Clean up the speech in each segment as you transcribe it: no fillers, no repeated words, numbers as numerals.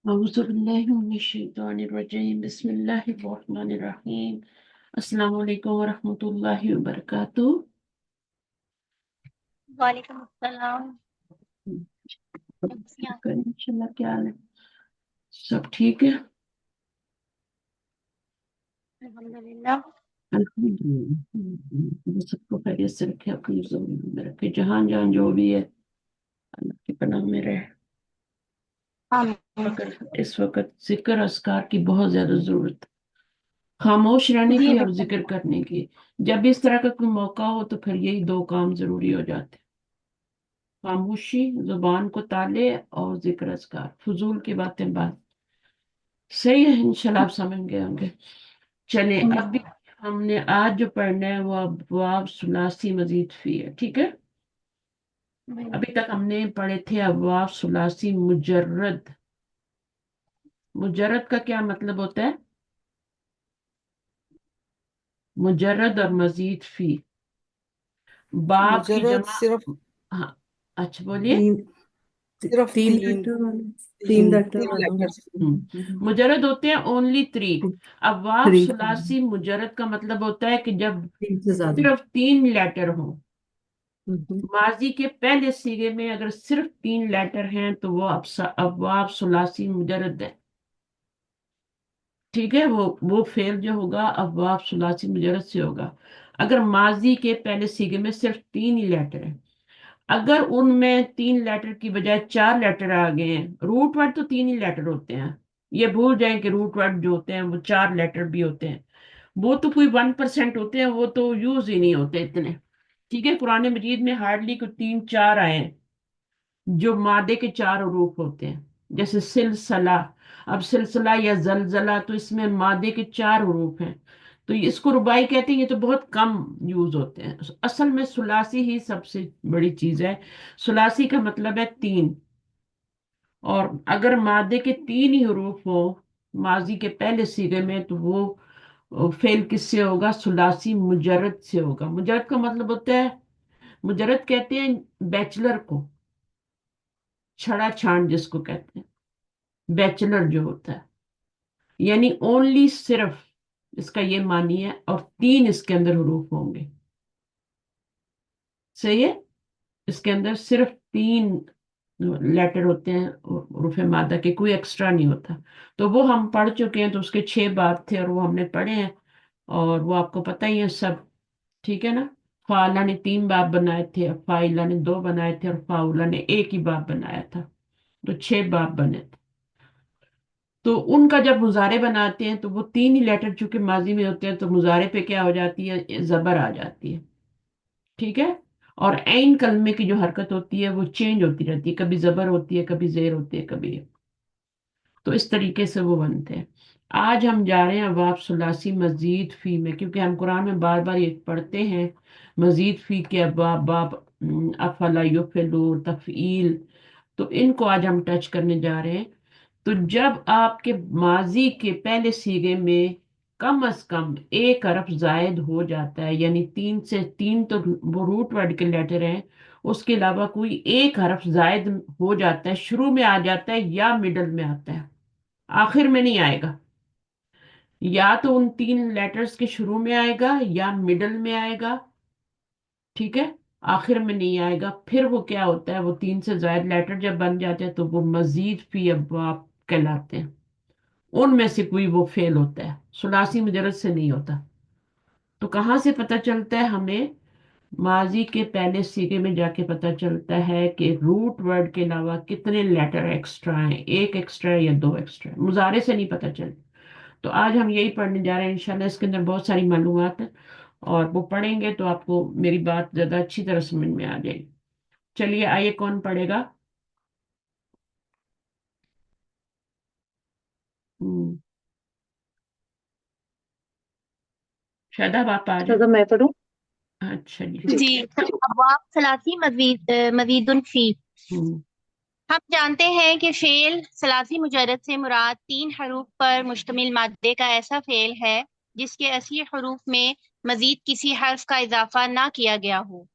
औज़ुबिल्लाहिमिनश्शैतानिर्रजीम बिस्मिल्लाहिर्रहमानिर्रहीम अस्सलामु अलैकुम वरहमतुल्लाहि वबरकातुहू। वालेकुम अस्सलाम। इंशाल्लाह, क्या हाल है? सब ठीक है? अल्हम्दुलिल्लाह। अल्हम्दुलिल्लाह, सबको खैरियत से रखे, अपनी ज़मीन में रखे, जहां जहां जो भी है अल्लाह की पनाह में रहे। आमीन। मगर इस वक्त जिक्र अस्कार की बहुत ज्यादा जरूरत है, खामोश रहने जी की और बिल्कुल। जिक्र करने की। जब भी इस तरह का कोई मौका हो तो फिर यही दो काम जरूरी हो जाते हैं, खामोशी जुबान को ताले और जिक्र अस्कार, फजूल की बातें बात। सही है, इंशाल्लाह आप समझ गए होंगे। चले, अभी हमने आज जो पढ़ना है वो अबवाब सुलासी मजीद फी है, ठीक है। अभी तक हमने पढ़े थे अबवाब सुलासी मुजर्रद। मुजर्रद का क्या मतलब होता है? मुजर्रद और मजीद फी, बाब की मुजर्रद जमा। सिर्फ हाँ, अच्छा बोलिए। तीन सिर्फ तीन तीन लेटर वाले, तीन तीन लेटर तीन वाला। लेटर्स। मुजर्रद होते हैं ओनली थ्री। अबवाब थ्री, सुलासी मुजर्रद का मतलब होता है कि जब तीन से ज्यादा। सिर्फ तीन लेटर हो। हम्म, माजी के पहले सीगे में अगर सिर्फ तीन लेटर हैं तो वो अबवाब सुलासी मुजर्रद है, ठीक है। वो फेल जो होगा अबवाब सुलासी मुजर्रद से होगा अगर माजी के पहले सीगे में सिर्फ तीन ही लेटर है। अगर उनमें तीन लेटर की बजाय चार लेटर आ गए हैं, रूट वर्ड तो तीन ही लेटर होते हैं, ये भूल जाएं कि रूट वर्ड जो होते हैं वो चार लेटर भी होते हैं। वो तो कोई 1% होते हैं, वो तो यूज ही नहीं होते इतने, ठीक है। कुरान मजीद में हार्डली कोई तीन चार आए हैं जो मादे के चार हरूफ होते हैं, जैसे सिलसिला। अब सिलसिला या जलजला तो इसमें मादे के चार हरूफ हैं, तो इसको रुबाई कहते हैं। ये तो बहुत कम यूज होते हैं। असल में सुलासी ही सबसे बड़ी चीज है। सुलासी का मतलब है तीन, और अगर मादे के तीन ही हरूफ हो माजी के पहले सीगे में तो वो फेल किससे होगा? सुलासी मुजर्रद से होगा। मुजर्रद का मतलब होता है, मुजर्रद कहते हैं बैचलर को, छड़ा छांड जिसको कहते हैं, बैचलर जो होता है, यानी ओनली सिर्फ, इसका ये मानी है, और तीन इसके अंदर हरूफ होंगे। सही है, इसके अंदर सिर्फ तीन लेटर होते हैं हरूफ मादा के, कोई एक्स्ट्रा नहीं होता। तो वो हम पढ़ चुके हैं, तो उसके छह बाब थे और वो हमने पढ़े हैं, और वो आपको पता ही है सब, ठीक है ना। फाला ने तीन बाब बनाए थे, फाइला ने दो बनाए थे, और फाउला ने एक ही बाब बनाया था, तो छह बाब बने थे। तो उनका जब मुजारे बनाते हैं तो वो तीन ही लेटर चूंकि माजी में होते हैं, तो मुजारे पे क्या हो जाती है? जबर आ जाती है, ठीक है। और ऐन कलमे की जो हरकत होती है वो चेंज होती रहती है, कभी जबर होती है, कभी जेर होती है, कभी। तो इस तरीके से वो बनते हैं। आज हम जा रहे हैं अबवाब सुलासी मजीद फी में, क्योंकि हम कुरान में बार बार ये पढ़ते हैं मजीद फी के अबवाब, बाब अफला युफिलु तफईल। तो इनको आज हम टच करने जा रहे हैं। तो जब आपके माजी के पहले सीगे में कम से कम एक हरफ जायद हो जाता है, यानी तीन से तीन तो वो रूट वर्ड के लेटर हैं, उसके अलावा कोई एक हरफ जायद हो जाता है, शुरू में आ जाता है या मिडल में आता है, आखिर में नहीं आएगा। या तो उन तीन लेटर्स के शुरू में आएगा या मिडल में आएगा, ठीक है, आखिर में नहीं आएगा। फिर वो क्या होता है? वो तीन से ज्यादा लेटर जब बन जाते हैं तो वो मजीद फी अबवाब कहलाते हैं। उनमें से कोई वो फेल होता है, सुलासी मुजरद से नहीं होता। तो कहाँ से पता चलता है हमें? माजी के पहले सीगे में जाके पता चलता है कि रूट वर्ड के अलावा कितने लेटर एक्स्ट्रा हैं, एक एक्स्ट्रा है या दो एक्स्ट्रा है। मुजारे से नहीं पता चलता। तो आज हम यही पढ़ने जा रहे हैं इंशाल्लाह। इसके अंदर बहुत सारी मालूमात है, और वो पढ़ेंगे तो आपको मेरी बात ज्यादा अच्छी तरह समझ में आ जाएगी। चलिए, आइए, कौन पढ़ेगा? हम्म, शादाब आप आ जाए। तो मैं पढ़ूं? अच्छा जी। जी। जी, तो अबवाब सलासी मजीदुन फी। हम्म हम जानते हैं कि फेल सलासी मुजर्रद से मुराद तीन हरूफ पर मुश्तमिल मादे का ऐसा फेल है जिसके असली हरूफ में मजीद किसी हर्फ का इजाफा ना किया गया हो।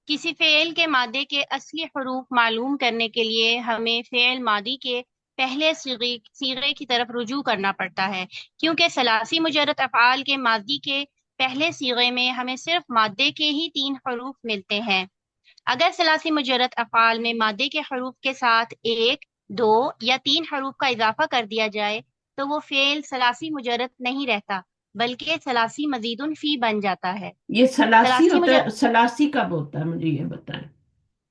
किसी फेल के मादे के असली हरूफ मालूम करने के लिए हमें फेल मादी के پہلے صیغے کی طرف رجوع کرنا پڑتا ہے، کیونکہ ثلاثی مجرد افعال کے ماضی کے پہلے صیغے میں ہمیں صرف مادے کے ہی 3 حروف ملتے ہیں۔ اگر ثلاثی مجرد افعال میں مادے کے حروف کے ساتھ 1، 2 یا 3 حروف کا اضافہ کر دیا جائے تو وہ فعل ثلاثی مجرد نہیں رہتا بلکہ ثلاثی مزید فی بن جاتا ہے۔ یہ سلاسی ثلاثی ہوتا ہے، مجرد سلاسی کب ہوتا ہے مجھے یہ بتائیں؟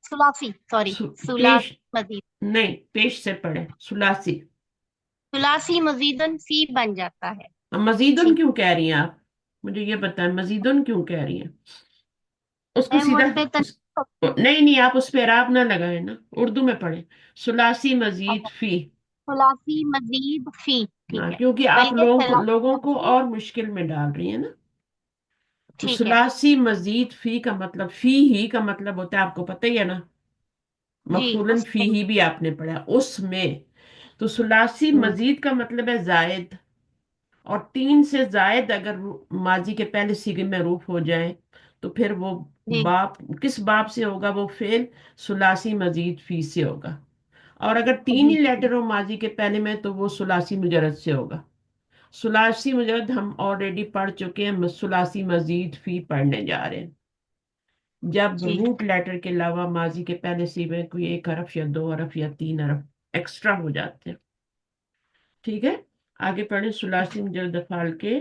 پیش، ثلاثی مزید نہیں پیش سے پڑھے، سلاسی۔ ثلاثی مزید فی بن جاتا ہے۔ مزیدن جی، کیوں کہہ رہی ہیں آپ؟ مجھے یہ بتائیں مزیدن کیوں کہہ رہی ہیں؟ اس کو وہ سیدھا، اس پہ نہیں نہیں، آپ اس پہ اعراب نہ لگائیں نا، اردو میں پڑھیں، سلاسی مزید فی۔ ثلاثی مزید فی، ہاں، ٹھیک ہے، کیونکہ آپ بلکہ لوگوں کو ثلاثی، اور مشکل میں ڈال رہی ہیں نا۔ تو ٹھیک ہے، سلاسی مزید فی کا مطلب، فی ہی کا مطلب ہوتا ہے، آپ کو پتہ ہی ہے نا، جی مفعولن اس فی میں، ہی بھی آپ نے پڑھا اس میں۔ تو سلاسی ہم، مزید کا مطلب ہے زائد، اور 3 سے زائد اگر ماضی کے پہلے صیغے میں روف ہو جائے تو پھر وہ جی باب، کس باب سے ہوگا وہ فعل؟ سلاسی مزید فی سے ہوگا۔ اور اگر 3 جی ہی لیٹر ہو ماضی کے پہلے میں تو وہ سلاسی مجرد سے ہوگا۔ سلاسی مجرد ہم آلریڈی پڑھ چکے ہیں، سلاسی مزید فی پڑھنے جا رہے ہیں، جب جی روٹ لیٹر کے علاوہ ماضی کے پہلے صیغے میں کوئی 1 حرف یا 2 حرف یا 3 حرف ایکسٹرا ہو جاتے ہیں۔ ٹھیک ہے، آگے پڑھیں سلاسی مجرد افعال کے۔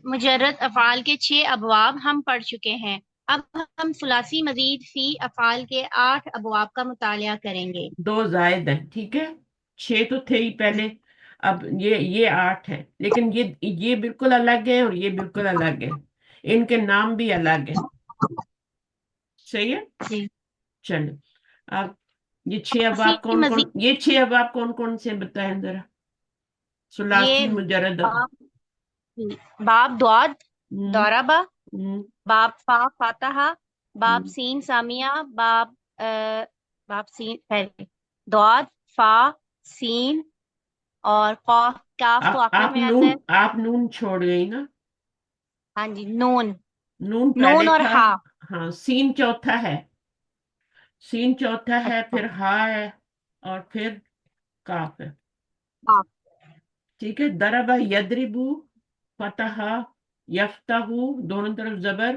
مجرد افعال کے 6 ابواب ہم پڑھ چکے ہیں، اب ہم ثلاثی مزید فی افعال کے 8 ابواب کا مطالعہ کریں گے۔ 2 زائد ہیں، ٹھیک ہے، 6 تو تھے ہی پہلے، اب یہ 8 ہیں، لیکن یہ بالکل الگ ہے اور یہ بالکل الگ ہے، ان کے نام بھی الگ ہیں، صحیح ہے؟ جی، چلو، اب یہ 6 ثلاثی ابواب کون کون، مزید، یہ 6 ابواب کون کون سے بتائیں ذرا؟ ثلاثی یہ مجرد، باب، باب دعاد، ہوں دوربا، ہوں باب فا فاتحہ، باب ہوں سین سامیہ، باب سین پہلے دعاد، فا، سین اور قاف، کاف تو آخر میں آتا ہے۔ آپ نون چھوڑ گئی نا؟ ہاں جی، نون، نون نون پہلے اور تھا، ہا، ہاں، سین چوتھا ہے، سین چوتھا ہے، اچھا، پھر ہا ہے، اور پھر کاف ہے، کاف، ٹھیک ہے۔ ضربہ یدربو، فتح یفتح، دونوں طرف زبر،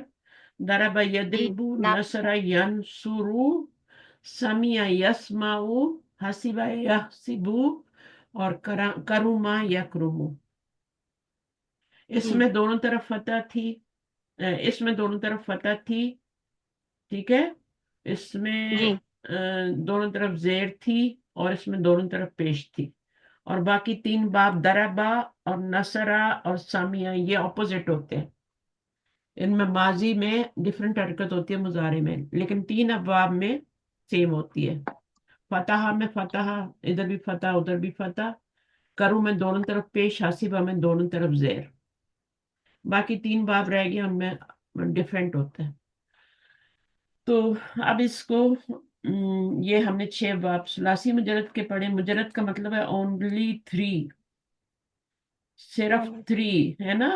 ضربہ جی، یدربو، ناصر، نصر ینصرو، سمیع یسمع، حسب یحسبو، اور کرما یکرمو۔ اس جی میں دونوں طرف فتح تھی، اس میں دونوں طرف فتح تھی، ٹھیک ہے، اس میں جی دونوں طرف زیر تھی، اور اس میں دونوں طرف پیش تھی، اور باقی 3 باب دربا اور نصرہ اور سامیہ یہ اپوزٹ ہوتے ہیں، ان میں ماضی میں ڈفرنٹ حرکت ہوتی ہے مضارع میں، لیکن 3 ابواب میں سیم ہوتی ہے۔ فتح میں فتح، ادھر بھی فتح ادھر بھی فتح، کروں میں دونوں طرف پیش، حاسبہ میں دونوں طرف زیر، باقی 3 باب رہ گئے ان میں ڈفرینٹ ہوتا ہے۔ تو اب اس کو یہ ہم نے 6 باب ثلاثی مجرد کے پڑھے، مجرد کا مطلب ہے اونلی 3، صرف 3 ہے نا؟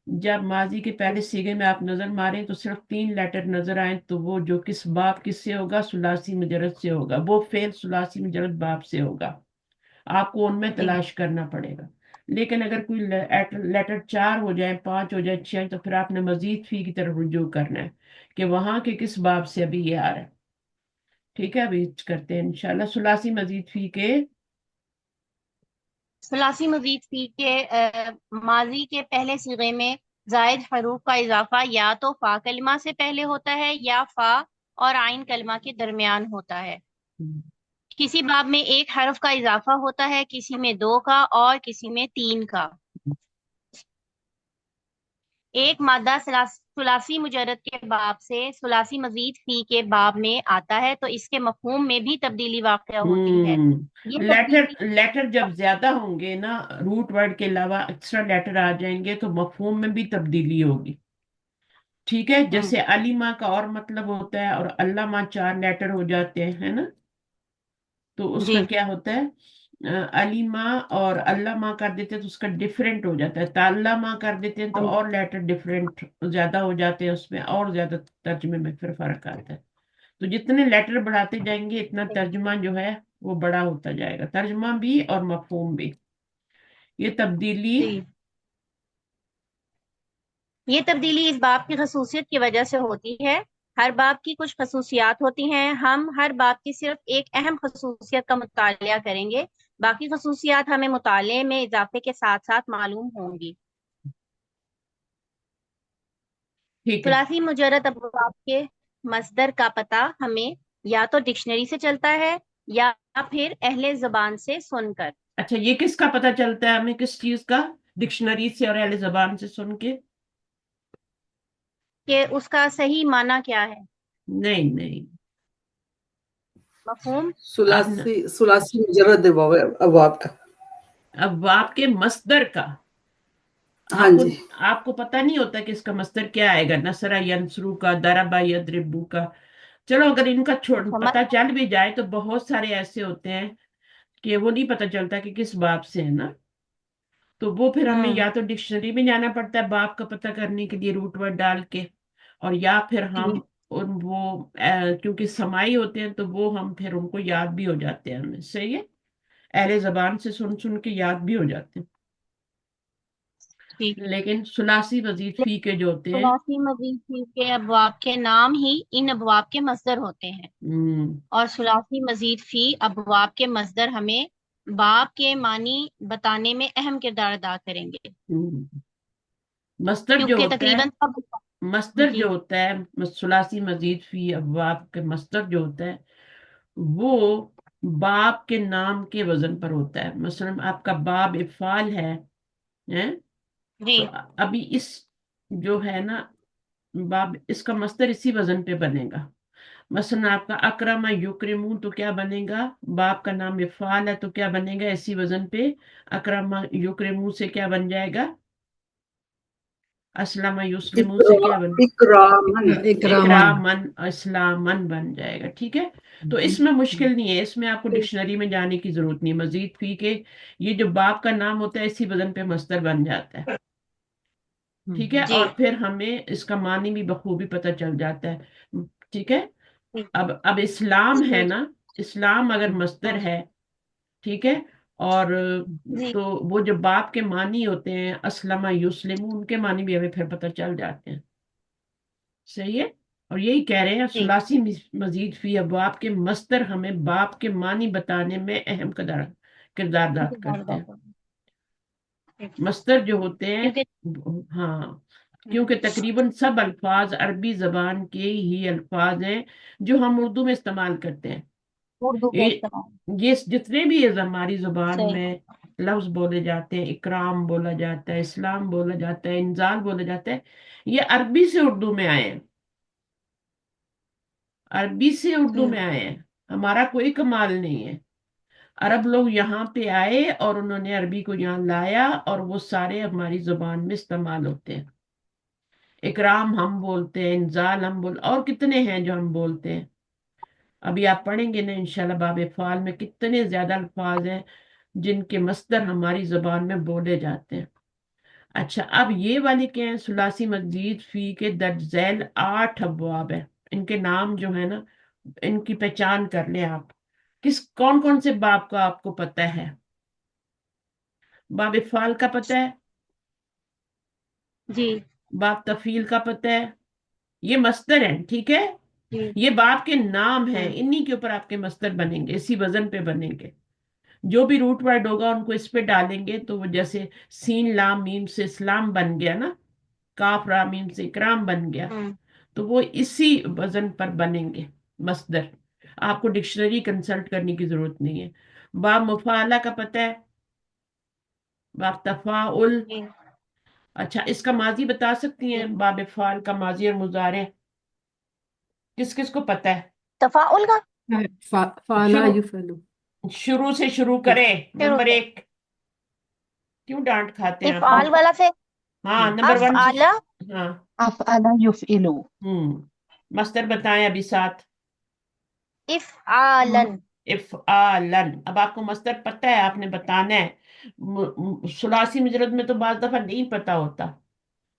جب ماضی کے پہلے صیغے میں آپ نظر ماریں تو صرف 3 لیٹر نظر آئیں تو وہ جو کس باب کس سے ہوگا؟ ثلاثی مجرد سے ہوگا، وہ فعل ثلاثی مجرد باب سے ہوگا، آپ کو ان میں جی، تلاش کرنا پڑے گا۔ لیکن اگر کوئی لیٹر 4 ہو جائے، 5 ہو جائے، 6، تو پھر آپ نے مزید فی کی طرف رجوع کرنا ہے کہ وہاں کے کس باب سے ابھی یہ آ رہا ہے۔ ٹھیک ہے، ابھی کرتے ہیں انشاءاللہ ثلاثی مزید فی کے۔ ثلاثی مزید فی کے ماضی کے پہلے صیغے میں زائد حروف کا اضافہ یا تو فا کلمہ سے پہلے ہوتا ہے یا فا اور عین کلمہ کے درمیان ہوتا ہے۔ کسی باب میں 1 حرف کا اضافہ ہوتا ہے، کسی میں 2 کا اور کسی میں 3 کا۔ ایک مادہ ثلاثی مجرد کے باب سے ثلاثی مزید فی کے باب میں آتا ہے تو اس کے مفہوم میں بھی تبدیلی واقع ہوتی ہے۔ یہ تبدیلی، لیٹر جب زیادہ ہوں گے نا، روٹ ورڈ کے علاوہ ایکسٹرا لیٹر آ جائیں گے تو مفہوم میں بھی تبدیلی ہوگی، ٹھیک ہے۔ ہم، جیسے علیمہ کا اور مطلب ہوتا ہے، اور علامہ 4 لیٹر ہو جاتے ہیں، ہے نا؟ تو اس کا جی کیا ہوتا ہے؟ علیمہ اور علامہ کر دیتے ہیں تو اس کا ڈفرینٹ ہو جاتا ہے، تعلمہ کر دیتے ہیں تو ہم، اور لیٹر ڈفرینٹ زیادہ ہو جاتے ہیں، اس میں اور زیادہ ترجمے میں پھر فرق آتا ہے۔ تو جتنے لیٹر بڑھاتے جائیں گے اتنا ترجمہ جو ہے वो बड़ा होता जाएगा, तर्जमा भी और मफहूम भी। ये तब्दीली जी, ये तब्दीली इस बाब की खसूसियत की वजह से होती है। हर बाब की कुछ खसूसियात होती हैं, हम हर बाब की सिर्फ एक अहम खसूसियत का मुतालिया करेंगे, बाकी खसूसियात हमें मुताले में इजाफे के साथ साथ मालूम होंगी। ठीक है। सुलासी मुजर्रद अबवाब के मस्दर का पता हमें या तो डिक्शनरी से चलता है या फिर अहले ज़बान से सुनकर। अच्छा, ये किसका पता चलता है हमें, किस चीज का? डिक्शनरी से और अहले जबान से सुन के? कि उसका सही माना क्या है। नहीं नहीं, मफहूम। आप न, सुलासी मुजर्रद अबवाब का। अब आपके मस्दर का हाँ आपको जी। आपको पता नहीं होता कि इसका मस्दर क्या आएगा, नसरा यंसरू का, दरबा यदरिबू का। चलो, अगर इनका छोड़ अच्छा पता चल भी जाए तो बहुत सारे ऐसे होते हैं कि वो नहीं पता चलता कि किस बाब से है ना। तो वो फिर हमें हम्म। या तो डिक्शनरी में जाना पड़ता है बाब का पता करने के लिए, रूट वर्ड डाल के, और या फिर हम जी, उन वो क्योंकि समाई होते हैं तो वो हम फिर उनको याद भी हो जाते हैं हमें, सही है। अहले जबान से सुन सुन के याद भी हो जाते हैं। ठीक। लेकिन सुलासी मजीद फी के जो होते हैं, सुलासी मजीद के अबवाब के नाम ही इन अबवाब के मस्दर होते हैं, हम्म, और सुलासी मजीद फी अबवाब के मस्दर हमें बाब के मानी बताने में अहम किरदार अदा करेंगे, हम्म, मस्दर जो क्योंकि होता है, तकरीबन सब। मस्दर जी। जो होता है, सुलासी मजीद फी अबवाब के मस्दर जो होता है, वो बाप के नाम के वजन पर होता है। मसलन आपका बाब इफ़ाल है? जी। तो अभी इस जो है ना, बाब, इसका मस्दर इसी वजन पे बनेगा। मसलन आपका अकरमा युक्रिमू तो क्या बनेगा, बाप का नाम इफ़ाल है तो क्या बनेगा इसी वजन पे, अकरमा युक्रिमू से क्या बन जाएगा, अस्लमा युस्लिमू से क्या बन, इकरामन। इकरामन। इकरामन इस्लामन बन जाएगा। ठीक है। तो इसमें मुश्किल नहीं है, इसमें आपको डिक्शनरी में जाने की जरूरत नहीं, मजीद फी के ये जो बाप का नाम होता है इसी वजन पे मस्दर बन जाता है। ठीक है, जी। और फिर हमें इसका मानी भी बखूबी पता चल जाता है। ठीक है। अब इस्लाम है ना, इस्लाम अगर मस्दर है, ठीक है, और जी। तो वो जो बाप के मानी होते हैं असलमा युस्लिम, उनके मानी भी हमें फिर पता चल जाते हैं, सही है। और यही कह रहे हैं, जी। सुलासी मजीद फी अबवाब के मस्दर हमें बाप के मानी बताने में अहम किरदार किरदार अदा करते हैं। मस्दर जो होते हैं, क्योंकि हाँ, क्योंकि तकरीबन सब अल्फाज अरबी जबान के ही अल्फाज हैं जो हम उर्दू में इस्तेमाल करते हैं। उर्दू का ये इस्तेमाल ये जितने भी ये हमारी जुबान सही। में लफ्ज बोले जाते हैं, इकराम बोला जाता है, इस्लाम बोला जाता है, इंजाल बोला जाता है, ये अरबी से उर्दू में आए हैं, अरबी से उर्दू में आए हैं। हमारा कोई कमाल नहीं है। अरब लोग यहाँ पे आए और उन्होंने अरबी को यहाँ लाया और वो सारे हमारी जुबान में इस्तेमाल होते हैं। इकराम हम बोलते हैं, इंजाल हम बोल, और कितने हैं जो हम बोलते हैं। अभी आप पढ़ेंगे ना इंशाल्लाह, बाब फाल में कितने ज्यादा अल्फाज हैं जिनके मस्दर हमारी जुबान में बोले जाते हैं। अच्छा, अब ये वाले क्या है, सुलासी मजीद फी के दर्ज झैल 8 अबवाब है। इनके नाम जो है ना, इनकी पहचान कर ले आप। किस कौन कौन से बाब का आपको पता है? बाब इफ़ाल का पता है, जी। बाब तफील का पता है, ये मस्दर है, ठीक है। जी। ये बाब के नाम है, हम्म। इन्हीं के ऊपर आपके मस्दर बनेंगे, इसी वजन पे बनेंगे। जो भी रूट वर्ड होगा उनको इस पे डालेंगे तो वो जैसे सीन लाम मीम से इस्लाम बन गया ना, काफ रा मीम से इकराम बन गया, हम्म। तो वो इसी वजन पर बनेंगे मस्दर। आपको डिक्शनरी कंसल्ट करने की जरूरत नहीं है। बाब मुफाला का पता है, बाब तफाउल। जी। अच्छा, इसका माजी बता सकती जी। हैं, बाब फाल का माजी और मुजारे, किस किस को पता है? तफाउल का फाला शुरू युफलु। शुरू से शुरू करें, शुरू नंबर से। 1। क्यों डांट खाते हैं आप इफ़ाल लोग? वाला से हाँ, नंबर 1 से अफ़अला। हाँ। अफ़अला युफ़इलु। मस्तर बताएं अभी साथ। इफ़आलन। इफ़आलन। अब आपको मस्तर पता है, आपने बताना है। सुलासी मुजरद में तो बाज दफा नहीं पता होता।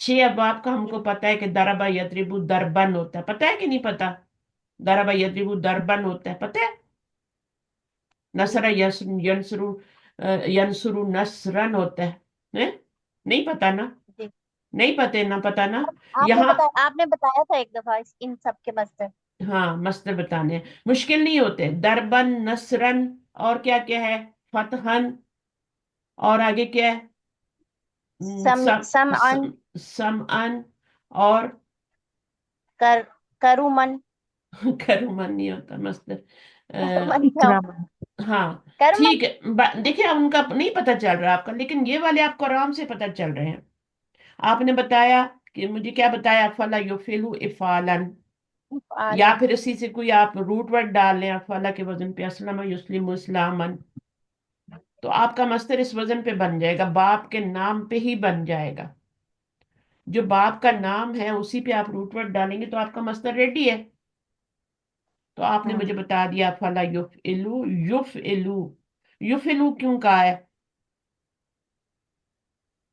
6 अब आपका हमको पता है कि दरबा यदरिबु दरबन होता है, पता है कि नहीं पता? दरबा यदरिबु दरबन होता है, पता है? नसरा यंसुरु यंसुरु नसरन होता है? नहीं पता ना? जी। नहीं पता ना, पता ना? आपने यहाँ बताया था एक दफा इन सब के मस्तर। हाँ मस्तर बताने हैं। मुश्किल नहीं होते। दरबन, नसरन, और क्या क्या है? फतहन, और आगे क्या है? सम अन, समअन, और कर करुमन। करुमन नहीं होता मस्तर। करुमन क्या होता इकराम है? हाँ करुमन। ठीक है। देखिए उनका नहीं पता चल रहा आपका, लेकिन ये वाले आपको आराम से पता चल रहे हैं। आपने बताया कि मुझे क्या बताया, फला युफिलु इफालन, या आलन। फिर इसी से कोई आप रूट वर्ड डाल लें फला के वजन पे, असलम युस्लिम इस्लामन, तो आपका मस्तर इस वजन पे बन जाएगा, बाप के नाम पे ही बन जाएगा। जो बाप का नाम है उसी पे आप रूट वर्ड डालेंगे तो आपका मस्तर रेडी है। तो आपने मुझे बता दिया फला युफ इलू, युफ इलू, युफ इलू क्यों कहा है?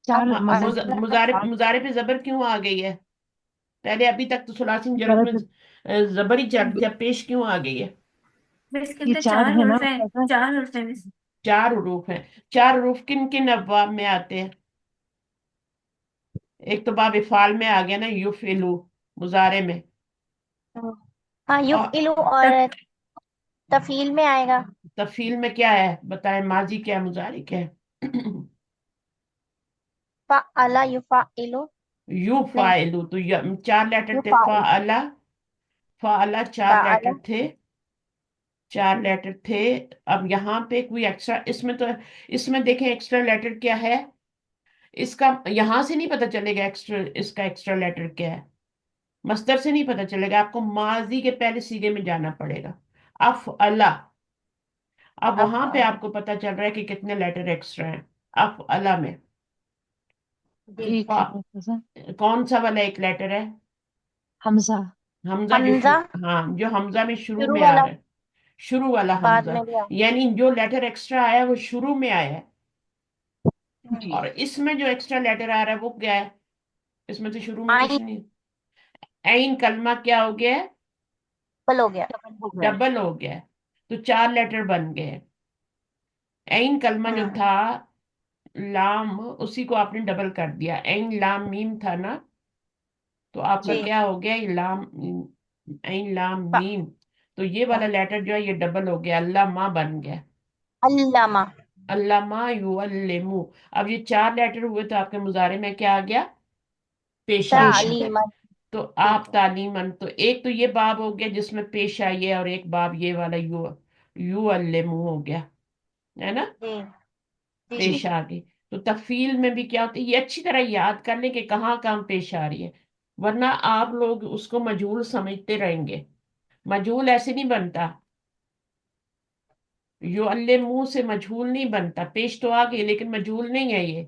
चार मुजारे मुजारे पे जबर क्यों आ गई है? पहले अभी तक तो सुलासी मुजरद में जबर ही चढ़ थी, अब पेश क्यों आ गई है? इसके ये तो चार चार है ना हर्फ हैं, ustaza? चार हर्फ हैं। चार हरूफ हैं। चार हरूफ किन किन अब्वाब में आते हैं? एक तो बाब इफाल में आ गया ना, युफिलु, मुजारे में। हाँ, और युफइलु और तफील में आएगा। तफील में क्या है बताएं? माजी क्या है, मुजारी क्या है? फअला युफइलु। यू नहीं, फाइलू, तो चार लेटर थे। युफइल। फाअला, फाअला चार फअला। लेटर थे, चार लेटर थे। अब यहाँ पे कोई एक्स्ट्रा इसमें तो, इसमें देखें एक्स्ट्रा लेटर क्या है? इसका यहां से नहीं पता चलेगा एक्स्ट्रा, इसका एक्स्ट्रा लेटर क्या है। मस्दर से नहीं पता चलेगा, आपको माजी के पहले सीगे में जाना पड़ेगा। अफ अला, अब वहां पे अफअल। आपको पता चल रहा है कि कितने लेटर एक्स्ट्रा हैं अफ अला में। जी। एक है ustaza, कौन सा वाला एक लेटर है? हमजा। हमजा, जो हमजा हाँ जो हमजा में शुरू शुरू में आ वाला, रहा है, शुरू वाला बाद हमजा। में लिया। यानी जो लेटर एक्स्ट्रा आया है वो शुरू में आया है। जी और इसमें जो एक्स्ट्रा लेटर आ रहा है वो क्या है? इसमें तो शुरू में कुछ आइन नहीं। ऐन कलमा क्या हो गया है? बल हो गया। डबल हो गया। डबल हो गया है। तो चार लेटर बन गए। ऐन कलमा जो हम्म। था, लाम, उसी को आपने डबल कर दिया। ऐन लाम मीम था ना, तो आपका जी। क्या हो गया? ये लाम, ऐन लाम फ- मीम। तो ये वाला लेटर जो है ये डबल हो गया, अल्लाह माँ बन गया। अल्लामा। अल्लामा युअल्लिमु। अब ये चार लेटर हुए तो आपके मुजारे में क्या आ गया? पेश आ गया। तालीमन। तो जी। आप तालीमन, तो एक तो ये बाब हो गया जिसमें पेश आई है, और एक बाब ये वाला युअल्लिमु हो गया, है ना? जी। जी। जी। पेश आ गई। तो तफील में भी क्या होता है, ये अच्छी तरह याद कर लें कि कहाँ कहाँ पेश आ रही है, वरना आप लोग उसको मजहूल समझते रहेंगे। मजहूल ऐसे नहीं बनता, यो अल्ले मुंह से मजहूल नहीं बनता। पेश तो आ गई लेकिन मजहूल नहीं है ये।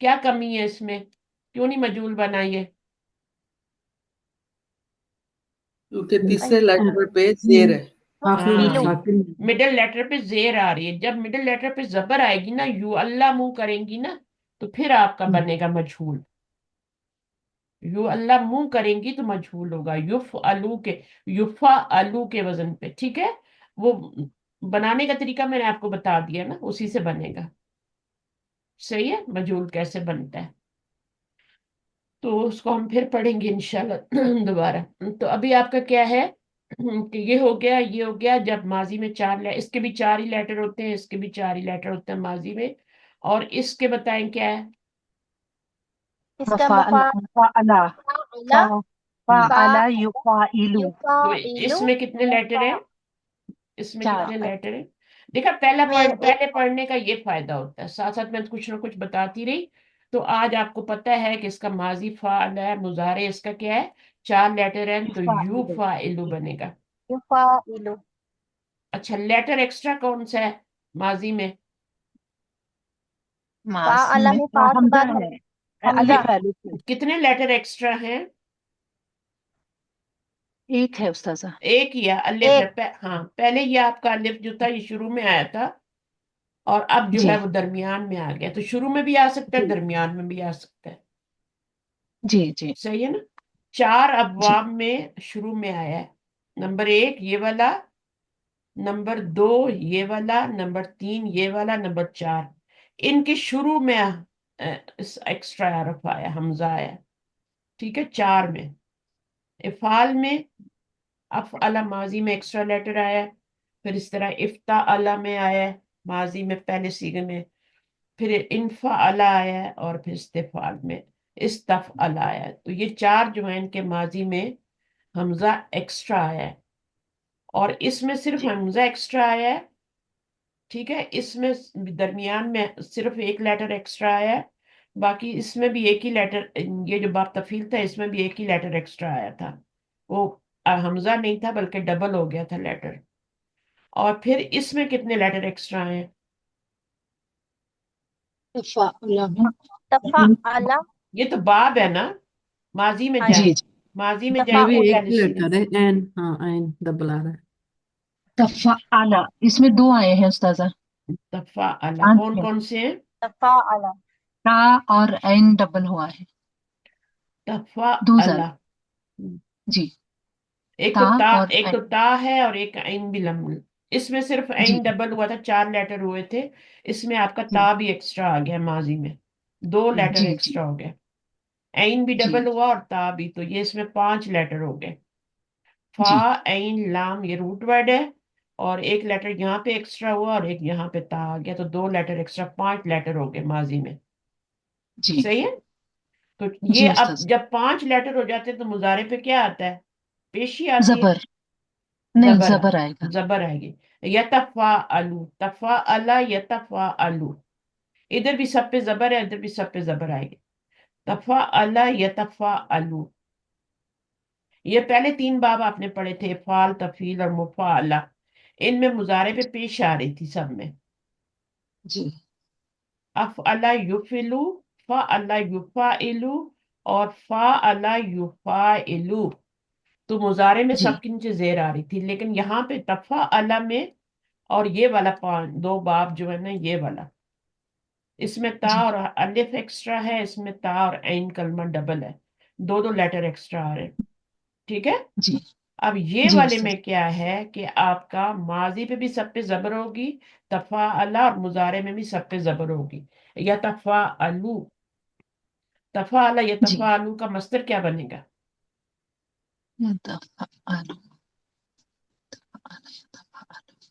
क्या कमी है इसमें? क्यों नहीं मजहूल बना ये? क्योंकि तीसरे लेटर पे जेर है। आखिरी में इलू। हाँ, साकिन। मिडिल लेटर पे जेर आ रही है। जब मिडिल लेटर पे जबर आएगी ना, यू अल्लाह मुंह करेंगी ना, तो फिर आपका बनेगा मजहूल। यू अल्लाह मुंह करेंगी तो मजहूल होगा। युफ अलू के, युफा अलू के वजन पे, ठीक है? वो बनाने का तरीका मैंने आपको बता दिया ना, उसी से बनेगा। सही है? मजहूल कैसे बनता है तो उसको हम फिर पढ़ेंगे इंशाल्लाह दोबारा। तो अभी आपका क्या है कि ये हो गया, ये हो गया। जब माजी में इसके भी चार ही लेटर होते हैं, इसके भी चार ही लेटर होते हैं माजी में। और इसके बताएं क्या है? इसका वफाअला वफाअला मुफाअला। फा वफाअला युफाइलु। तो युफाइलु। इसमें कितने लेटर हैं? मुफा इसमें चार। कितने लेटर हैं? देखा, पहला में एक। पहले पढ़ने का ये फायदा होता है, साथ साथ मैं कुछ ना कुछ बताती रही। तो आज आपको पता है कि इसका माजी फाल है, मुजारे इसका क्या है, चार लेटर है, तो यू युफाइलु। फाइलु बनेगा। युफाइलु। अच्छा, लेटर एक्स्ट्रा कौन सा है माजी में? मासी फाअला में में फा के हमजा बाद है। हमजा। अलिफ है, अलिफ है। कितने लेटर एक्स्ट्रा हैं? एक है ustaza। एक ही है, अलिफ है। एक। हाँ, पहले ये आपका अलिफ जो था ये शुरू में आया था, और अब जो जी है वो दरमियान में आ गया। तो शुरू में भी आ सकता है, जी दरमियान में भी आ सकता है। जी जी सही है ना? चार जी अबवाब में शुरू में आया है। नंबर एक ये वाला, نمبر 2 یہ والا، نمبر 3 یہ والا، نمبر 4 ان کے شروع میں ایکسٹرا حرف آیا، حمزہ آیا، ٹھیک ہے، 4 میں. افعال میں افعل ماضی میں ایکسٹرا لیٹر آیا، پھر اس طرح افتعل میں آیا ماضی میں پہلے صیغے میں، پھر انفعل آیا ہے، اور پھر استفعال میں استفعل آیا ہے. تو یہ 4 جو ہیں ان کے ماضی میں حمزہ ایکسٹرا آیا ہے، اور اس میں صرف حمزہ ایکسٹرا آیا ہے، ٹھیک ہے. اس میں درمیان میں صرف ایک لیٹر ایکسٹرا آیا ہے، باقی اس میں بھی ایک ہی لیٹر، یہ جو باب تفیل تھا اس میں بھی ایک ہی لیٹر ایکسٹرا آیا تھا، وہ حمزہ نہیں تھا بلکہ ڈبل ہو گیا تھا لیٹر. اور پھر اس میں کتنے لیٹر ایکسٹرا ہیں؟ تفعل یہ تو باب ہے نا، ماضی میں ہاں جائیں، جی جی. ماضی میں یہ جائیں بھی گے ایک پہلے ہی صیغے. لیٹر ہے، این، ہاں این ڈبل آ رہا ہے. تفعل اس میں 2 آئے ہیں استاذہ. تفعل 5 کون ہے. کون سے ہیں؟ تفعل تا اور عین ڈبل ہوا ہے. 2 تفعل، زال. جی. ایک تا تو تا، اور ایک عین. تو تا ہے اور ایک عین بھی لم. اس میں صرف جی عین ڈبل ہوا تھا، 4 لیٹر ہوئے تھے، اس میں آپ کا جی تا بھی ایکسٹرا آ گیا، ماضی میں 2 لیٹر جی جی ایکسٹرا ہو گئے، عین بھی جی ڈبل ہوا اور تا بھی، تو یہ اس میں 5 لیٹر ہو گئے. فا جی عین لام یہ روٹ ورڈ ہے، اور ایک لیٹر یہاں پہ ایکسٹرا ہوا اور ایک یہاں پہ تا آ گیا، تو 2 لیٹر ایکسٹرا، 5 لیٹر ہو گئے ماضی میں. جی صحیح ہے. تو جی یہ اب استاذ. جب 5 لیٹر ہو جاتے ہیں تو مضارع پہ کیا آتا ہے؟ پیشی آتی ہے، زبر. نہیں، زبر زبر آئے گا. زبر آئے گی. یتفعلو، تفعل یتفعلو، ادھر بھی سب پہ زبر ہے، ادھر بھی سب پہ زبر آئے گی. تفعل یتفعلو، یہ پہلے 3 باب آپ نے پڑھے تھے، فعل، تفعیل اور مفعلہ، ان میں مضارع پہ پیش آ رہی تھی سب میں. جی افعل یفعلو، فعل یفعلو اور فعل یفعلو، تو مضارع میں جی سب کے نیچے زیر آ رہی تھی. لیکن یہاں پہ تفعل میں اور یہ والا 2 باب جو ہے نا، یہ والا، اس میں تا جی اور الف ایکسٹرا ہے، اس میں تا اور عین کلمہ ڈبل ہے، 2 لیٹر ایکسٹرا آ رہے ہیں، ٹھیک ہے. جی اب یہ جی والے استاذ. میں کیا ہے کہ آپ کا ماضی پہ بھی سب پہ زبر ہوگی، تفعل، اور مضارع میں بھی سب پہ زبر ہوگی. یا تفعلو، تفعل یا جی. تفعلو کا مصدر کیا بنے گا؟ یتفعل.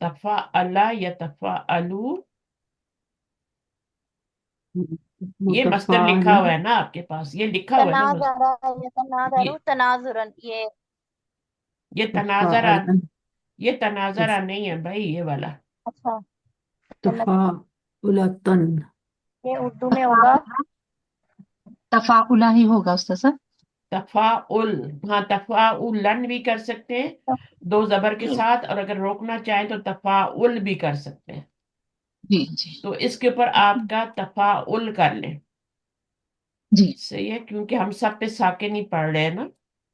تفعل یا تفعلو، یہ مصدر لکھا متفاعل، ہوا ہے نا آپ کے پاس، یہ لکھا ہوا ہے نا مصدر. تناظر یتناظر تناظرا یہ تناظرہ، تفاعل، یہ تناظرہ نہیں ہے بھائی، یہ والا اچھا تفاعلتن، یہ اردو میں ہوگا. تفاعلہ ہی ہوگا استاذہ. تفاعل، ہاں تفاعلن بھی کر سکتے ہیں 2 زبر کے ساتھ، اور اگر روکنا چاہیں تو تفاعل بھی کر سکتے ہیں. جی جی تو اس کے اوپر آپ کا تفاعل کر لیں، جی صحیح ہے، کیونکہ ہم سب پہ ساکن نہیں پڑھ رہے ہیں نا،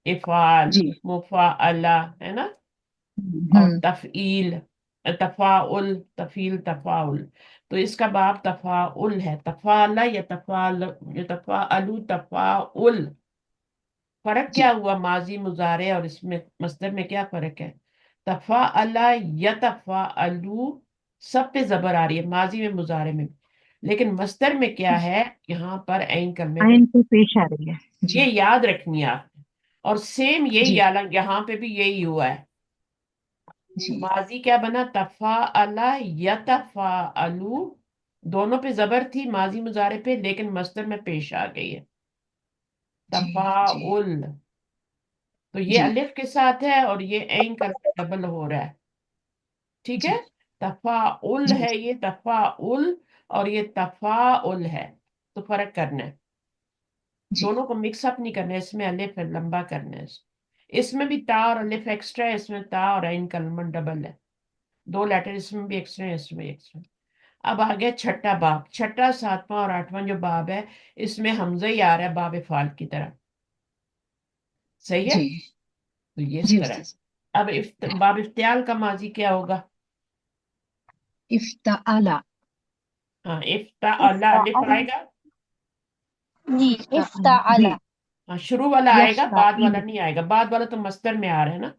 افعال، جی. مفعلہ ہے نا، اور ہوں. تفعیل، تفاعل، تفعیل، تفاعل. تو اس کا باب تفاعل ہے، تفعل یا تفعل یا تفعلو، تفاعل. فرق جی کیا ہوا ماضی مضارع اور اس میں مصدر میں کیا فرق ہے؟ تفعل یتفعلو سب پہ زبر آ رہی ہے، ماضی میں مضارع میں، لیکن مصدر میں کیا ہے؟ یہاں پر عین کلمے پہ. عین پہ پیش آ رہی ہے. یہ جی یاد رکھنی ہے آپ نے، اور سیم یہی جی یہاں پہ بھی یہی ہوا ہے. جی ماضی کیا بنا؟ تفعل یتفعلو، دونوں پہ زبر تھی ماضی مضارع پہ، لیکن مصدر میں پیش آ گئی ہے جی جی تفاعل. تو یہ جی الف کے ساتھ ہے اور یہ عین کا ڈبل ہو رہا ہے، ٹھیک ہے. جی تفاعل جی ہے یہ، تفاعل، اور یہ تفاعل ہے، تو فرق کرنا ہے، جی دونوں کو مکس اپ نہیں کرنا ہے، اس میں الف ہے لمبا کرنا ہے، اس میں بھی تا اور الف ایکسٹرا ہے، اس میں تا اور عین کلمہ ڈبل ہے، 2 لیٹر اس میں بھی ایکسٹرا ہے، اس میں ایکسٹرا. اب آ گیا چھٹا باب، چھٹا، 7واں اور 8واں جو باب ہے، اس میں حمزہ ہی آ رہا ہے باب فعال کی طرح، صحیح ہے. جی تو یہ اس جی طرح ہے. استاذ. اب باب افتعال کا ماضی کیا ہوگا؟ افتعل. ہاں افتعل، الف آئے گا، جی افتعل. افتعل. جی. ہاں شروع والا آئے گا، بعد یفتعل. والا نہیں آئے گا، بعد والا تو مصدر میں آ رہا ہے نا.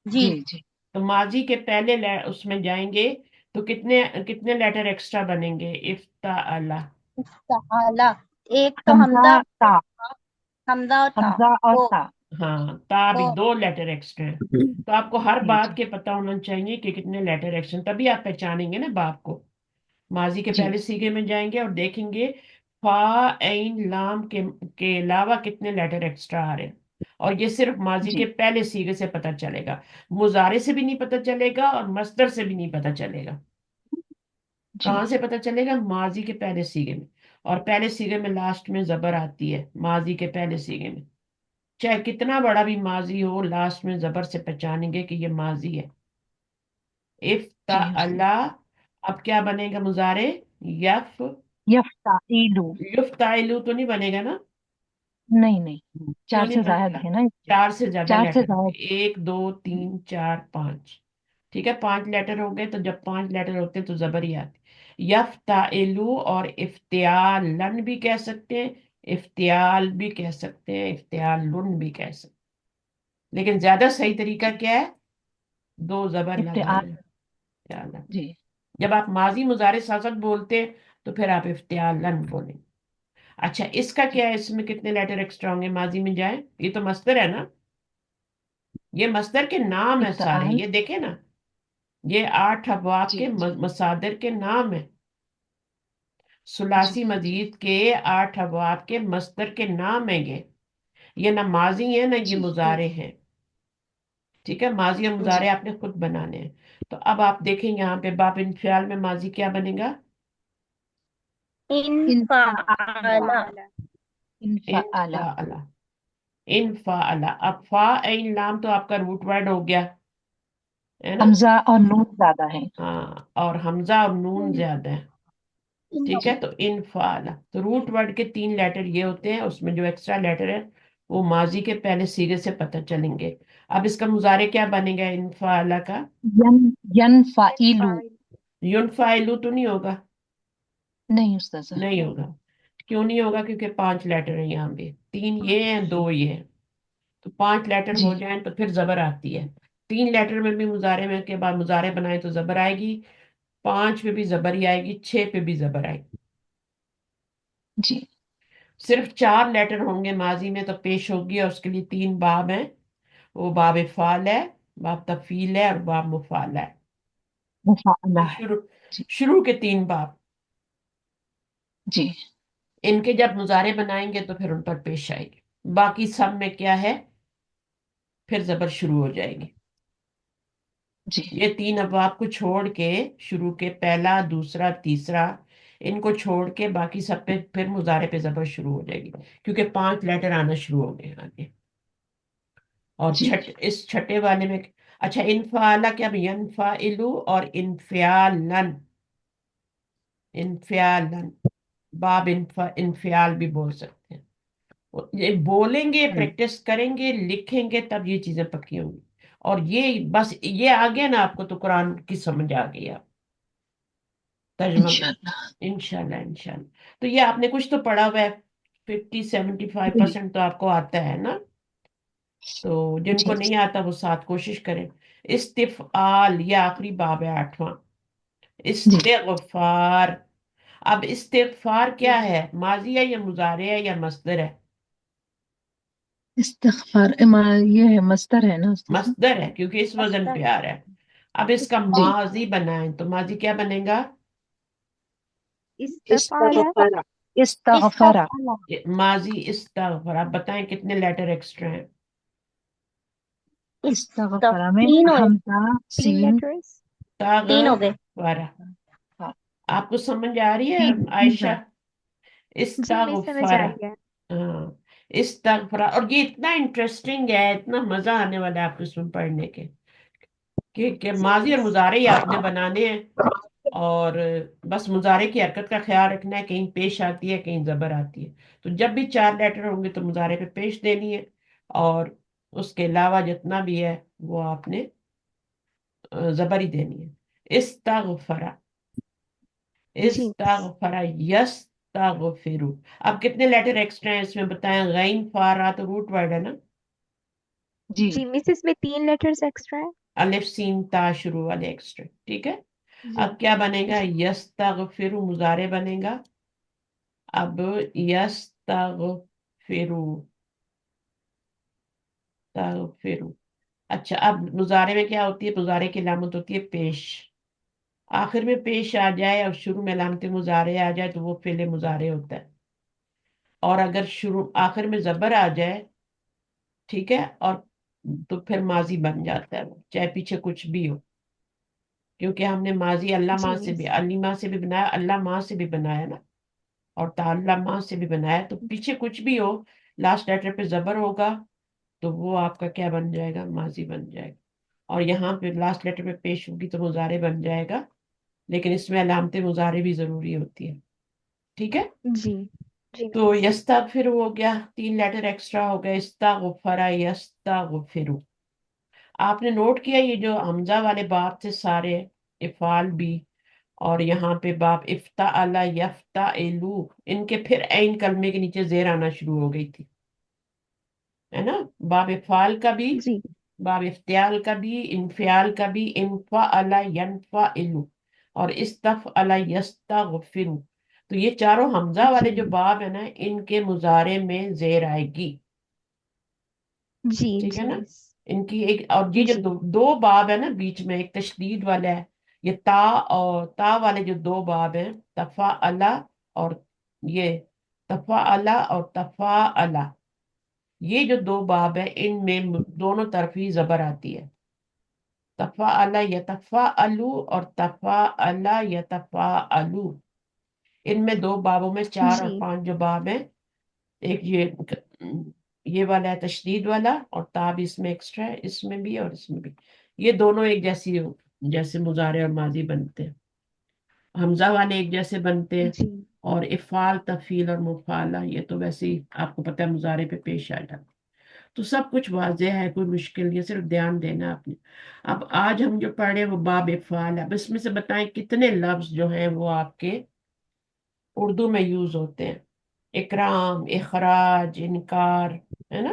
جی جی جی تو تو ماضی کے پہلے اس میں جائیں گے تو کتنے کتنے لیٹر ایکسٹرا بنیں گے؟ افتعل. تعالی، ایک تو حمزہ تا، حمزہ اور تا، حمزہ اور دو تا. ہاں تا بھی دو دو لیٹر ایکسٹرا ہے. تو آپ کو ہر جی بات جی کے پتہ ہونا چاہیے کہ کتنے لیٹر ایکسٹرا، تبھی آپ پہچانیں گے نا باپ کو. ماضی کے جی پہلے سیگے میں جائیں گے اور دیکھیں گے فا عین لام کے علاوہ کتنے لیٹر ایکسٹرا آ رہے ہیں. اور یہ صرف ماضی جی کے پہلے سیگے سے پتہ چلے گا، مضارع سے بھی نہیں پتہ چلے گا اور مصدر سے بھی نہیں پتہ چلے گا. جی کہاں سے پتہ چلے گا؟ ماضی کے پہلے سیگے میں. اور پہلے سیگے میں لاسٹ میں زبر آتی ہے ماضی کے پہلے سیگے میں. چاہے کتنا بڑا بھی ماضی ہو، لاسٹ میں زبر سے پہچانیں گے کہ یہ ماضی ہے. جی استاد. افتعل. اب کیا بنے گا مضارع؟ یف یفتعیلو. یفتعلو تو نہیں بنے گا نا؟ نہیں نہیں، کیوں 4 نہیں سے بنے زائد گا؟ ہے نا اس میں. 4 سے زیادہ 4 سے لیٹر ہوں گے، زائد. 1 2 3 4 5. ٹھیک ہے، 5 لیٹر ہو گئے تو جب 5 لیٹر ہوتے ہیں تو زبر ہی آتی. یفتعلو اور افتعالن بھی کہہ سکتے ہیں، افتعال بھی کہہ سکتے ہیں، افتعالن بھی کہہ سکتے ہیں. لیکن زیادہ صحیح طریقہ کیا ہے؟ 2 زبر لگا افتعال. لیں. افتعالن. جی جب آپ ماضی مضارع ساتھ ساتھ بولتے ہیں تو پھر آپ افتعالن بولیں. اچھا اس کا جی. کیا ہے؟ اس میں کتنے لیٹر ایکسٹرا ہوں گے ماضی میں جائیں؟ یہ تو مصدر ہے نا، یہ مصدر کے نام ہے سارے، افتعال. یہ دیکھیں نا، یہ 8 ابواب جی کے مصادر کے نام ہے. جی ثلاثی مزید کے 8 ابواب کے مصدر کے نام ہیں یہ نہ ماضی ہے نہ یہ جی مضارع ہیں. ٹھیک ہے، ماضی اور جی. مضارع آپ نے خود بنانے ہیں. تو اب آپ دیکھیں یہاں پہ باب انفعال میں ماضی کیا بنے گا؟ انفعال. انفعال. انفعال. انفعل. انفعل. اب فا عین لام تو آپ کا روٹ ورڈ ہو گیا ہے نا؟ حمزہ اور نون زیادہ ہیں. ہاں، اور حمزہ اور نون زیادہ ہے. ٹھیک ہے، جی تو انفعل. تو روٹ ورڈ کے 3 لیٹر یہ ہوتے ہیں، اس میں جو ایکسٹرا لیٹر ہے وہ ماضی کے پہلے سیغے سے پتہ چلیں گے. اب اس کا مضارع کیا بنے گا انفعل کا؟ ینفعیلو. ینفعلو تو نہیں ہوگا، نہیں استاذہ. نہیں ہوگا. کیوں نہیں ہوگا؟ کیونکہ 5 لیٹر ہیں یہاں پہ، 3 یہ ہیں 2 یہ ہیں. تو 5 لیٹر جی ہو جائیں تو پھر زبر آتی ہے. 3 لیٹر میں بھی مضارع میں کے بعد مضارع بنائے تو زبر آئے گی، 5 پہ بھی زبر ہی آئے گی، 6 پہ بھی زبر آئے گی. جی صرف 4 لیٹر ہوں گے ماضی میں تو پیش ہوگی، اور اس کے لیے 3 باب ہیں. وہ باب فعل ہے، باب تفعیل ہے اور باب مفعل ہے. مفعلہ یہ ہے. جی شروع کے 3 باب. جی ان کے جب مضارع بنائیں گے تو پھر ان پر پیش آئے گی. باقی سب میں کیا ہے؟ پھر زبر شروع ہو جائے گی. جی یہ 3 ابواب کو چھوڑ کے، شروع کے پہلا دوسرا تیسرا، ان کو چھوڑ کے باقی سب پہ پھر مضارع پہ زبر شروع ہو جائے گی، کیونکہ 5 لیٹر آنا شروع ہو گئے آگے. اور جی. اس چھٹے والے میں اچھا انفعال کیا؟ اب ینفعلو اور انفعالن. انفعالن باب انفعال بھی بول سکتے ہیں. یہ بولیں گے، پریکٹس کریں گے، لکھیں گے، تب یہ چیزیں پکی ہوں گی. اور یہ بس یہ آ گیا نا آپ کو تو قرآن کی سمجھ آ گئی آپ ترجمہ. انشاءاللہ. انشاءاللہ انشاءاللہ. تو یہ آپ نے کچھ تو پڑھا ہوا ہے، 75% تو آپ کو آتا ہے نا. تو جن جی کو نہیں آتا وہ ساتھ کوشش کریں. استفعال یہ آخری باب ہے 8واں. جی. استغفار. اب استغفار کیا ہے؟ ماضی ہے یا مضارع ہے یا مصدر ہے؟ استغفار یہ ہے مصدر ہے نا استاذہ. مصدر ہے کیونکہ اس وزن پہ آ رہا ہے. اب اس کا جی. ماضی بنائیں تو ماضی کیا بنے گا؟ استغفر. استغفر. ماضی استغفر. آپ بتائیں کتنے لیٹر ایکسٹرا ہیں؟ استغفر میں تین ہو حمزہ سین. تین ہو گئے. استغفر. ہاں. آپ کو سمجھ آ رہی ہے تین عائشہ؟ ہے. استغفر. ہاں استغفر. اور یہ اتنا انٹرسٹنگ ہے، اتنا مزہ آنے والا ہے آپ کو اس میں پڑھنے کے کہ ماضی اور مضارع ہی آپ نے بنانے ہیں. اور بس مضارع کی حرکت کا خیال رکھنا ہے، کہیں پیش آتی ہے کہیں زبر آتی ہے. تو جب بھی 4 لیٹر ہوں گے تو مضارع پہ پیش دینی ہے، اور اس کے علاوہ جتنا بھی ہے وہ آپ نے زبر ہی دینی ہے. استغفر. استغفر یستغفرو. اب کتنے لیٹر ایکسٹرا ہیں اس میں بتائیں؟ غین فا را تو روٹ ورڈ ہے نا. جی الف سین تا شروع والے ایکسٹرا. ٹھیک ہے. جی اب کیا بنے گا؟ جی یستغفر مضارع بنے گا. اب یستغفر تغفر. اچھا اب مضارع میں کیا ہوتی ہے؟ مضارع کی علامت ہوتی ہے پیش. آخر میں پیش آ جائے اور شروع میں علامت مضارع آ جائے تو وہ فعل مضارع ہوتا ہے. اور اگر شروع آخر میں زبر آ جائے، ٹھیک ہے، اور تو پھر ماضی بن جاتا ہے وہ، چاہے پیچھے کچھ بھی ہو. کیونکہ ہم نے ماضی اللہ ماں سے جی بھی، علی ماں سے بھی بنایا، اللہ ماں سے بھی بنایا نا، اور تعالی ماں سے بھی بنایا. تو پیچھے کچھ بھی ہو، لاسٹ لیٹر پہ زبر ہوگا تو وہ آپ کا کیا بن جائے گا؟ ماضی بن جائے گا. اور یہاں پہ لاسٹ لیٹر پہ پیش ہوگی تو مضارع بن جائے گا، لیکن اس میں علامت مضارع بھی ضروری ہوتی ہے. ٹھیک ہے. جی جی تو مس یستغفر ہو گیا، 3 لیٹر ایکسٹرا ہو گئے. استغفر یستغفر. آپ نے نوٹ کیا یہ جو حمزہ والے باب تھے سارے، افعال بھی، اور یہاں پہ باب افتعل یفتعلو، ان کے پھر عین کلمے کے نیچے زیر آنا شروع ہو گئی تھی، ہے نا. باب افعال کا بھی، جی باب افتعال کا بھی، انفعال کا بھی، انفعل ینفعل، اور استفعل یستغفر. تو یہ چاروں حمزہ والے جی جو باب ہیں نا، ان کے مضارع میں زیر آئے گی. جی ٹھیک ہے جی نا. مس ان کی ایک، اور یہ جو جی دو باب ہے نا بیچ میں، ایک تشدید والا ہے، یہ تا اور تا والے جو دو باب ہیں، تفاعل اور یہ تفاعل اور تفاعل، یہ جو دو باب ہیں ان میں دونوں طرف ہی زبر آتی ہے. تفاعل یتفاعلو اور تفاعل یتفاعلو. ان میں دو بابوں میں 4 اور جی 5 جو باب ہیں، ایک یہ والا ہے تشدید والا، اور تا بھی اس میں ایکسٹرا ہے، اس میں بھی اور اس میں بھی. یہ دونوں ایک جیسی جیسے مضارع اور ماضی بنتے ہیں. حمزہ والے ایک جیسے بنتے ہیں، جی اور افعال تفعیل اور مفعلہ یہ تو ویسے ہی آپ کو پتہ ہے مضارع پہ پیش آ جاتا. تو سب کچھ واضح ہے، کوئی مشکل نہیں ہے، صرف دھیان دینا آپ نے. اب آج ہم جو پڑھ رہے ہیں وہ باب افعال ہے. اب اس میں سے بتائیں کتنے لفظ جو ہیں وہ آپ کے اردو میں یوز ہوتے ہیں؟ اکرام، اخراج، انکار، ہے نا،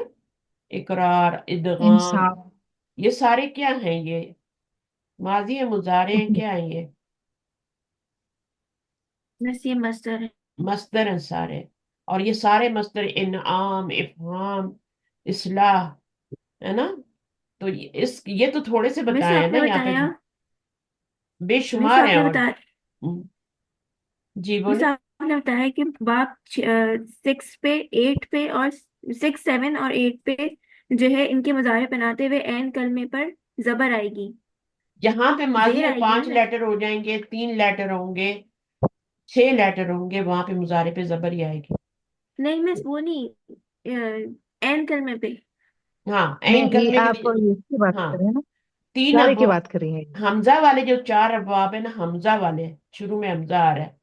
اقرار، ادغام، انصاف. یہ سارے کیا ہیں؟ یہ ماضی ہے، مضارع ہیں، کیا ہیں یہ؟ بس یہ مصدر ہے. مصدر ہیں سارے. اور یہ سارے مصدر انعام، افہام، اصلاح، ہے نا. تو یہ تو تھوڑے سے مس بتائے ہیں آپ نا نے یہاں پہ، بتایا بے مس شمار آپ ہیں. نے اور بتایا جی مس بولے. آپ نے بتایا کہ باپ 6 پہ 8 پہ اور 6 7 اور 8 پہ جو ہے ان کے مظاہرے بناتے ہوئے عین کلمے پر زبر آئے گی، جہاں پہ ماضی زیر میں آئے گی 5 نا. لیٹر ہو جائیں گے، 3 لیٹر ہوں گے، 6 لیٹر ہوں گے، وہاں پہ مضارع پہ زبر ہی آئے گی. نہیں مس وہ نہیں عین کلمے پہ. ہاں عین نہیں کلمے کے آپ لیے. اس کی بات ہاں کر رہے ہیں نا، 3 سارے اب کی بات کر رہی ہیں. حمزہ والے جو 4 ابواب ہیں نا، حمزہ والے شروع میں حمزہ آ رہا ہے،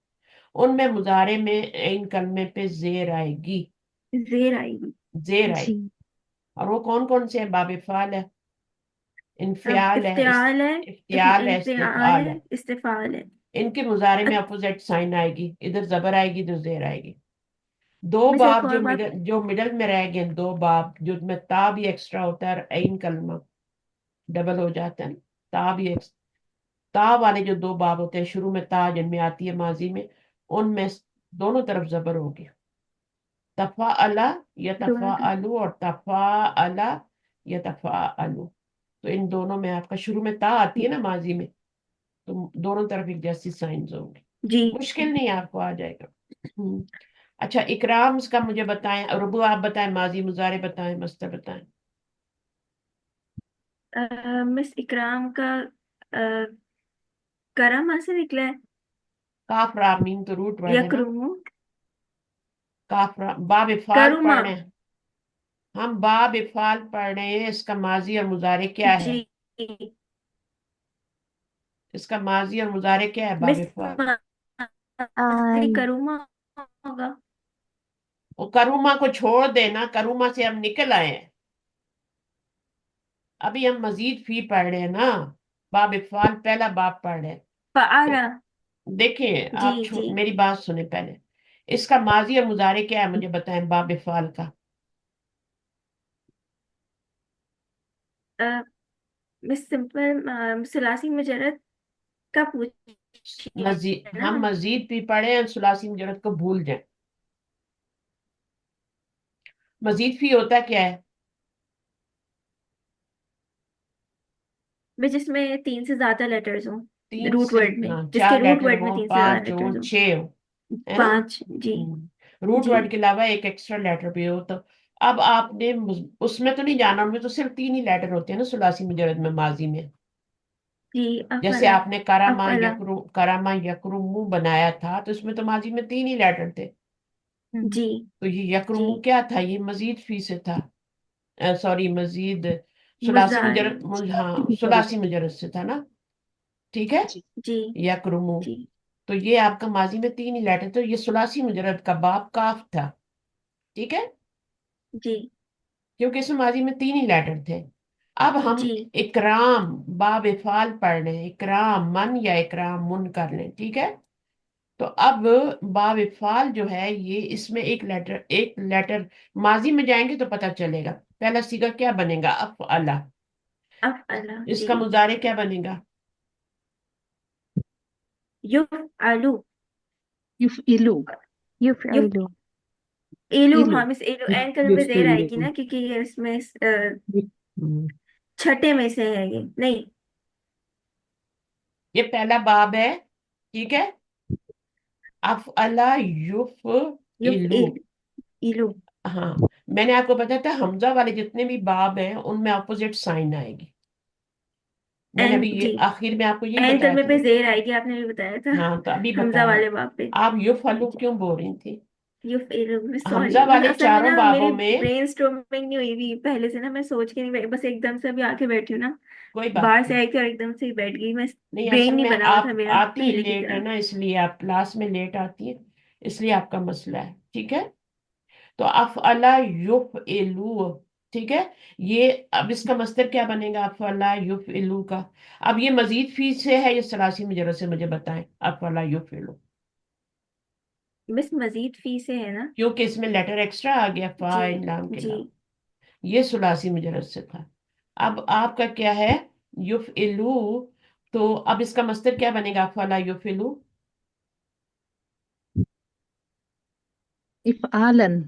ان میں مضارع میں عین کلمے پہ زیر آئے گی. زیر آئے گی. زیر آئے جی. گی. اور وہ کون کون سے ہیں؟ باب افعال ہے، انفعال ہے، افتعال ہے، افتعال ہے، انفعال استفعال ہے، ہے. استفعال ہے. ان کے مضارع میں اپوزٹ سائن آئے گی، ادھر زبر آئے گی ادھر زیر آئے گی. دو مس ایک باب اور بات. جو مڈل میں رہ گئے، 2 باب جو میں تا بھی ایکسٹرا ہوتا ہے اور عین کلمہ ڈبل ہو جاتا ہے. تا بھی تا والے جو 2 باب ہوتے ہیں شروع میں تا جن میں آتی ہے ماضی میں، ان میں دونوں طرف زبر ہوگی. تفاعل یا دونوں کا. تفاعلو اور تفاعل یا تفاعلو. تو ان دونوں میں آپ کا شروع میں تا آتی ہے نا ماضی میں، تو دونوں طرف ایک جیسی سائنز ہوں گی. جی. مشکل نہیں، آپ کو آ جائے گا. اچھا اکرامز کا مجھے بتائیں، ربو آپ بتائیں، ماضی مضارع بتائیں، مصدر بتائیں. مس اکرام کا کرم سے نکلا ہے. کاف را میم تو روٹ ورڈ ہے نا. یکرمو. کاف را باب افعال کرما. پڑھ رہے ہیں ہم، باب افعال پڑھ رہے ہیں. اس کا ماضی اور مضارع کیا ہے؟ جی اس کا ماضی اور مضارع کیا ہے باب مس افعال؟ کروما ہوگا. وہ کروما کو چھوڑ دینا، کروما سے ہم نکل آئے ہیں، ابھی ہم مزید فی پڑھ رہے ہیں نا. باب افعال پہلا باب پڑھ رہے ہیں. تو فعارا. دیکھیں جی آپ جی. میری بات سنیں پہلے. اس کا ماضی اور مضارع کیا ہے مجھے بتائیں باب افعال کا. बस सिंपल सलासी मुजरद का पूछ मजीद, है ना। हम मजीद भी पढ़े और सुलासी मुजरद को भूल जाए। मजीद फी होता क्या है? बस जिसमें 3 से ज्यादा लेटर्स हों, तीन रूट से वर्ड में, जिसके 4 रूट लेटर वर्ड में हो, 3 से ज्यादा 5 हो, लेटर्स हों। 6 हो, है ना? 5 जी। रूट जी वर्ड के अलावा एक एक्स्ट्रा लेटर भी हो तो अब आपने उसमें तो नहीं जाना, उनमें तो सिर्फ 3 ही लेटर होते हैं ना सुलासी मुजरद में, माजी में। जी। जैसे अफला। आपने करामा अफला। करामा यकरुमु बनाया था तो इसमें तो माजी में 3 ही लेटर थे। जी। तो ये जी। यकरुमु क्या था? ये मजीद फी से था, सॉरी मजीद सुलासी मुजारे। मुजरद हाँ सुलासी मुजरद से था ना, ठीक है। जी। जी। यकरुमु, जी। तो ये आपका माजी में 3 ही लेटर, तो ये सुलासी मुजरद का बाब काफ था, ठीक है, जी। क्योंकि इसमें माजी में 3 ही लेटर थे। अब हम जी। इकराम बाब इफाल पढ़ रहे हैं, इकराम मन या इकराम मुन कर लें, ठीक है। तो अब बाब इफाल जो है ये, इसमें एक लेटर माजी में जाएंगे तो पता चलेगा। पहला सीगा क्या बनेगा? अफअला। अफला। जी। इसका मुजारे क्या बनेगा? युफ आलू। युफइलु। युफ युफइलु। एलू। इलु। हाँ मिस एलू, एन कलर पे जेर युफइलु। आएगी ना, क्योंकि ये इसमें हम्म, छठे में से है ये नहीं। ये पहला बाब है, ठीक है। अफअला युफ युफ इलू। इलू। हाँ, मैंने आपको बताया था हमजा वाले जितने भी बाब हैं उनमें अपोजिट साइन आएगी। मैंने एन अभी जी। ये आखिर में आपको यही एन बताया कलमे था पे ना। जेर आएगी, आपने भी बताया था। हाँ, तो अभी हमजा बताया। वाले बाप पे। आप युफअलु क्यों बोल रही थी? युफ एलू मिस हमजा सॉरी, बस वाले असल में चारों ना बाबों मेरी में ब्रेन स्टॉर्मिंग नहीं हुई हुई पहले से ना, मैं सोच के नहीं बैठी, बस एकदम से अभी आके बैठी हूँ ना, कोई बात बाहर से नहीं। आई थी और एकदम से ही बैठ गई मैं। नहीं, ब्रेन असल नहीं में बना हुआ था आप मेरा आती पहले की लेट है तरह। ना, इसलिए आप क्लास में लेट आती है, इसलिए आपका मसला है, ठीक है। तो अफअला युफइलु, ठीक है। ये अब इसका मस्दर क्या बनेगा अफअला युफइलु का? अब ये मजीद फी से है या सलासी मुजरद से, मुझे बताएं। अफअला युफइलु, मिस मजीद फी से है ना। क्योंकि इसमें लेटर एक्स्ट्रा आ गया जी। फाइन लाम के जी। अलावा। ये सुलासी मुजरद से था। अब आपका क्या है? युफइलु। तो अब इसका मस्दर क्या बनेगा अफअला युफइलु? इफआलन।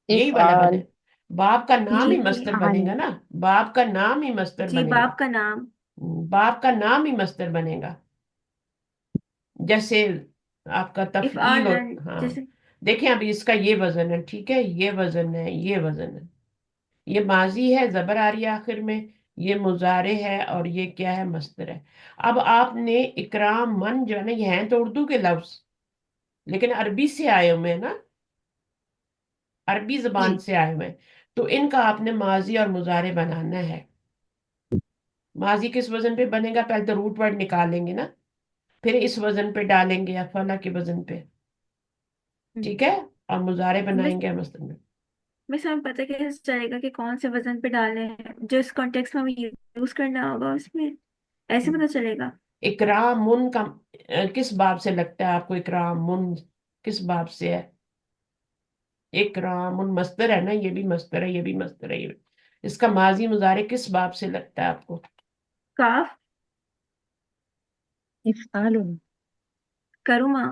यही वाला बने, इफ़आल। बाप का नाम ही जी। मस्तर इफ़आल। बनेगा ना, बाप का नाम ही मस्तर जी बनेगा। बाप का नाम। बाप का नाम ही मस्तर बनेगा। जैसे आपका इफ तफईल आल और हाँ, जैसे। देखें अभी इसका ये वजन है, ठीक है, ये वजन है, ये वजन है। ये माजी है, जबर आ रही है आखिर में, ये मुजारे है, और ये क्या है? मस्तर है। अब आपने इकराम मन जो है ना, ये हैं तो उर्दू के लफ्ज, लेकिन अरबी से आए हुए हैं ना, अरबी जबान जी। से आए हुए हैं। तो इनका आपने माजी और मुजारे बनाना है। माजी किस वजन पे बनेगा? पहले तो रूट वर्ड निकालेंगे ना, फिर इस वजन पे डालेंगे या फला के वजन पे, ठीक है, और मुजारे मिस बनाएंगे मस्त में। मिस हमें पता कैसे चलेगा कि कौन से वजन पे डालने हैं, जो इस कॉन्टेक्स्ट में हमें यूज करना होगा उसमें, ऐसे पता चलेगा। इकराम मुन का किस बाब से लगता है आपको? इकराम मुन किस बाब से है? इकराम मुन मस्तर है ना, ये भी मस्तर है, ये भी मस्तर है, ये भी। इसका माजी मुजारे किस बाब से लगता है आपको? काफ। इफआलुन। करूमा।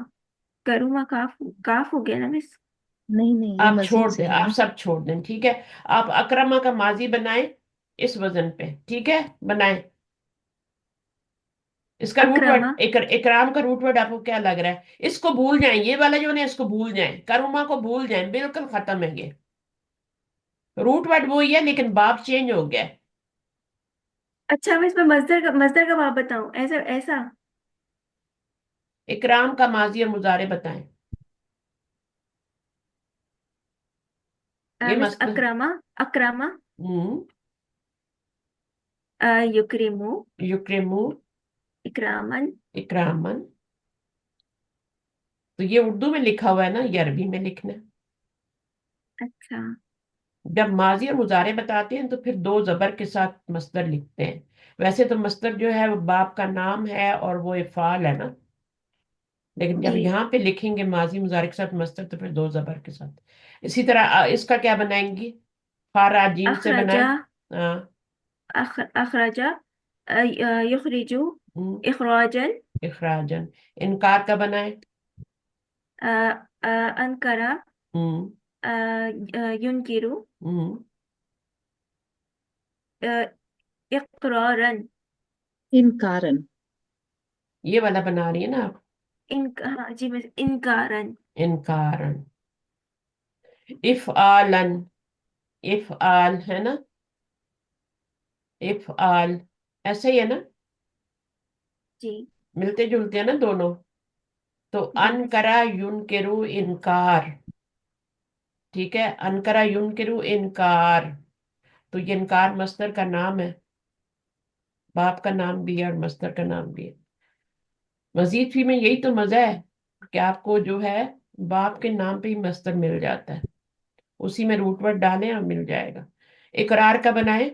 करूमा काफ। काफ हो गया ना मिस। नहीं नहीं, ये आप मजीद छोड़ से दें, है आप ना। सब छोड़ दें, ठीक है। आप अकरमा का माजी बनाएं इस वजन पे, ठीक है, बनाएं। इसका रूट अक्रमा। वर्ड इकराम का रूट वर्ड आपको क्या लग रहा है? इसको भूल जाएं, ये वाला जो है इसको भूल जाएं, करुमा को भूल जाएं, बिल्कुल खत्म है ये। रूट वर्ड वही है लेकिन बाप चेंज हो गया है। अच्छा मैं इसमें मजदर का बाप बताऊं, ऐसा ऐसा। इकराम का माजी और मुजारे बताएं। ये मिस मस्त। अक्रमा। अक्रमा। हम्म। युक्रिमु। युक्रिमु। इकरामन। इकरामन। तो ये उर्दू में लिखा हुआ है ना, ये अरबी में लिखना है। अच्छा। जब माजी और मुजारे बताते हैं तो फिर दो जबर के साथ मस्दर लिखते हैं। वैसे तो मस्दर जो है वो बाप का नाम है और वो इफाल है ना, लेकिन जब जी। यहाँ पे लिखेंगे माजी मुजारे के साथ मस्तर तो फिर दो जबर के साथ। इसी तरह इसका क्या बनाएंगी? फारा जीम से बनाए। अखरजा। हाँ। अखरजा। यखरिजु हम्म, इखराजन इखराजन। इनकार का बना है? अनकरा हम्म युनकिरु हम्म इकरारन इनकारन। ये वाला बना रही है ना आप? हाँ जी मिस, इनकारन। इनकारन। इफ़आलन, इफ़आल है ना, इफ़आल ऐसे ही है ना, जी मिलते जुलते हैं ना दोनों। तो जी मिस। अनकरा युनकिरु इनकार, ठीक है, अनकरा युनकिरु इनकार। तो ये इनकार मस्दर का नाम है, बाप का नाम भी है और मस्दर का नाम भी है। मजीद फी में यही तो मजा है कि आपको जो है बाप के नाम पे ही मस्दर मिल जाता है, उसी में रूट वर्ड डालें और मिल जाएगा। इकरार का बनाए?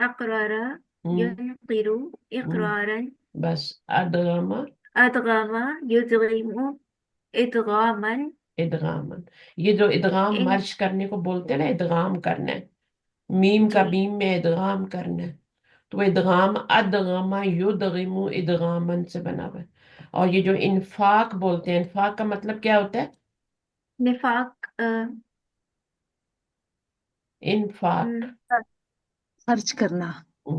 अकरारा हम्म युनकिरु हम्म, इकरारन बस अदगमा, अदगामा युदगिमु इदगामन इदगामन। ये जो इदगाम इन मर्ज करने को बोलते हैं ना, इदगाम करना है, मीम का जी बीम में इदगाम करना है, तो वो इदगाम अदगमा युदगिमु इदगामन से बना हुआ है। और ये जो इन्फाक बोलते हैं, इन्फाक का मतलब क्या होता है? निफाक इन्फाक, खर्च करना।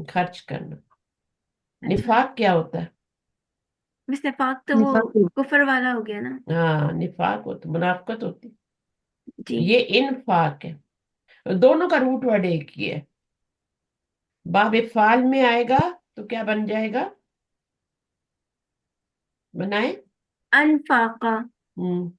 खर्च करना। अच्छा निफाक क्या होता है? मिस, निफाक तो वो निफाक। कुफर वाला हो गया ना। हाँ, निफाक होता, मुनाफकत होती। जी ये इनफाक है। दोनों का रूट वर्ड एक ही है। बाब फाल में आएगा तो क्या बन जाएगा? बनाए? अनफाका हम्म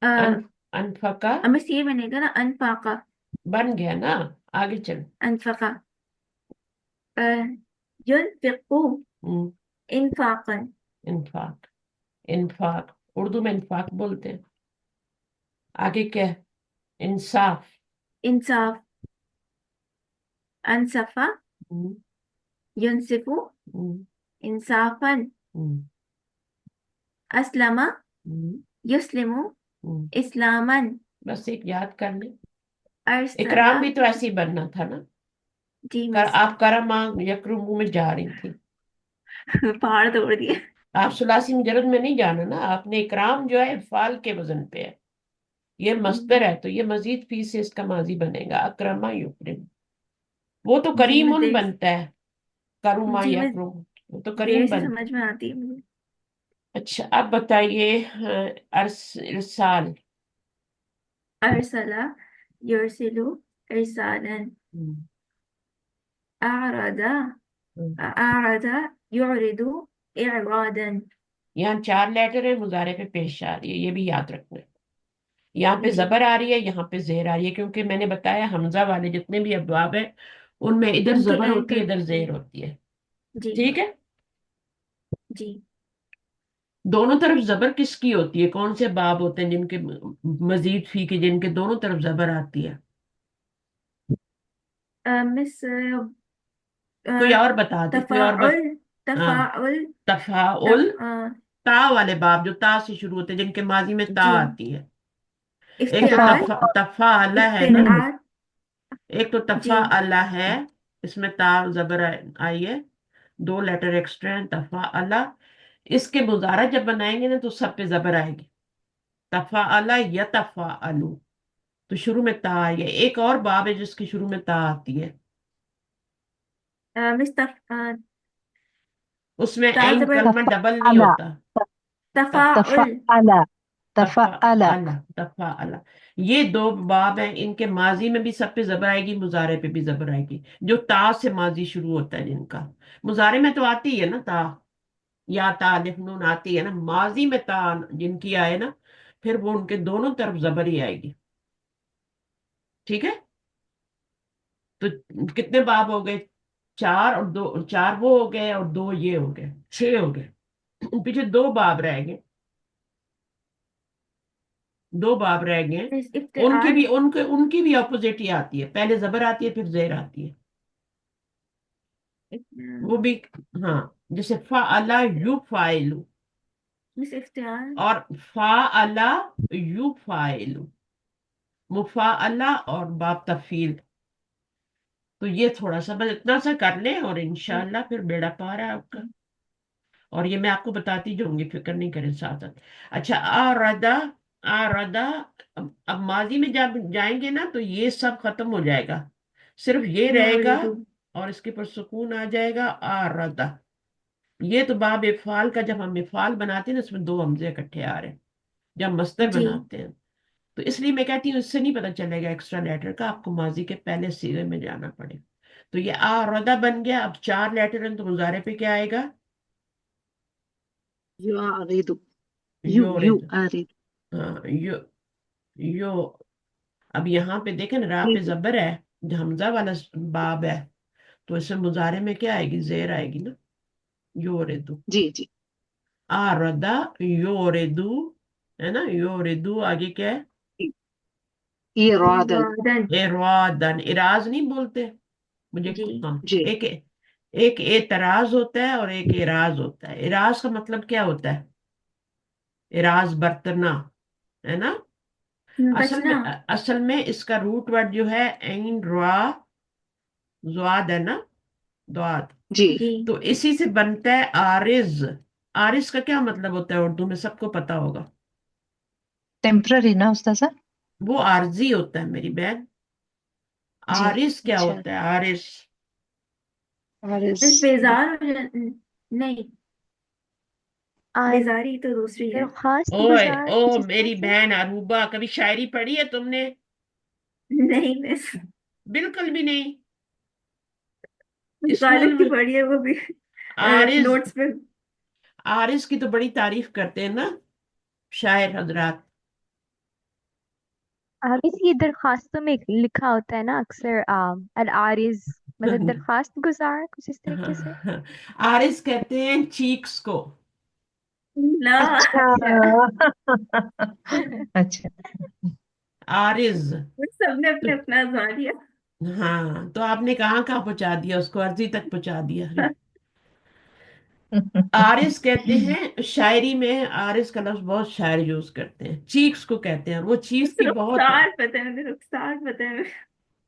अन, अ, अनफका मिस ये बनेगा ना अनफाका। बन गया ना, आगे चल। अनफका युनफिकु हम्म इनफाकन इनफाक, इनफाक उर्दू में इनफाक बोलते हैं। आगे क्या है? इंसाफ। इंसाफ अनसफा हम्म युनसिफु हम्म इंसाफन हम्म अस्लमा हम्म युस्लिमु हम्म। इस्लामन बस एक याद कर ले। अरसला इकराम भी तो ऐसे ही बनना था ना। जी मिस। आप करमा यकरुमू में जा रही थी, पहाड़ तोड़ दिए। आप सुलासी मुजरद में नहीं जाना ना, आपने इकराम जो है फाल के वजन पे है, ये मस्दर है, तो ये मजीद फी से इसका माजी बनेगा अकरमा युकरिम। वो तो जी मैं करीमुन देर बनता है, करुमा जी मैं यकरुम, वो तो देर करीम से बनता है। समझ में आती है मुझे। अच्छा अब बताइए, इरसाल। अरसला युरसिलु इरसालन हम्म, अअरदा हम्म। अअरदा युरिदु इरादन। यहाँ 4 लेटर है, मुजारे पे पेश आ रही है, ये भी याद रखना है। यहाँ पे जी जबर आ रही है, यहाँ पे जेर आ रही है, क्योंकि मैंने बताया हमजा वाले जितने भी अबवाब है उनमें इधर उनके जबर एंड होती है, पर इधर जेर होती है। जी ठीक है। जी दोनों तरफ जबर किसकी होती है? कौन से बाब होते हैं जिनके मजीद फी के, जिनके दोनों तरफ जबर आती है? मिस कोई और बता दे, कोई और तफाउल हाँ, तफाउल तफाउल। तफ ता वाले बाब जो ता से शुरू होते हैं, जिनके माजी में ता जी आती है। एक तो इफ्तिआल तफा है ना, इफ्तिआल एक तो जी तफा अला है, इसमें ता जबर आई है, 2 लेटर एक्स्ट्रा है, तफा अला। इसके मुजारा जब बनाएंगे ना तो सब पे जबर आएगी, तफा अला या तफा अलू, तो शुरू में ता आई है। एक और बाब है जिसकी शुरू में ता आती है, मिस उसमें ता ऐन जबर कलमा डबल नहीं तफअला। होता। तफाउल तफअला। तफा तफअला। अला, तफा अला। ये 2 बाब हैं, इनके माजी में भी सब पे जबर आएगी, मुजारे पे भी जबर आएगी, जो ता से माजी शुरू होता है जिनका। मुजारे में तो आती है ना ता, या ता अलिफ नून आती है ना, माजी में ता जिनकी आए ना, फिर वो उनके दोनों तरफ जबर ही आएगी। ठीक है। तो कितने बाब हो गए? 4 और 2, 4 वो हो गए और 2 ये हो गए, 6 हो गए। पीछे 2 बाब रह गए, 2 बाब रह गए। मिस उनकी इफ्तिआल भी उनकी भी ऑपोजिट ही आती है, पहले जबर आती है फिर जेर आती है, वो भी। हाँ, जैसे फा अला यू फाइलू मिस इफ्तिआल और फा अला यू फाइलू, मुफाअला और बाब तफील। तो ये थोड़ा सा बस इतना सा कर लें और इंशाल्लाह फिर बेड़ा पार है आपका। और ये मैं आपको बताती जाऊंगी, फिक्र नहीं करें साथ साथ। अच्छा, आरदा, आरदा, अब माजी में जब जाएंगे ना तो ये सब खत्म हो जाएगा, सिर्फ ये रहेगा युरिदु। और इसके ऊपर सुकून आ जाएगा, आरदा। ये तो बाब इफ़ाल का, जब हम इफ़ाल बनाते हैं ना इसमें दो हमजे इकट्ठे आ रहे हैं जब मस्तर जी बनाते हैं। तो इसलिए मैं कहती हूँ इससे नहीं पता चलेगा एक्स्ट्रा लेटर का, आपको माजी के पहले सीगे में जाना पड़ेगा। तो ये आरदा बन गया। अब चार लेटर हैं तो मुजारे पे क्या आएगा? युरिदु, योरिद। युरिदु। हाँ, यो। अब यहाँ पे देखें ना, रा पे जबर है, जो हमजा वाला बाब है, तो इसमें मुजारे में क्या आएगी? जेर आएगी ना, योरिदु। जी जी। आरदा, योरिदु, है ना, योरिदु। आगे क्या है? इरादन। इरादन। इरादन। इराज नहीं बोलते मुझे। जी हाँ, जी एक एक एतराज होता है और एक इराज होता है। इराज का मतलब क्या होता है? इराज बरतना, है ना। बचना। असल में इसका रूट वर्ड जो है ऐन रा ज़्वाद है ना, द्वाद। जी। जी तो इसी से बनता है आरिज। आरिज का क्या मतलब होता है उर्दू में? सबको पता होगा। टेम्पररी ना उस्ताद सर? वो आरजी होता है मेरी बहन। जी। आरिज क्या अच्छा। होता है? आरिज और इस बस बेजार हो जा नहीं, बेजारी तो दूसरी है। दरख्वास्त ओए गुजार ओ कुछ इस तरह मेरी से। बहन अरूबा, कभी शायरी पढ़ी है तुमने? नहीं बस बिल्कुल भी नहीं। स्कूल गालिब की में पढ़ी है वो भी आरिज, नोट्स पे। आरिज की तो बड़ी तारीफ करते हैं ना शायर हजरात। आरिज की दरख्वास्तों में लिखा होता है ना अक्सर अल आरिज, मतलब दरख्वास्त गुजार कुछ इस तरीके से। आरिज कहते हैं चीक्स को। ना अच्छा। अच्छा। अच्छा। आरिज। सबने तो अपने अपना आजमा दिया। हाँ, तो आपने कहाँ कहाँ पहुंचा दिया उसको? अर्जी तक पहुंचा दिया। आरिज कहते हैं शायरी में, आरिज का लफ्ज बहुत शायर यूज करते हैं। चीक्स को कहते हैं, और वो चीक्स की बहुत। रुखसार पता है मुझे, रुखसार पता है मुझे।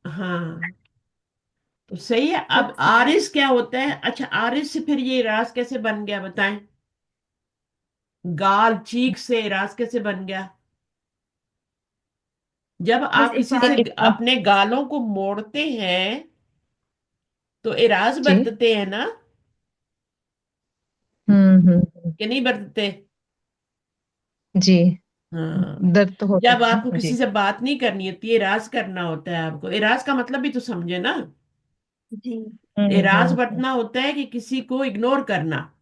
हाँ, तो सही है। अब रुखसार। आरिज क्या होता है? अच्छा, आरिज से फिर ये राज कैसे बन गया बताएं? गाल, चीक से राज कैसे बन गया? जब बस आप किसी से इफाल। अपने गालों को मोड़ते हैं तो एराज जी। बरतते हैं ना, हम्म। कि नहीं बरतते? जी। हाँ। दर्द तो होता जब है आपको ना। जी। किसी से बात नहीं करनी होती, एराज करना होता है आपको। एराज का मतलब भी तो समझे ना। जी एराज बरतना होता है कि किसी को इग्नोर करना।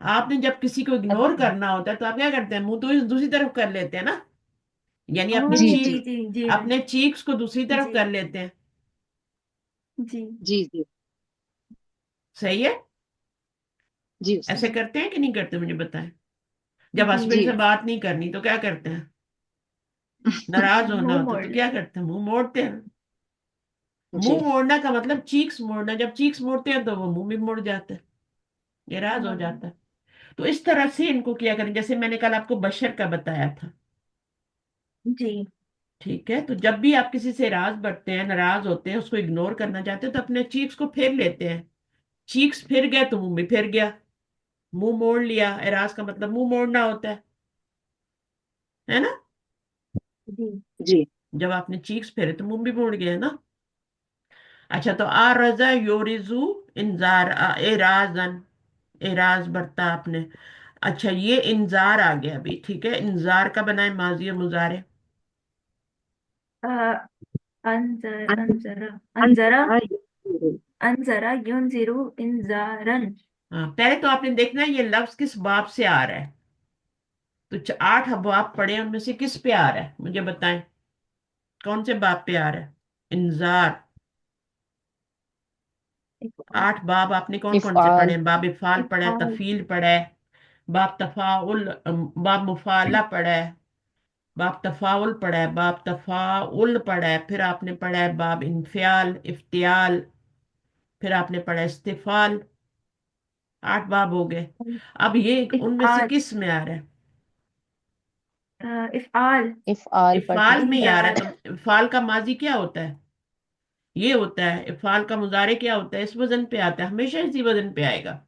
आपने जब किसी को इग्नोर अच्छा। करना होता है तो आप क्या करते हैं? मुंह तो दूसरी तरफ कर लेते हैं ना, यानी अपने ओह जी जी जी चीक, जी जी अपने चीक्स को दूसरी तरफ जी कर लेते हैं। जी जी जी सही है। जी उस्ताद। ऐसे करते हैं कि नहीं करते? मुझे बताएं। जब जी हस्बैंड जी से बात नहीं करनी तो क्या करते हैं? नाराज होना मुंह होता है मोड़ तो लो। क्या करते हैं? मुंह मोड़ते हैं। मुंह जी मोड़ना का मतलब चीक्स मोड़ना। जब चीक्स मोड़ते हैं तो वो मुंह भी मोड़ जाता है, नाराज हो हाँ जाता है। तो इस तरह से इनको किया करें, जैसे मैंने कल आपको बशर का बताया था। जी ठीक है, तो जब भी आप किसी से राज बढ़ते हैं, नाराज होते हैं, उसको इग्नोर करना चाहते हैं, तो अपने चीक्स को फेर लेते हैं। चीक्स फिर गए तो मुंह भी फिर गया। मुंह मोड़ लिया, एराज का मतलब मुंह मोड़ना होता है ना। जी जी जब आपने चीक्स फेरे तो मुंह भी मोड़ गया ना। अच्छा, तो आ रजा योरिजू इंजार, एराजन, एराज बरता आपने। अच्छा, ये इंजार आ गया अभी। ठीक है, इंजार का बनाए माजी और मुजारे। अन अनजरा अनजरा अंतरा। अनजरा युनजिरु इंजारन। हाँ, पहले तो आपने देखना है ये लफ्ज किस बाब से आ रहा है। तो आठ बाब पढ़े, उनमें से किस पे आ रहा है मुझे बताएं? कौन से बाब पे आ रहा है इंजार? इफाल। आठ बाब आपने कौन कौन से पढ़े इफ़ाल। हैं? बाब इफ़ाल पढ़ा है, इफाल। तफील पढ़ा है, बाब तफाउल, बाब मुफाला पढ़ा है, बाब तफाउल पढ़ा है, बाब तफाउल पढ़ा है, फिर आपने पढ़ा है बाब इन्फियाल, इफ्तियाल, फिर आपने पढ़ा इस्तिफाल। आठ बाब हो गए। अब ये उनमें से इफाल। किस में आ रहा है? افعال افعال پڑھ افعال لیں میں ہی آ رہا انذار ہے، تو افعال کا ماضی کیا ہوتا ہے؟ یہ ہوتا ہے. افعال کا مضارع کیا ہوتا ہے؟ اس وزن پہ آتا ہے، ہمیشہ اسی وزن پہ آئے گا.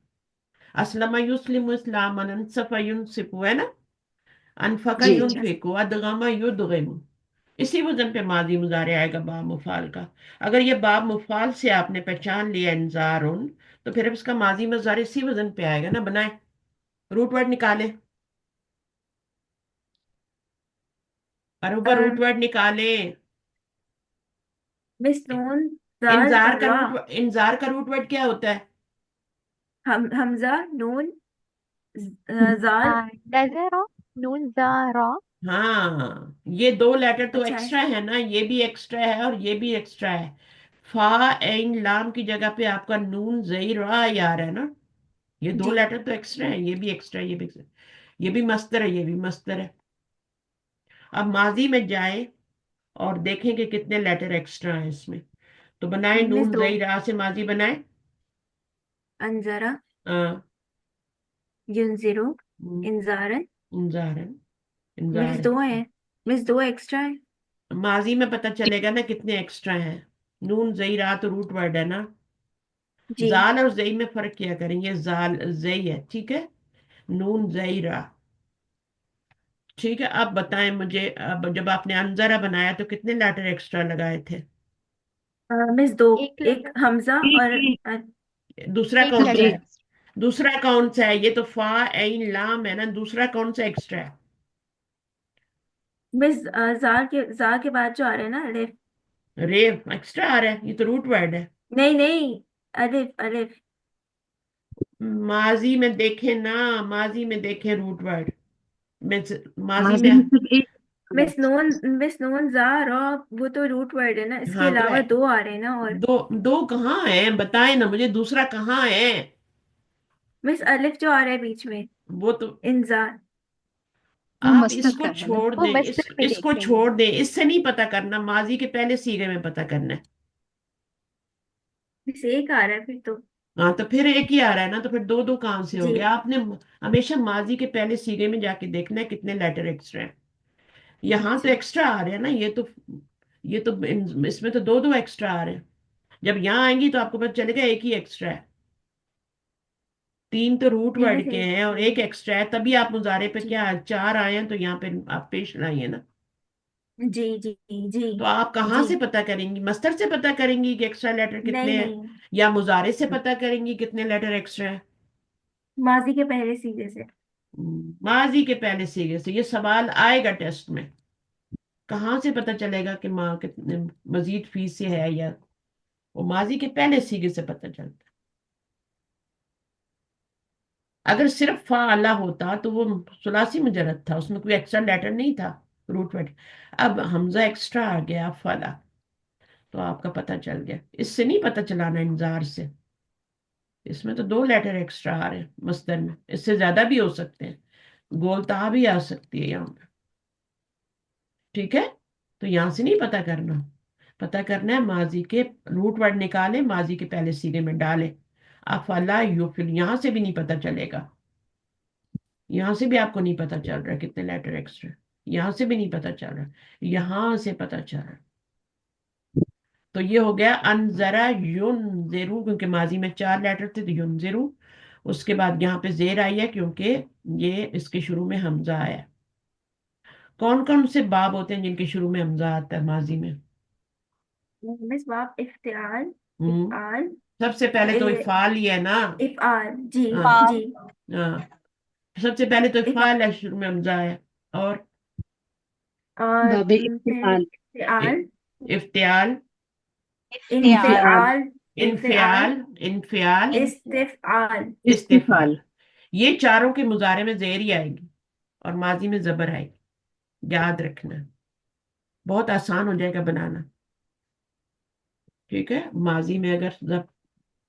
اسلم یسلم اسلام، انصف ینصف، ہے نا، انفقا جی جی ينفق، ادغم يدغم، اسی وزن پہ ماضی مضارع آئے گا باب مفعال کا. اگر یہ باب مفعال سے آپ نے پہچان لیا انذارن، تو پھر اب اس کا ماضی مضارع اسی وزن پہ آئے گا نا. بنائے، روٹ ورڈ نکالے، اروبا روٹ ورڈ نکالے. مس نون زال اور را، انذار کا روٹ ورڈ کیا ہوتا ہے؟ حمزہ نون زال. نظر نون زارا. ہاں، یہ دو لیٹر تو اچھا ایکسٹرا ہے نا، یہ بھی ایکسٹرا ہے اور یہ بھی ایکسٹرا ہے. فا عین لام کی جگہ پہ آپ کا نون زئی را ہی آ رہا ہے نا. یہ دو جی لیٹر تو ایکسٹرا ہے، یہ بھی ایکسٹرا ہے، یہ بھی ایکسٹرا ہے. یہ بھی مستر ہے، یہ بھی مستر ہے. اب ماضی میں جائیں اور دیکھیں کہ کتنے لیٹر ایکسٹرا ہیں اس میں. تو بنائیں مس نون دو زئی را سے ماضی بنائیں. انذرا ہاں، ینذرو انذارن. انذارن، مس انذار. دو ہیں، مس دو ایکسٹرا ہے. ماضی میں پتہ چلے گا نا کتنے ایکسٹرا ہیں. نون زئی را تو روٹ ورڈ ہے نا. جی زال اور زئی میں فرق کیا کریں گے، زال زئی ہے، ٹھیک ہے. نون زئی را، ٹھیک ہے. اب بتائیں مجھے، اب جب آپ نے انذرا بنایا تو کتنے لیٹر ایکسٹرا لگائے تھے؟ مس دو، ایک ایک لیٹر حمزہ اور دوسرا ایک کون سا لیٹر ہے؟ دوسرا کون سا ہے؟ یہ تو فا عین لام ہے نا، دوسرا کون سا ایکسٹرا ہے؟ مس زال کے بعد جو آ رہا ہے نا الف. ریو ایکسٹرا آ رہا ہے، یہ تو روٹ ورڈ ہے. نہیں نہیں، الف الف. ماضی میں دیکھیں نا، ماضی میں دیکھیں روٹ ورڈ میں ماضی ماضی میں. میں صرف ایک مس نون زا را، وہ تو روٹ ورڈ ہے نا، اس کے ہاں تو علاوہ دو آ رہے ہیں نا. اور دو دو کہاں ہیں؟ بتائیں نا مجھے، دوسرا کہاں ہے؟ مس الف جو آ رہا ہے بیچ میں، وہ تو انذار. وہ آپ اس مستر کو کا ہے نا. چھوڑ وہ دیں، مستر میں اس کو دیکھیں چھوڑ گے. دیں، اس سے نہیں پتا کرنا، ماضی کے پہلے سیغے میں پتا کرنا ہے. بس ایک آ رہا ہے پھر تو. ہاں تو پھر ایک ہی آ رہا ہے نا، تو پھر دو دو کہاں سے ہو جی گیا؟ آپ نے ہمیشہ ماضی کے پہلے سیغے میں جا کے دیکھنا ہے کتنے لیٹر ایکسٹرا ہیں. یہاں تو جی ایکسٹرا آ رہے ہیں نا، یہ تو اس میں تو دو دو ایکسٹرا آ رہے ہیں. جب یہاں آئیں گی تو آپ کو پتہ چلے گا ایک ہی ایکسٹرا ہے. تین تو روٹ یہ بھی ورڈ کے صحیح ہیں اور کہہ رہے ایک ہیں. ایکسٹرا ہے، تبھی آپ مظاہرے پہ جی کیا چار آئے ہیں، تو یہاں پہ آپ پیش لائیے نا. جی جی جی تو آپ کہاں جی. سے پتا کریں گی؟ مستر سے پتا کریں گی کہ ایکسٹرا لیٹر نہیں کتنے ہیں، نہیں، یا مظاہرے سے پتا کریں گی کتنے لیٹر ایکسٹرا ہیں؟ ماضی کے پہلے سیدھے سے. ماضی کے پہلے سیغے سے. یہ سوال آئے گا ٹیسٹ میں، کہاں سے پتا چلے گا کہ ماں کتنے مزید فیس سے ہے، یا وہ ماضی کے پہلے سیغے سے پتا چلتا ہے. اگر صرف فعلہ ہوتا تو وہ ثلاثی مجرد تھا، اس میں کوئی ایکسٹرا لیٹر نہیں تھا، روٹ ورڈ. اب حمزہ ایکسٹرا آ گیا فعلہ، تو آپ کا پتہ چل گیا. اس سے نہیں پتہ چلانا انذار سے، اس میں تو دو لیٹر ایکسٹرا آ رہے ہیں مصدر میں، اس سے زیادہ بھی ہو سکتے ہیں، گولتا بھی آ سکتی ہے یہاں پہ. ٹھیک ہے، تو یہاں سے نہیں پتہ کرنا، پتہ کرنا ہے ماضی کے روٹ ورڈ نکالے، ماضی کے پہلے سیغے میں ڈالے. افلا یوفل یہاں سے بھی نہیں پتہ چلے گا، یہاں سے بھی آپ کو نہیں پتہ چل رہا کتنے لیٹر ایکسٹرا، یہاں سے بھی نہیں پتہ چل رہا، یہاں سے پتہ چل رہا. تو یہ ہو گیا انذرا ینذرو، کیونکہ ماضی میں چار لیٹر تھے تو ینذرو. اس کے بعد یہاں پہ زیر آئی ہے کیونکہ یہ اس کے شروع میں حمزہ آیا. کون کون سے باب ہوتے ہیں جن کے شروع میں حمزہ آتا ہے ماضی میں؟ مس باب افتعال، ہم افعال، سب سے پہلے تو افعال ہی ہے نا. افعال. جی ہاں جی. ہاں، سب سے پہلے تو افعال افعال ہے، شروع میں حمزہ ہے. اور اور باب پھر افتعال. افتعال، افتعال، افتعال. انفعال، انفعال، انفعال، انفعال، استفعال. استفعال. استفعال. یہ چاروں کے مضارع میں زیر ہی آئے گی اور ماضی میں زبر آئے گی، یاد رکھنا. بہت آسان ہو جائے گا بنانا. ٹھیک ہے، ماضی میں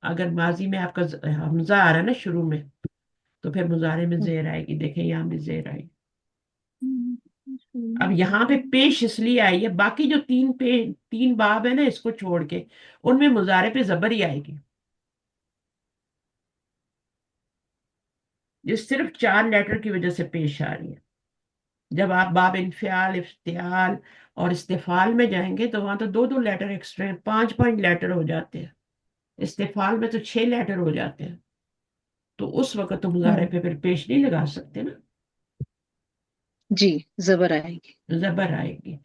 اگر ماضی میں آپ کا حمزہ آ رہا ہے نا شروع میں، تو پھر مضارع میں زیر آئے گی. دیکھیں یہاں بھی زیر آئے گی. اب یہاں پہ پیش اس لیے آئی ہے، باقی جو تین باب ہے نا اس کو چھوڑ کے ان میں مضارع پہ زبر ہی آئے گی. یہ صرف چار لیٹر کی وجہ سے پیش آ رہی ہے. جب آپ باب انفعال، افتعال اور استفال میں جائیں گے تو وہاں تو دو دو لیٹر ایکسٹرا ہیں، 5 لیٹر ہو جاتے ہیں، استفال میں تو 6 لیٹر ہو جاتے ہیں، تو اس وقت تو مضارع پہ پھر پیش نہیں لگا سکتے نا، جی زبر آئے گی. زبر آئے گی.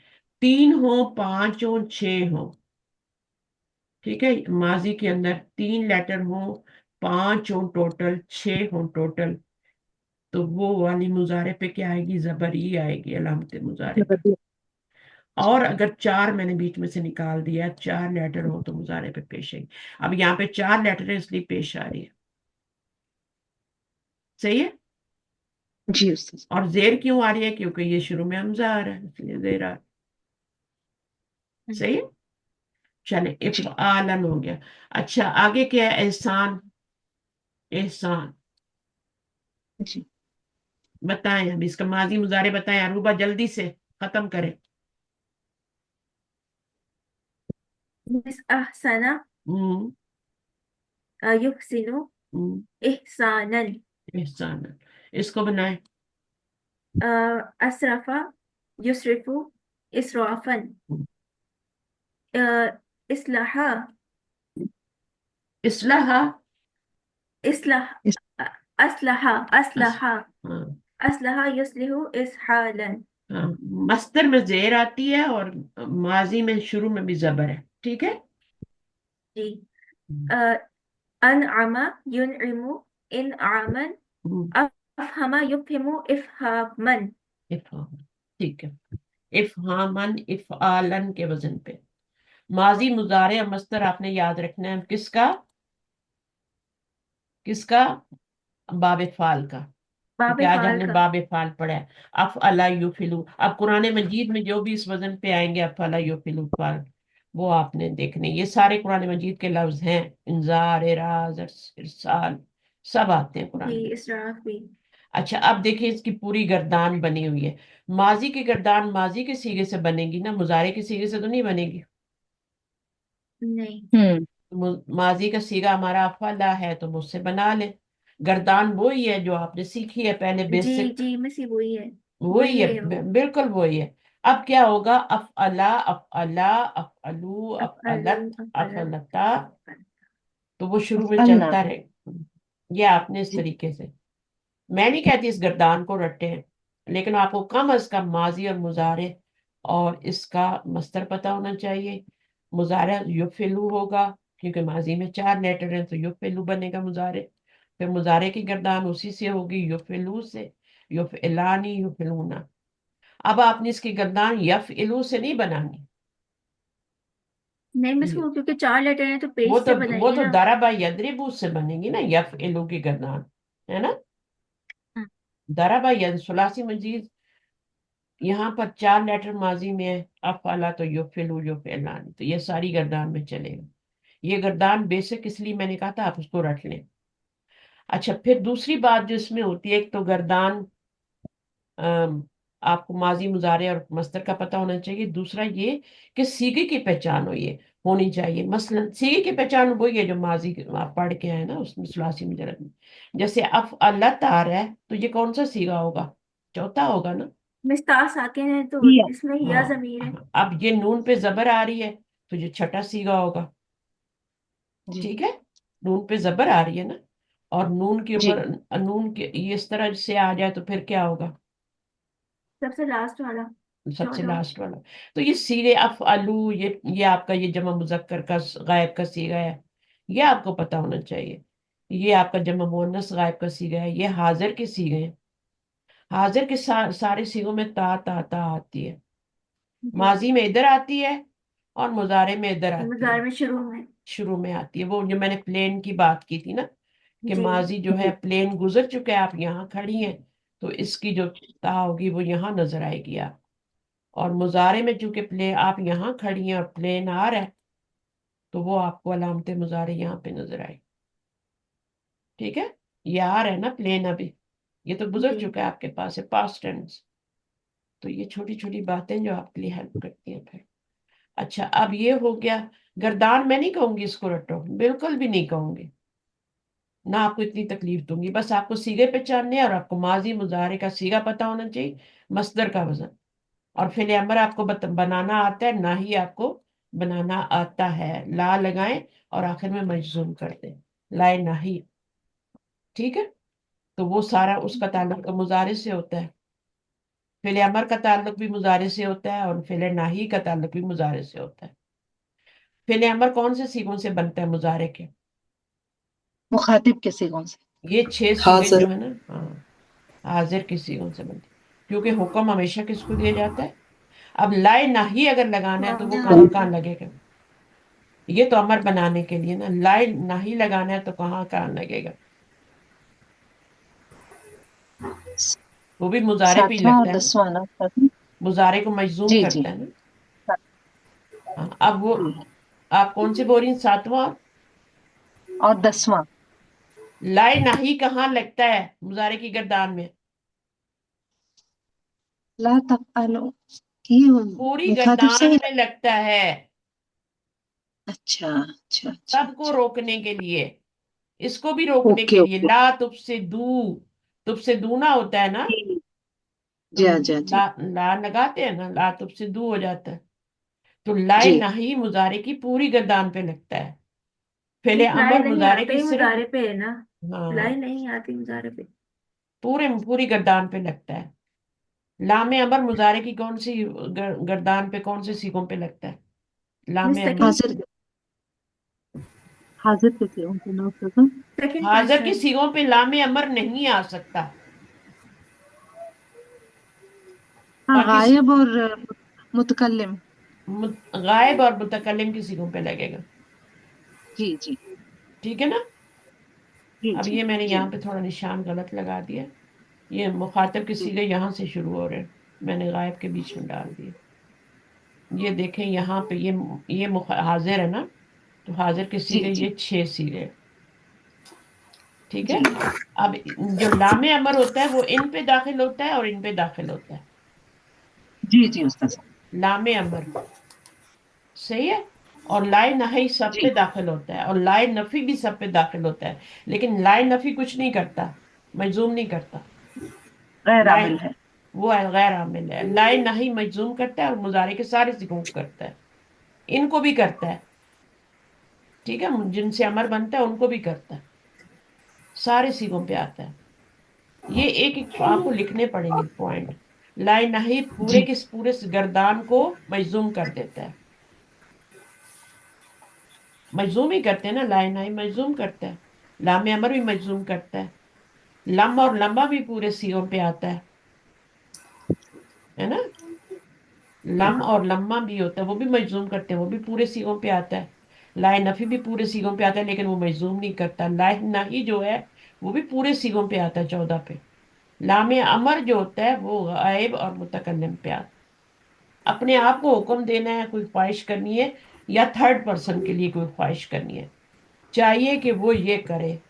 3 ہوں، 5 ہوں، 6 ہوں، ٹھیک ہے، ماضی کے اندر 3 لیٹر ہوں، 5 ہوں ٹوٹل، 6 ہوں ٹوٹل، تو وہ والی مضارع پہ کیا آئے گی؟ زبر ہی آئے گی علامت مضارع پہ. زبر. اور اگر 4 میں نے بیچ میں سے نکال دیا، 4 لیٹر ہو تو مضارع پہ پیش آئے گی. اب یہاں پہ 4 لیٹر ہے اس لیے پیش آ رہی ہے، صحیح ہے. جی استاذ. اور زیر کیوں آ رہی ہے؟ کیونکہ یہ شروع میں حمزہ آ رہا ہے اس لیے زیر آ رہا ہے. صحیح ہے. چلے افعالن ہو گیا. اچھا آگے کیا ہے؟ احسان. احسان جی بتائیں، اب اس کا ماضی مضارع بتائیں، عروبہ جلدی سے ختم کریں. مس احسنا ہم، یحسنو ہم، احسانا، احسان. اس کو بنائیں. اسرفا یسرفو اسرافا، ہم. اصلاحا اصلاح. اصلاح اس- اصلحا اصلحا ہاں اصلحا یصلح اسحالا. ہاں، مصدر میں زیر آتی ہے اور ماضی میں شروع میں بھی زبر ہے، ٹھیک ہے. جی. انعم ينعم انعاما، ہم، افهم يفهم افهاما. افہام، ٹھیک ہے. افہامن، افعالن کے وزن پہ. ماضی مضارع اور مصدر آپ نے یاد رکھنا ہے کس کا؟ کس کا؟ باب فعال کا، باب کیونکہ آج ہم فعال نے کا. باب فعال پڑھا ہے. افعلا یفعلو. اب قرآن مجید میں جو بھی اس وزن پہ آئیں گے افعلا یفعلو فعل، وہ آپ نے دیکھنے. یہ سارے قرآن مجید کے لفظ ہیں، انذار، اعراض، ارسال، سب آتے ہیں قرآن جی میں. اسراف بھی. اچھا اب دیکھیں اس کی پوری گردان بنی ہوئی ہے. ماضی کی گردان ماضی کے سیغے سے بنے گی نا، مضارع کے سیغے سے تو نہیں بنے گی. نہیں. ماضی کا سیغہ ہمارا افعلا ہے تو مجھ سے بنا لیں. گردان وہی ہے جو آپ نے سیکھی ہے پہلے جی بیسک، جی مسی وہی ہے. وہی ہے، بالکل وہی ہے. اب کیا ہوگا؟ افعلا، افعلا، افعلو، افعلو افعلت، افعلت افعلتا، افعل. تو وہ شروع میں افعلنا. چلتا رہے. یہ آپ نے اس جی طریقے سے، میں نہیں کہتی اس گردان کو رٹے ہیں، لیکن آپ کو کم از کم ماضی اور مضارع اور اس کا مصدر پتہ ہونا چاہیے. مضارع یفعلو ہوگا کیونکہ ماضی میں 4 لیٹر ہیں تو یفعلو بنے گا مضارع. پھر مضارع کی گردان اسی سے ہوگی، یفعلو سے، یفعلانی، یفعلونا. اب آپ نے اس کی گردان یفعلو سے نہیں بنانی. نہیں مس وہ کیونکہ 4 لیٹر ہیں تو وہ پیش تو سے بنائیں وہ گے تو نا. ضربا یضربو سے بنے گی نا، یفعلو کی گردان ہے نا. ضربا ثلاثی مزید، یہاں پر 4 لیٹر ماضی میں ہے، افعلا تو یفعلو، یفعلان، تو یہ ساری گردان میں چلے گا. یہ گردان بیسک اس لیے میں نے کہا تھا آپ اس کو رکھ لیں. اچھا پھر دوسری بات جو اس میں ہوتی ہے، ایک تو گردان آپ کو ماضی مضارع اور مصدر کا پتہ ہونا چاہیے. دوسرا یہ کہ سیغے کی پہچان ہونی چاہیے. مثلا سیغے کی پہچان وہی ہے جو ماضی آپ پڑھ کے آئے نا اس میں ثلاثی مجرد میں. جیسے افعلت آ رہا ہے تو یہ کون سا سیغہ ہوگا؟ چوتھا ہوگا نا. مستع ساکن ہے تو کیا. اس میں ہیا ہاں ضمیر ہے. اب یہ نون پہ زبر آ رہی ہے تو یہ چھٹا سیغہ ہوگا، جی ٹھیک ہے. نون پہ زبر آ رہی ہے نا، اور نون کے جی اوپر نون کے یہ اس طرح سے آ جائے تو پھر کیا ہوگا؟ سب سے لاسٹ والا سب سے چودہ. لاسٹ والا. تو یہ سیغے افعلو، یہ آپ کا یہ جمع مذکر کا غائب کا سیغہ ہے، یہ آپ کو پتہ ہونا چاہیے. یہ آپ کا جمع مؤنث غائب کا سیغہ ہے. یہ حاضر کے سیغے ہیں. حاضر کے سارے سیغوں میں تا تا تا آتی ہے. جی ماضی میں ادھر آتی ہے اور مضارع میں ادھر آتی ہے، مضارع میں شروع میں. شروع میں آتی ہے. وہ جو میں نے پلین کی بات کی تھی نا کہ جی ماضی جو ہے جی پلین گزر چکا ہے، آپ یہاں کھڑی ہیں تو اس کی جو تا ہوگی وہ یہاں نظر آئے گی آپ. اور مضارع میں چونکہ پلین آپ یہاں کھڑی ہیں اور پلین آ رہا ہے تو وہ آپ کو علامت مضارع یہاں پہ نظر آئے. ٹھیک ہے، یہ آ رہا ہے نا پلین، ابھی یہ تو گزر جی چکا ہے آپ کے پاس ہے، پاسٹ ٹینس. تو یہ چھوٹی چھوٹی باتیں جو آپ کے لیے ہیلپ کرتی ہیں پھر. اچھا اب یہ ہو گیا. گردان میں نہیں کہوں گی اس کو رٹو، بالکل بھی نہیں کہوں گی. ना आपको इतनी तकलीफ दूंगी, बस आपको सीगे पहचानने हैं और आपको माजी मुजारे का सीगा पता होना चाहिए, मस्दर का वजन, और फिर अमर आपको बनाना आता है, ना ही आपको बनाना आता है। ला लगाएं और आखिर में मजजूम कर दें, लाए ना ही। ठीक है, तो वो सारा उसका ताल्लुक तो मुजारे से होता है, फिर अमर का ताल्लुक भी मुजारे से होता है, और फिर नाही का ताल्लुक भी मुजारे से होता है। फिर अमर कौन से सीगों से बनता है मुजारे के? मुखातिब के सिगों से। ये 6 हाँ सीगे सर। जो है ना, हाँ, हाजिर की सीगों से बनती है, क्योंकि हुक्म हमेशा किसको दिया जाता है? अब लाए नाही अगर लगाना है तो वो कहाँ कहाँ लगेगा? ये तो अमर बनाने के लिए ना, लाए नाही लगाना है तो कहाँ कहाँ लगेगा? वो भी मुजारे पे ही 7वां और लगता है ना, 10वां ना सर? मुजारे को मजजूम जी जी। करता है ना। हाँ, अब वो जी। आप कौन सी बोल रही हैं, 7वां? और 10वां। लाए नाही कहाँ लगता है मुजारे की गर्दान में? ला तफ़अलु, की पूरी मुखातिब से गर्दान ही में लगता है, अच्छा अच्छा अच्छा सबको अच्छा। रोकने के लिए, इसको भी रोकने ओके के लिए। ओके। ला तुबसे दू, तुबसे दूना होता है ना, जी तो जी जी। ला लगाते हैं ना, ला तुबसे दू हो जाता है। तो लाए जी नाही मुजारे की पूरी गर्दान पे लगता है, फेले सिर्फ लाए अमर नहीं मुजारे आते की ही सिर्फ, मुजारे पे है ना, लाए हाँ, नहीं आती मुजारे पे। पूरी गर्दान पे लगता है। लामे अमर मुजारे की कौन सी गर्दान पे, कौन से सीखों पे लगता है लामे अमर? सेकंड, हाजिर, हाजिर के सिगों से ना सर? सेकंड हाजिर की पर्सन। सीखों पे लामे अमर नहीं आ सकता। हाँ, बाकी गायब और मुतकल्लिम। गायब और मुतकल्लिम की सीखों पे लगेगा। जी जी ठीक है ना? जी अब जी ये मैंने जी यहाँ पे थोड़ा निशान गलत लगा दिया, ये मुखातिब के जी सीगे यहाँ से शुरू हो रहे हैं, मैंने गायब के बीच में डाल दिए। ये देखें यहाँ पे, ये हाजिर है ना, तो हाजिर के जी सीगे जी ये 6 सीगे। ठीक है, जी अब जो लामे अमर होता है वो इन पे दाखिल होता है और इन पे दाखिल होता है। जी जी उस्ताद साहब। लामे अमर, सही है, और लाए नही सब जी, पे दाखिल होता है, और लाए नफी भी सब पे दाखिल होता है, लेकिन लाए नफी कुछ नहीं करता, मजूम नहीं करता। गैर लाए, आमिल है। वो गैर आमिल है। लाए नही मजूम करता है और मुजारे के सारे सिगों को करता है, इनको भी करता है। ठीक है, जिनसे अमर बनता है उनको भी करता है, सारे सिगों पे आता है। ये एक एक आपको लिखने पड़ेंगे पॉइंट। लाए नही पूरे जी के पूरे गर्दान को मजूम कर देता है, मजूम ही करते हैं ना, लाए नही मजूम करता है, लामे अमर भी मजूम करता है, लम और लंबा भी पूरे सिगों पे आता है ना, लम और लम्मा भी होता है, वो भी मजूम करते हैं, वो भी पूरे सीगों पे आता है। लाए नफी भी पूरे सीगों पे आता है, लेकिन वो मजूम नहीं करता। लाए नही जो है वो भी पूरे सीगों पे आता है, 14 पे। लामे अमर जो होता है वो गायब और मुतकल्लिम पे आता है। अपने आप को हुक्म देना है, कोई ख्वाहिश करनी है, या थर्ड पर्सन के लिए कोई ख्वाहिश करनी है, चाहिए कि वो ये करे, जी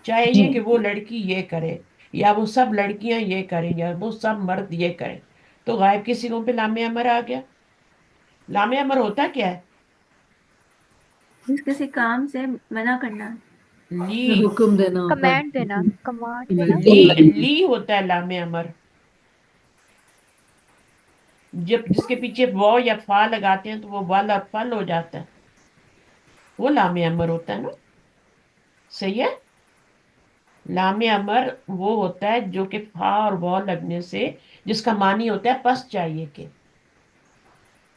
चाहिए कि वो लड़की ये करे, या वो सब लड़कियां ये करें, या वो सब मर्द ये करें, तो गायब के सिगों पे लामे अमर आ गया। लामे अमर होता क्या है? जिस किसी काम से मना करना। ली, हुक्म देना होता है। कमांड देना, कमांड देना। कमेंट ली, होता है। ली होता है लामे अमर। जब जिसके पीछे वो या फा लगाते हैं तो वो वल और फल हो जाता है, वो लामे अमर होता है ना। सही है, लामे अमर वो होता है जो कि फा और वो लगने से, जिसका मानी होता है पस चाहिए के।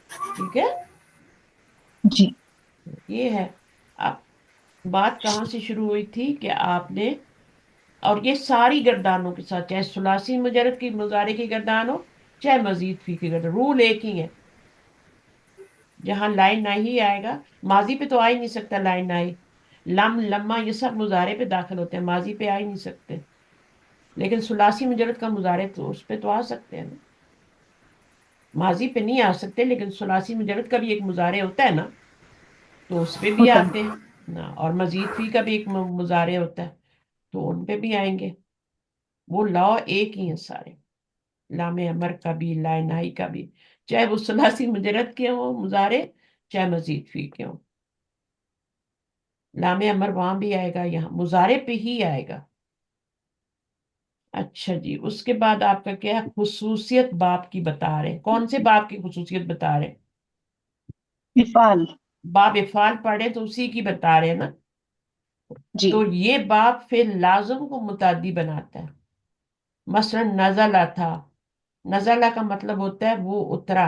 ठीक है, जी ये है। अब बात कहाँ से शुरू हुई थी कि आपने, और ये सारी गर्दानों के साथ, चाहे सुलासी मुजरद की मुजारे की गर्दान हो, चाहे मजीद फी की गर्दान, रूल एक ही है। जहां लाइन ना ही आएगा, माजी पे तो आ ही नहीं सकता लाइन ना ही, लम लम्मा ये सब मुजारे पे दाखिल होते हैं, माजी पे आ ही नहीं सकते। लेकिन सुलासी मुजरद का मुजारे तो उस पे तो आ सकते हैं ना, माजी पे नहीं आ सकते, लेकिन सुलासी मुजरद का भी एक मुजारे होता है ना, तो उस पे भी होता है। आते हैं ना, और मजीद फी का भी एक मुजारे होता है, तो उन पे भी आएंगे। वो लॉ एक ही है सारे, लामे अमर का भी, लाइनाई का भी, चाहे वो सुलासी मुजरद के हो मुजारे, चाहे मजीद फी के हो। لام امر وہاں بھی آئے گا، یہاں مضارع پہ ہی آئے گا. اچھا جی، اس کے بعد آپ کا کیا ہے؟ خصوصیت باب کی بتا رہے ہیں. کون سے باب کی خصوصیت بتا رہے ہیں؟ افعال. باب افعال پڑھے تو اسی کی بتا رہے ہیں نا. جی تو یہ باب فعل لازم کو متعدی بناتا ہے. مثلا نزلہ تھا، نزلہ کا مطلب ہوتا ہے وہ اترا.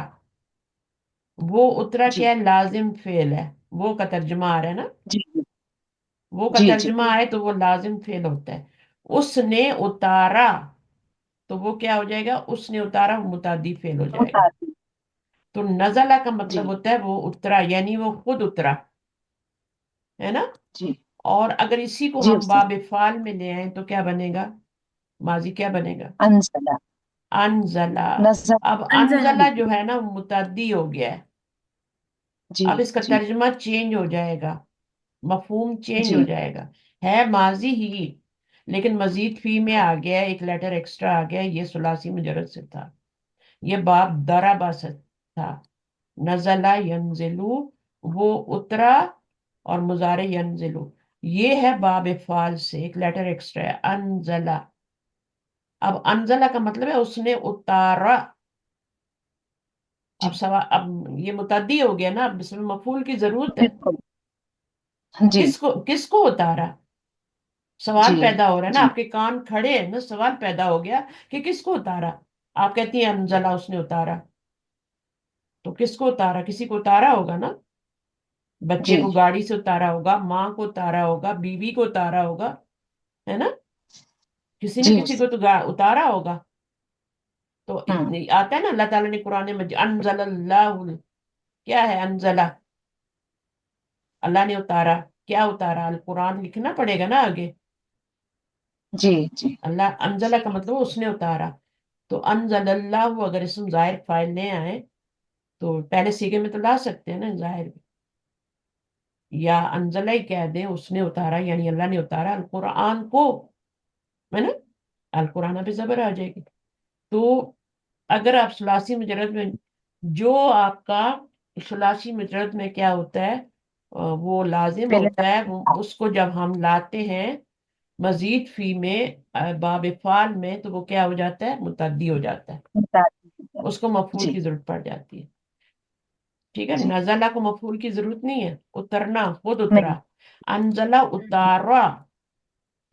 وہ اترا جی کیا ہے؟ لازم فعل ہے. وہ کا ترجمہ آ رہا ہے نا. جی وہ کا جی جی ترجمہ آئے تو وہ لازم فعل ہوتا ہے. اس نے اتارا تو وہ کیا ہو جائے گا؟ اس نے اتارا، وہ متعدی فعل ہو جائے گا. متعدی. تو نزلہ کا جی مطلب ہوتا ہے وہ اترا، یعنی وہ خود اترا، ہے نا. جی اور اگر اسی کو جی ہم استاد. باب فعال میں لے آئیں تو کیا بنے گا؟ ماضی کیا بنے گا؟ انزلہ. انزلہ. نزل. اب انزل. انزلہ جو ہے نا متعدی ہو گیا ہے. جی اب اس کا جی ترجمہ چینج ہو جائے گا، مفہوم چینج جی ہو جائے گا. ہے ماضی ہی، لیکن مزید فی میں آ گیا، ایک لیٹر ایکسٹرا آ گیا. یہ ثلاثی مجرد سے تھا. یہ باب ضربہ سے تھا. نزلہ ینزلو، وہ اترا، اور مضارع ینزلو. یہ ہے باب افعال سے ایک لیٹر ایکسٹرا ہے، انزلہ. اب انزلہ کا مطلب ہے اس نے اتارا. جی اب یہ متعدی ہو گیا نا، اب اس میں مفعول کی ضرورت ہے. بالکل. جی کس کو اتارا؟ سوال جی پیدا ہو رہا ہے نا، جی آپ کے کان کھڑے ہیں نا، سوال پیدا ہو گیا کہ کس کو اتارا. آپ کہتی ہیں انزلہ، اس نے اتارا. تو کس کو اتارا؟ کسی کو اتارا ہوگا نا. بچے جی کو گاڑی سے اتارا ہوگا، ماں کو اتارا ہوگا، بیوی کو اتارا ہوگا، ہے نا. کسی نہ جی کسی کو تو اتارا ہوگا. تو ہوں آتا ہے نا اللہ تعالیٰ نے قرآن مجید انزل اللہ، کیا ہے انزلہ؟ اللہ نے اتارا. کیا اتارا؟ القرآن لکھنا پڑے گا نا آگے. جی جی اللہ انزلہ کا مطلب اس نے اتارا. تو انزل اللہ اگر اسم ظاہر فاعل لے آئے تو پہلے سیگے میں تو لا سکتے ہیں نا ظاہر، یا انزلہ ہی کہہ دیں اس نے اتارا، یعنی اللہ نے اتارا القرآن کو، ہے نا. القرآن پہ زبر آ جائے گی. تو اگر آپ ثلاثی مجرد میں، جو آپ کا ثلاثی مجرد میں کیا ہوتا ہے، وہ لازم پہلے ہوتا ہے، اس کو جب ہم لاتے ہیں مزید فی میں، باب فعال میں، تو وہ کیا ہو جاتا ہے؟ متعدی ہو جاتا ہے. متعدی. اس کو مفعول جی کی ضرورت پڑ جاتی ہے. ٹھیک ہے. جی نزلہ کو مفعول کی ضرورت نہیں ہے، اترنا، خود اترا. نہیں. انزلہ اتارا،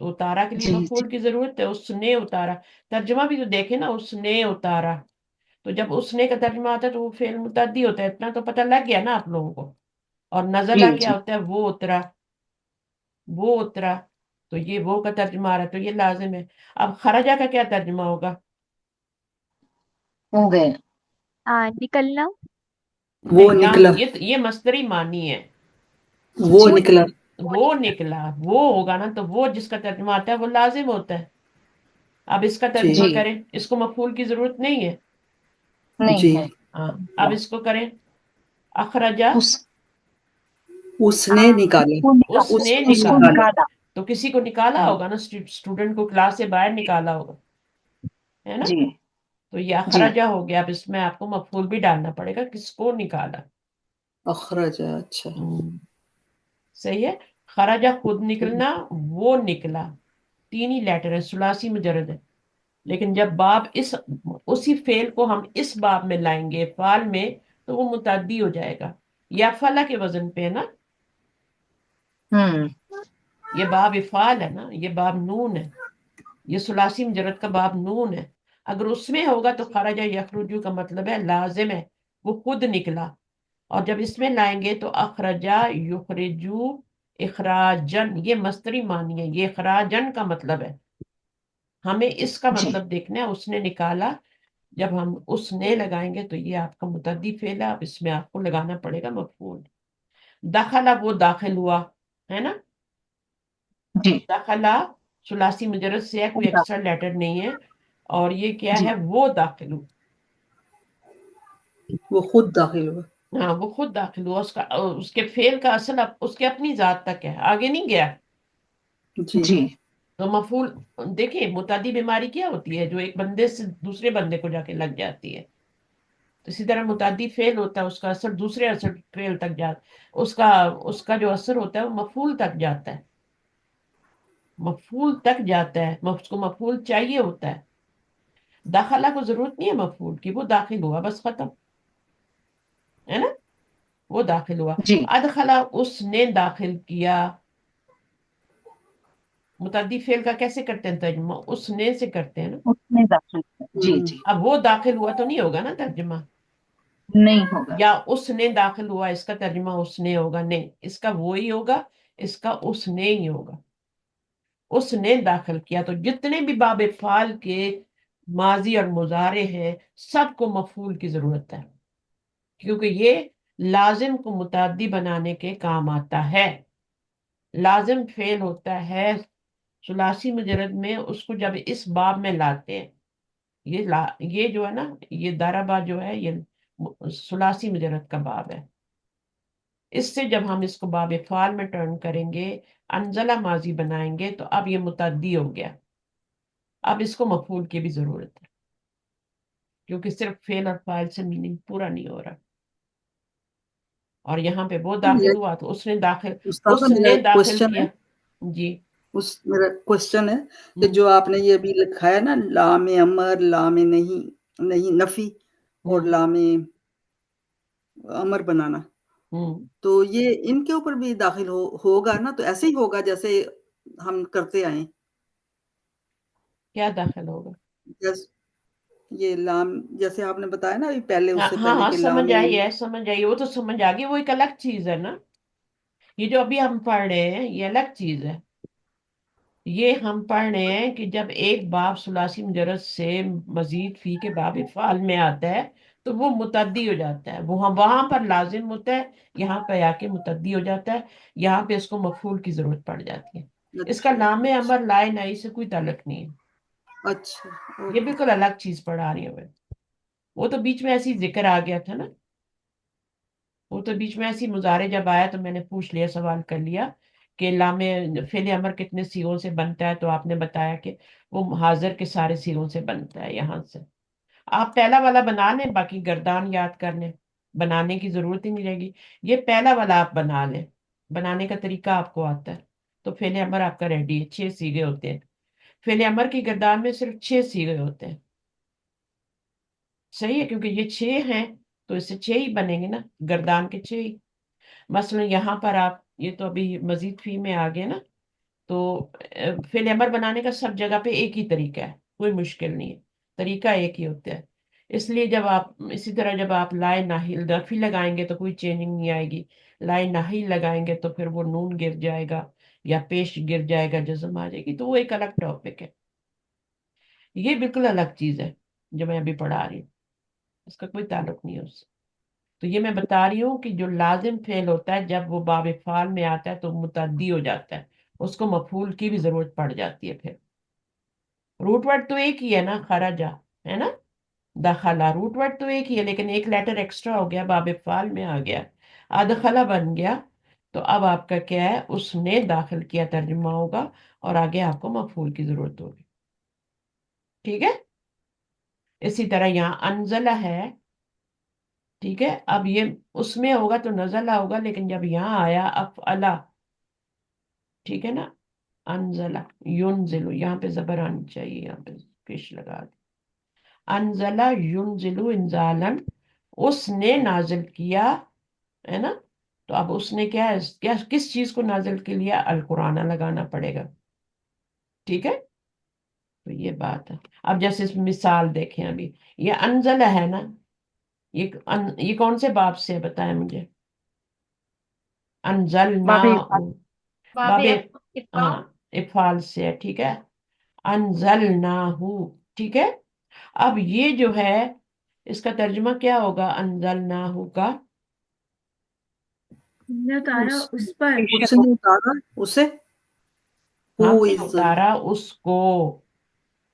تو اتارا کے لیے جی جی مفعول کی ضرورت ہے. اس نے اتارا. ترجمہ بھی تو دیکھے نا، اس نے اتارا. تو جب اس نے کا ترجمہ آتا ہے تو وہ فعل متعدی ہوتا ہے. اتنا تو پتہ لگ گیا نا آپ لوگوں کو. اور جی نزلہ کیا جی ہوتا ہے؟ وہ اترا، وہ اترا. تو یہ وہ کا ترجمہ آ رہا ہے تو یہ لازم ہے. اب خرجہ کا کیا ترجمہ ہوگا؟ ہو گئے. نکلنا. وہ نہیں، نکلا. یہ مصدری معنی ہے. وہ جی نکلا. وہ نکلا، وہ ہوگا نا، تو وہ جس کا ترجمہ آتا ہے وہ لازم ہوتا ہے. اب اس کا جی ترجمہ جی کریں، اس کو مفعول کی ضرورت نہیں ہے. نہیں جی. ہے. ہاں، اب اس کو کریں اخرجہ. اس اس نے نکالا. کو اس نکالا. نے اس کو نکالا. نکالا. تو کسی کو نکالا ہاں ہوگا نا، اسٹوڈنٹ کو کلاس سے باہر نکالا ہوگا، ہے نا. جی تو یہ جی اخرجہ ہو گیا. اب اس میں آپ کو مفعول بھی ڈالنا پڑے گا، کس کو نکالا. اخرجہ. اچھا. صحیح ہے. خرجہ خود نکلنا، وہ نکلا. تین ہی لیٹر ہے، ثلاثی مجرد ہے. لیکن جب باب اسی فعل کو ہم اس باب میں لائیں گے فعال میں، تو وہ متعدی ہو جائے گا. یا فلا کے وزن پہ ہے نا. ہوں یہ باب افعال ہے نا، یہ باب نون ہے. یہ ثلاثی مجرد کا باب نون ہے. اگر اس میں ہوگا تو خرجہ یخرجو کا مطلب ہے لازم ہے، وہ خود نکلا. اور جب اس میں لائیں گے تو اخرجہ یخرجو اخراجن، یہ مصدری معنی ہے. یہ اخراجن کا مطلب ہے. ہمیں اس کا جی مطلب دیکھنا ہے، اس نے نکالا. جب ہم اس نے لگائیں گے تو یہ آپ کا متعدی فعل ہے. اب اس میں آپ کو لگانا پڑے گا مفعول. دخلا، وہ داخل ہوا، ہے نا. جی دخلا ثلاثی مجرد سے ہے، کوئی ایکسٹرا لیٹر نہیں ہے. اور یہ کیا جی ہے؟ وہ داخل ہوا. وہ خود داخل ہوا. ہاں، وہ خود داخل ہوا. اس کے فعل کا اصل اس کے اپنی ذات تک ہے، آگے نہیں گیا. جی. جی تو مفعول، دیکھیں متعدی بیماری کیا ہوتی ہے جو ایک بندے سے دوسرے بندے کو جا کے لگ جاتی ہے. تو اسی طرح متعدی فعل ہوتا ہے، اس کا اثر دوسرے اثر فعل تک جاتا، اس کا جو اثر ہوتا ہے وہ مفعول تک جاتا ہے، مفعول تک جاتا ہے، اس کو مفعول چاہیے ہوتا ہے. داخلہ کو ضرورت نہیں ہے مفعول کی، وہ داخل ہوا بس ختم ہے نا، وہ داخل ہوا. جی ادخلا اس نے داخل کیا. متعدی فعل کا کیسے کرتے ہیں ترجمہ؟ اس نے سے کرتے ہیں نا. اس نے داخل کیا. جی ہوں، جی اب وہ داخل ہوا تو نہیں ہوگا نا ترجمہ، نہیں ہوگا. یا اس نے داخل ہوا اس کا ترجمہ اس نے ہوگا، نہیں، اس کا وہی ہوگا، اس کا اس نے ہی ہوگا. اس نے داخل کیا. تو جتنے بھی باب فعل کے ماضی اور مضارع ہیں سب کو مفعول کی ضرورت ہے، کیونکہ یہ لازم کو متعدی بنانے کے کام آتا ہے. لازم فعل ہوتا ہے ثلاثی مجرد میں، اس کو جب اس باب میں لاتے ہیں، یہ جو ہے نا، یہ داربا جو ہے یہ ثلاثی مجرد کا باب ہے. اس سے جب ہم اس کو باب فعال میں ٹرن کریں گے، انزلہ ماضی بنائیں گے، تو اب یہ متعدی ہو گیا. اب اس کو مفعول کی بھی ضرورت ہے، کیونکہ صرف فعل اور فاعل سے میننگ پورا نہیں ہو رہا. اور یہاں پہ وہ یہ داخل ہوا تو اس نے داخل، استاد اس میرا نے ایک داخل کوشچن ہے، کیا. جی. میرا کوشچن ہے کہ ہوں جو آپ نے یہ ابھی لکھا ہے نا، لام امر، لام نہیں نفی اور ہوں لام امر بنانا، ہوں تو یہ ان کے اوپر بھی داخل ہوگا نا؟ تو ایسے ہی ہوگا جیسے ہم کرتے آئے. کیا داخل ہوگا؟ جیسے یہ لام، جیسے آپ نے بتایا نا ابھی پہلے، اس ہاں سے ہاں پہلے ہاں، کہ سمجھ لام آئی ہے، سمجھ آئی، وہ تو سمجھ آ گئی، وہ ایک الگ چیز ہے نا. یہ جو ابھی ہم پڑھ رہے ہیں یہ الگ چیز ہے. یہ ہم پڑھ رہے ہیں کہ جب ایک باب ثلاثی مجرد سے مزید فی کے باب فعل میں آتا ہے تو وہ متعدی ہو جاتا ہے. وہاں پر لازم ہوتا ہے، یہاں پہ آ کے متعدی ہو جاتا ہے. یہاں پہ اس کو مفعول کی ضرورت پڑ جاتی ہے. اس کا اچھا لام امر لائے نائی سے کوئی تعلق نہیں ہے. اچھا یہ اوکے. بالکل الگ چیز پڑھا رہی ہوں میں. وہ تو بیچ میں ایسی ذکر آ گیا تھا نا، وہ تو بیچ میں ایسی مظاہرے جب آیا تو میں نے پوچھ لیا، سوال کر لیا کہ لام فعل امر کتنے سیغوں سے بنتا ہے، تو آپ نے بتایا کہ وہ حاضر کے سارے سیغوں سے بنتا ہے. یہاں سے آپ پہلا والا بنا لیں، باقی گردان یاد کر لیں، بنانے کی ضرورت ہی نہیں رہے گی. یہ پہلا والا آپ بنا لیں، بنانے کا طریقہ آپ کو آتا ہے تو فعل امر آپ کا ریڈی ہے. 6 سیغے ہوتے ہیں فعل امر کی گردان میں، صرف 6 سیغے ہوتے ہیں. صحیح ہے، کیونکہ یہ 6 ہیں تو اس سے 6 ہی بنیں گے نا، گردان کے 6 ہی. مثلا یہاں پر آپ، یہ تو ابھی مزید فی میں آ گئے نا، تو فعل امر بنانے کا سب جگہ پہ ایک ہی طریقہ ہے، کوئی مشکل نہیں ہے، طریقہ ایک ہی ہوتا ہے. اس لیے جب آپ اسی طرح جب آپ لائے ناہل نفی لگائیں گے تو کوئی چینجنگ نہیں آئے گی. لائے ناہل لگائیں گے تو پھر وہ نون گر جائے گا یا پیش گر جائے گا، جزم آ جائے گی، تو وہ ایک الگ ٹاپک ہے. یہ بالکل الگ چیز ہے جو میں ابھی پڑھا رہی ہوں، اس کا کوئی تعلق نہیں ہے اس سے. تو یہ میں بتا رہی ہوں کہ جو لازم فعل ہوتا ہے جب وہ باب فعال میں آتا ہے تو متعدی ہو جاتا ہے، اس کو مفعول کی بھی ضرورت پڑ جاتی ہے. پھر روٹ ورڈ تو ایک ہی ہے نا، خرجا ہے نا، داخلہ روٹ ورڈ تو ایک ہی ہے، لیکن ایک لیٹر ایکسٹرا ہو گیا، باب فعال میں آ گیا، ادخلہ بن گیا. تو اب آپ کا کیا ہے، اس نے داخل کیا ترجمہ ہوگا، اور آگے آپ کو مفعول کی ضرورت ہوگی. ٹھیک ہے. اسی طرح یہاں انزلہ ہے، ٹھیک ہے. اب یہ اس میں ہوگا تو نزلہ ہوگا، لیکن جب یہاں آیا افعلا، ٹھیک ہے نا، انزلہ ینزلو، یہاں پہ زبر آنی چاہیے، یہاں پہ پیش لگا دی. انزلہ ینزلو انزالن، اس نے نازل کیا، ہے نا. تو اب اس نے کیا کس چیز کو نازل کے لیا؟ القرآن لگانا پڑے گا. ٹھیک ہے. تو یہ بات ہے. اب جیسے اس مثال دیکھیں، ابھی یہ انزلہ ہے نا، یہ کون سے باب سے بتائیں مجھے؟ انزلنا، باب باب باب افعال. ہاں افعال سے ہے، ٹھیک ہے. انزلنا، ٹھیک ہے. اب یہ جو ہے اس کا ترجمہ کیا ہوگا انزلنا کا؟ نے اتارا اس پر. اس نے اتارا اسے، ہم ہو نے از، اتارا اس کو،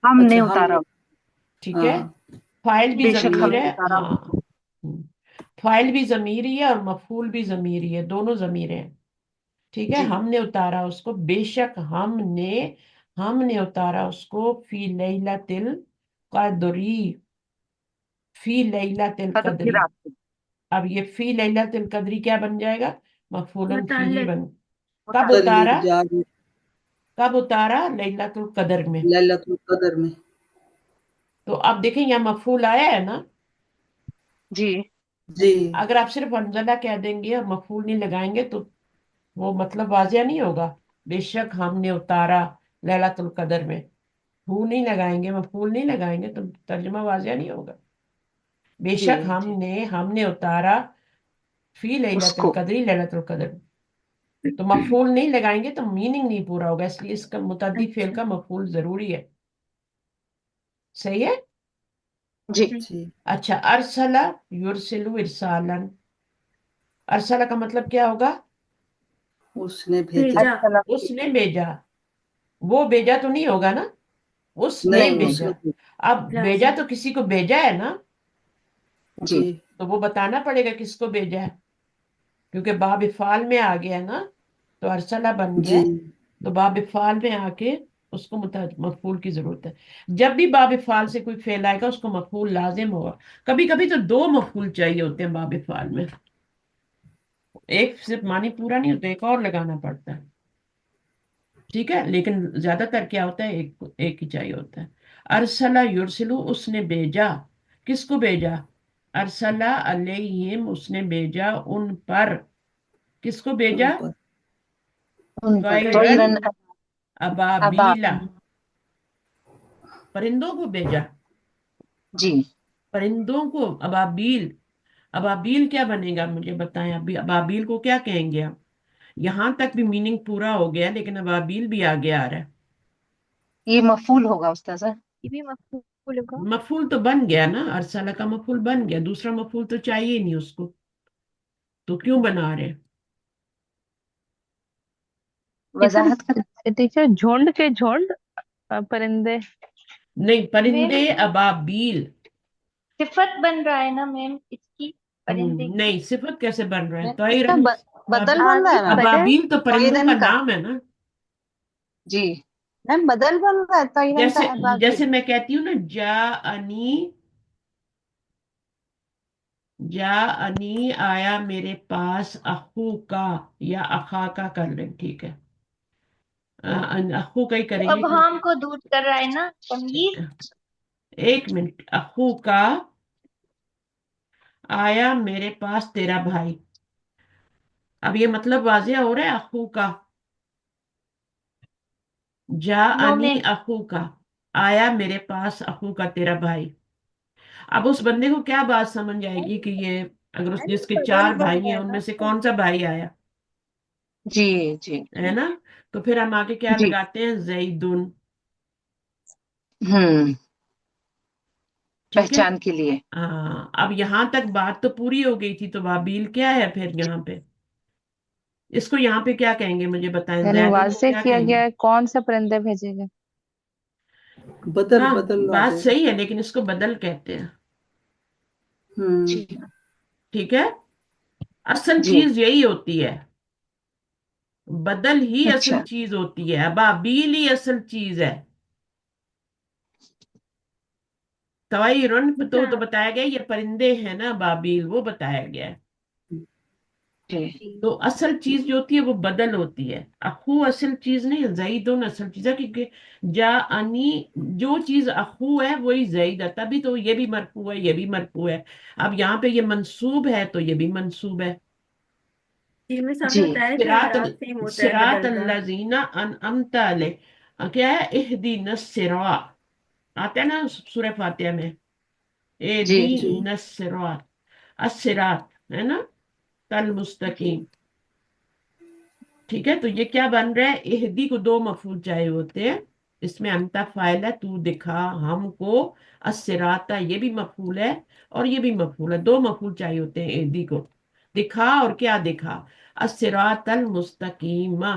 ہم نے اچھا ہم نے، اتارا، ٹھیک ہے. ہاں فاعل بھی بے شک ہم ضمیر نے ہے، اتارا ہاں. اس کو. فاعل بھی ضمیری ہے اور مفعول بھی ضمیری ہے، دونوں ضمیر ہیں. ٹھیک ہے. جی ہم نے اتارا اس کو، بے شک ہم نے اتارا اس کو، فی لیلۃ القدری، फी लैलतिल कदर की कदरी। रात को। अब ये फी लैलतिल कदरी क्या बन जाएगा? मफूलन फीही मुताल्लिक बन। कब तल्लीक उतारा? जारी कब उतारा? लैलतुल कदर में। लैलतुल कदर में। तो अब देखें यहाँ मफूल आया है ना। जी जी अगर आप सिर्फ अंजला कह देंगे और मफूल नहीं लगाएंगे तो वो मतलब वाजिया नहीं होगा। बेशक हमने उतारा लैलतुल कदर में, हू नहीं लगाएंगे, मफूल नहीं लगाएंगे तो तर्जुमा वाजिया नहीं होगा। जी बेशक जी हमने उतारा फी लैलतुल उसको। कदरी लैलतुल कदर। तो मफूल नहीं लगाएंगे तो मीनिंग नहीं पूरा होगा, इसलिए इसका मुतद्दी फेल अच्छा का मफूल जरूरी है। सही है। जी सही जी। अच्छा, अरसला युरसिलु इरसालन। अरसला का मतलब क्या होगा? उसने भेजा। भेजा अच्छा लगा। उसने भेजा। वो भेजा तो नहीं होगा ना, उसने नहीं नहीं नहीं। भेजा। उसने भेजा। अब भेजा लाजिम तो किसी को भेजा है ना, जी जी तो वो बताना पड़ेगा किसको भेजा है, क्योंकि बाब इफ़ाल में आ गया ना, तो अरसला बन जी गया। तो बाब इफ़ाल में आके उसको मफूल की जरूरत है। जब भी बाब इफ़ाल से कोई फेल आएगा उसको मफूल लाजिम होगा। कभी कभी तो दो मफूल चाहिए होते हैं बाब इफ़ाल में, एक सिर्फ मानी पूरा नहीं होता, एक और लगाना पड़ता है। ठीक है, लेकिन ज्यादातर क्या होता है, एक एक ही चाहिए होता है। अरसला युरसिलु, उसने भेजा। किसको भेजा? अरसला अलैहिम, उसने भेजा उन पर। किसको उन भेजा? पर। उन पर तैरन तोयरन अबा। अबाबीला, परिंदों को भेजा। जी परिंदों को अबाबील। अबाबील क्या बनेगा मुझे बताएं, अभी अबाबील को क्या कहेंगे आप? यहां तक भी मीनिंग पूरा हो गया, लेकिन अबाबील भी आगे आ रहा है। ये मफूल होगा उस्ताद सर। ये भी मफूल होगा। मफूल तो बन गया ना, अरसला का मफूल बन गया, दूसरा मफूल तो चाहिए ही नहीं उसको, तो क्यों बना रहे? टीचर, वजाहत कर। टीचर झुंड के झुंड, परिंदे। नहीं, परिंदे मैम अबाबील। सिफत बन रहा है ना मैम इसकी, परिंदे की। नहीं, सिफत कैसे बन रहे हैं? इसका तैरन बदल बन रहा आगे है मैम। बदल। अबाबील तो परिंदों तोयरन का का। नाम है ना। जी मैम बदल बन रहा है तोयरन का जैसे जैसे अबाबिल। मैं कहती हूँ ना, जा अनी आया मेरे पास, अखू का या अखा का कर लें, ठीक है। अखू का ही तो करेंगे अब हम को दूर कर रहा है ना तमयीज। एक मिनट, अखू का आया मेरे पास तेरा भाई। अब ये मतलब वाजिया हो रहा है अखू का। जा नो अनी मैम। अखू का, आया मेरे पास अखू का तेरा भाई। अब उस बंदे को क्या बात समझ आएगी कि ये, अगर उस जिसके बदल चार बन भाई रहा हैं है उनमें ना से तो। कौन सा भाई आया, जी जी है ना? तो फिर हम आगे क्या जी। लगाते हैं? जैदुन। हम्म। ठीक है। पहचान के लिए। हाँ, अब यहां तक बात तो पूरी हो गई थी, तो वाबील क्या है फिर यहाँ पे? इसको यहाँ पे क्या कहेंगे मुझे बताएं, यानी जैदुन को वाज़े क्या किया गया कहेंगे? है कौन से परिंदे भेजे गए। बदल हाँ, बदल ला बात दे। सही है, लेकिन इसको बदल कहते हैं। हम्म। जी ठीक है, असल जी। चीज यही होती है, बदल ही असल अच्छा। चीज होती है, अबाबील ही असल चीज है। तवायरुन तो अच्छा बताया गया, ये परिंदे हैं ना बाबील, वो बताया गया है। जी तो असल चीज जो होती है वो बदल होती है। अखू असल चीज नहीं है, जईदुन असल चीज है, क्योंकि जा अनी, जो चीज अखू है वही जईद है, तभी तो ये भी मरफू है, ये भी मरफू है। अब यहाँ पे ये मंसूब है तो ये भी मंसूब है। जिनमें सब जी। होता है फिर सिरात एराब सेम होता है सिरात बदलता। अल्लज़ीना अनअमता अलैह, क्या है? इहदीन सिरात, आता है ना सूरह फातिहा में, जी जी इहदीन सिरात, अस्सिरात, है ना, तल जी मुस्तकीम। ठीक है, तो ये क्या बन रहा है? इहदी को दो मफूल चाहिए होते हैं, इसमें अंता फाइल है, तू दिखा हमको। अस्सिराता ये भी मफूल है और ये भी मफूल है, दो मफूल चाहिए होते हैं इहदी को। दिखा और क्या दिखा? अस्सिरातल मुस्तकीमा।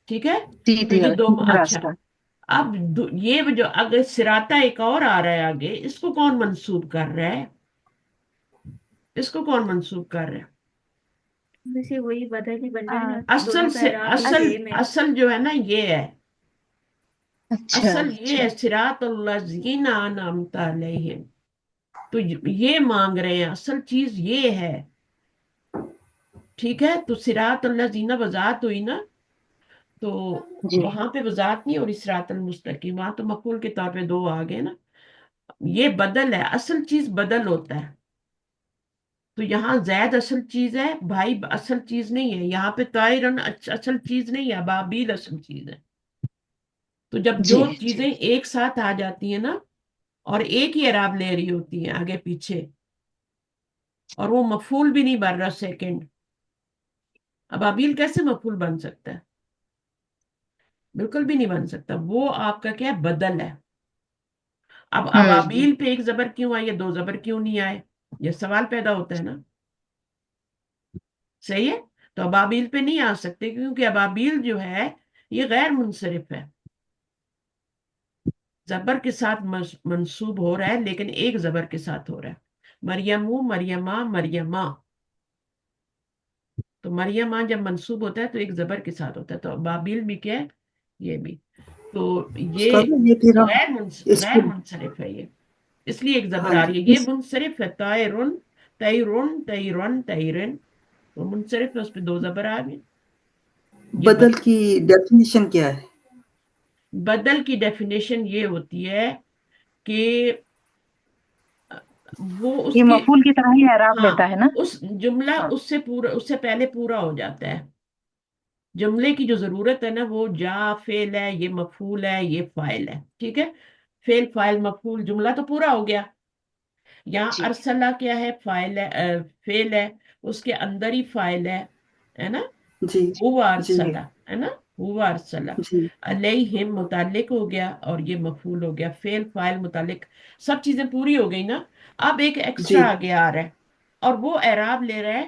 ठीक है, तो सीधी ये और दो। सीधा अच्छा, रास्ता। अब ये जो अगर सिराता एक और आ रहा है आगे, इसको कौन मंसूब कर रहा है? इसको कौन मंसूब कर रहा है? वैसे वही बदल ही बन रहा है आ, ना, असल दोनों का से एराब भी असल सेम है। असल जो है ना ये है, अच्छा असल ये अच्छा। है सिरातुल्लज़ीना अनअमता अलैहिम। تو یہ مانگ رہے ہیں، اصل چیز یہ ہے. ٹھیک ہے، تو صراط اللہ زینہ وضاحت ہوئی نا، تو جی وہاں پہ وضاحت نہیں، اور صراط المستقیم وہاں تو مفعول کے طور پہ 2 آ گئے نا. یہ بدل ہے، اصل چیز بدل ہوتا ہے. تو یہاں زید اصل چیز ہے، بھائی اصل چیز نہیں ہے. یہاں پہ طائرن اصل چیز نہیں ہے، ابابیل اصل چیز ہے. تو جب جو جی جی چیزیں ایک ساتھ آ جاتی ہیں نا، اور ایک ہی اعراب لے رہی ہوتی ہیں آگے پیچھے، اور وہ مفعول بھی نہیں بن رہا سیکنڈ، ابابیل کیسے مفعول بن سکتا ہے؟ بالکل بھی نہیں بن سکتا. وہ آپ کا کیا ہے؟ بدل ہے. اب ہوں ابابیل پہ 1 زبر کیوں آئے یا 2 زبر کیوں نہیں آئے؟ یہ سوال پیدا ہوتا ہے نا. صحیح ہے. تو ابابیل پہ نہیں آ سکتے کیونکہ ابابیل جو ہے یہ غیر منصرف ہے، زبر کے ساتھ منصوب ہو رہا ہے، لیکن 1 زبر کے ساتھ ہو رہا ہے. مریمو، مریمہ، مریمہ. تو مریمہ جب منصوب ہوتا ہے تو 1 زبر کے ساتھ ہوتا ہے. تو ابابیل بھی کیا ہے؟ یہ بھی. تو یہ استاد یہ پھر ہم اس غیر کو منصرف ہے یہ، اس لیے 1 زبر ہاں آ جی رہی ہے. یہ منصرف ہے، طائرن، تیرن، تیرن، تیرن. وہ منصرف ہے، اس پہ 2 زبر آ گئے. یہ بدل کی ڈیفینیشن کیا ہے؟ بدل کی ڈیفینیشن یہ ہوتی ہے کہ وہ اس یہ کی، مفعول کی طرح ہی اعراب ہاں، لیتا ہے نا؟ اس جملہ ہاں اس سے پورا، اس سے پہلے پورا ہو جاتا ہے. جملے کی جو ضرورت ہے نا، وہ جا فعل ہے، یہ مفعول ہے، یہ فاعل ہے. ٹھیک ہے، فعل فاعل مفعول، جملہ تو پورا ہو گیا. یہاں جی ارسلہ کیا ہے؟ فاعل ہے، فعل ہے، اس کے اندر ہی فاعل ہے نا. جی ہوا جی ارسلہ ہے نا، ہوا ارسلہ. جی علیہم متعلق ہو گیا اور یہ مفعول ہو گیا. فعل فاعل متعلق سب چیزیں پوری ہو گئی نا. اب ایک جی ایکسٹرا آگے آ رہا ہے، اور وہ اعراب لے رہا ہے،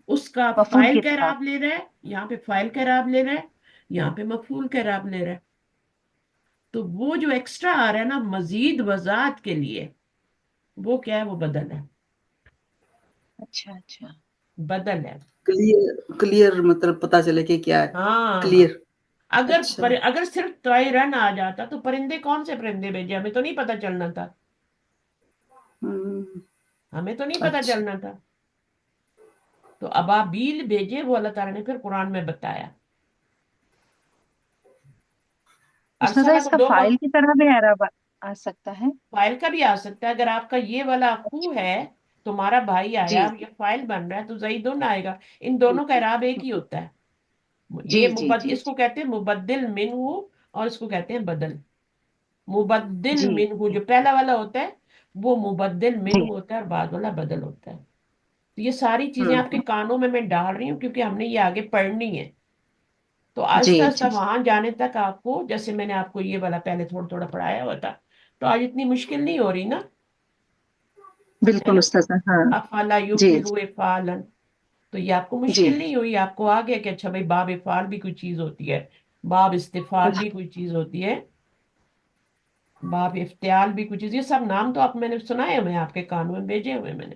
اس کا مفعول فاعل کی کا طرح. اعراب لے رہا ہے. یہاں پہ فاعل کا اعراب لے رہا ہے، یہاں پہ مفعول کا اعراب لے رہا ہے. تو وہ جو ایکسٹرا آ رہا ہے نا مزید وضاحت کے لیے، وہ کیا ہے؟ وہ بدل ہے. اچھا اچھا. بدل ہے. کلیئر مطلب پتا چلے کہ کیا ہے. ہاں، کلیئر. اچھا اگر صرف طائرن آ جاتا تو پرندے کون سے پرندے بھیجے؟ ہمیں تو نہیں پتا چلنا تھا. ہم، ہمیں تو نہیں پتا اچھا چلنا تھا. تو ابابیل بھیجے، وہ اللہ تعالیٰ نے پھر قرآن میں بتایا. اس میں ارسلہ اس کو کا 2 فائل کی طرح بھی اعراب آ سکتا ہے. فائل کا بھی آ سکتا ہے. اگر آپ کا یہ والا اخو ہے، تمہارا بھائی جی آیا، جی یہ فائل بن رہا ہے، تو زیدن آئے گا. ان دونوں کا اعراب ایک ہی ہوتا ہے. جی یہ جی جی اس کو کہتے ہیں مبدل منہ، اور اس کو کہتے ہیں بدل. مبدل جی منہ جو پہلا والا ہوتا ہے وہ مبدل منہ جی. ہوتا ہے، اور بعد والا بدل ہوتا ہے. تو یہ ساری چیزیں آپ کے ہوں کانوں میں ڈال رہی ہوں کیونکہ ہم نے یہ آگے پڑھنی ہے. تو جی آہستہ آہستہ جی وہاں جانے تک آپ کو، جیسے میں نے آپ کو یہ والا پہلے تھوڑا تھوڑا پڑھایا ہوا تھا، تو آج اتنی مشکل نہیں ہو رہی نا، ہے بالکل نا. استاذ ہاں. افعل جی یفعل افعالا، تو یہ آپ کو جی مشکل نہیں ہوئی. آپ کو آ گیا کہ اچھا بھائی باب افعال بھی کوئی چیز ہوتی ہے، باب استفعال بھی کوئی چیز ہوتی ہے، باب افتعال بھی کوئی چیز. یہ سب نام تو آپ میں نے سنائے ہوئے، آپ کے کانوں میں بھیجے ہوئے میں نے.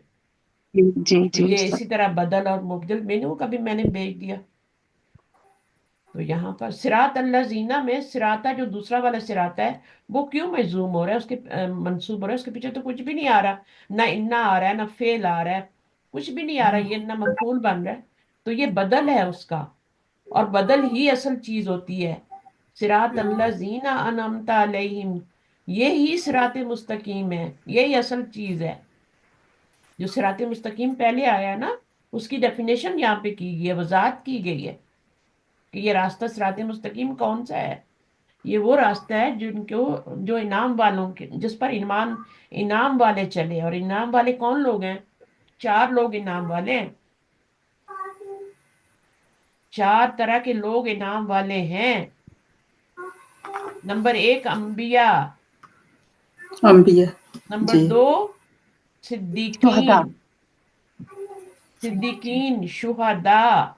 جی جی تو جی یہ استاذ. اسی طرح بدل اور مبدل مینو کا بھی میں نے بھیج دیا. تو یہاں پر صراط اللہ زینہ میں سراتا جو دوسرا والا سراتا ہے، وہ کیوں مجزوم ہو رہا ہے؟ اس کے منصوب ہو رہا ہے، اس کے پیچھے تو کچھ بھی نہیں آ رہا. نہ انا آ رہا ہے، نہ فعل آ رہا ہے، کچھ بھی نہیں آ رہا. یہ نہ مفعول بن رہا ہے. تو یہ بدل ہے اس کا، اور بدل ہی اصل چیز ہوتی ہے. صراط اللہ زینہ انعمت علیہم، یہی صراط مستقیم ہے، یہی اصل چیز ہے. جو صراط مستقیم پہلے آیا ہے نا، اس کی ڈیفینیشن یہاں پہ کی گئی ہے، وضاحت کی گئی ہے کہ یہ راستہ صراط مستقیم کون سا ہے. یہ وہ راستہ ہے جن کو، جو انعام والوں کے، جس پر انعام والے چلے. اور انعام والے کون لوگ ہیں؟ 4 لوگ انعام والے ہیں. 4 طرح کے لوگ انعام والے ہیں. نمبر 1 انبیاء، انبیاء. نمبر جی 2 شہداء. صدیقین، صدیقین، شہداء،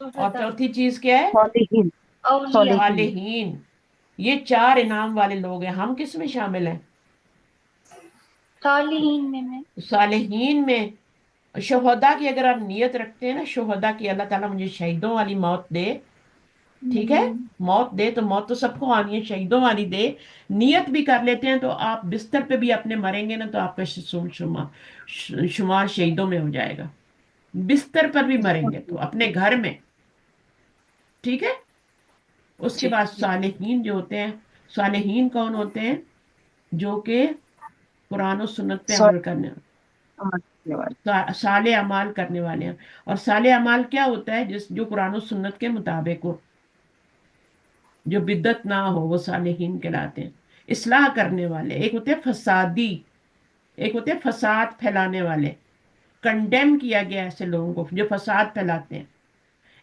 اور چوتھی چیز کیا ہے؟ صالحین. صالحین. صالحین. یہ 4 انعام والے لوگ ہیں. ہم کس میں شامل ہیں؟ صالحین میں. صالحین میں. شہداء کی اگر آپ نیت رکھتے ہیں نا، شہداء کی اللہ تعالیٰ مجھے شہیدوں والی موت دے، ठीक है। मौत दे तो मौत तो सबको आनी है, शहीदों वाली दे। नियत भी कर लेते हैं तो आप बिस्तर पे भी अपने मरेंगे ना तो आपका शुमार शहीदों में हो जाएगा। बिस्तर पर भी मरेंगे तो अपने घर में। ठीक है। उसके जी। बाद सालेहीन जो होते हैं, सालेहीन कौन होते हैं? जो कि कुरान और सुन्नत पे सॉरी, अमल करने, धन्यवाद। साले अमाल करने वाले हैं। और साले अमाल क्या होता है? जो कुरान और सुन्नत के मुताबिक हो, जो बिद्दत ना हो, वो सालेहीन कहलाते हैं। इस्लाह करने वाले एक होते हैं फसादी, एक होते हैं फसाद फैलाने वाले। कंडेम किया गया ऐसे लोगों को जो फसाद फैलाते हैं।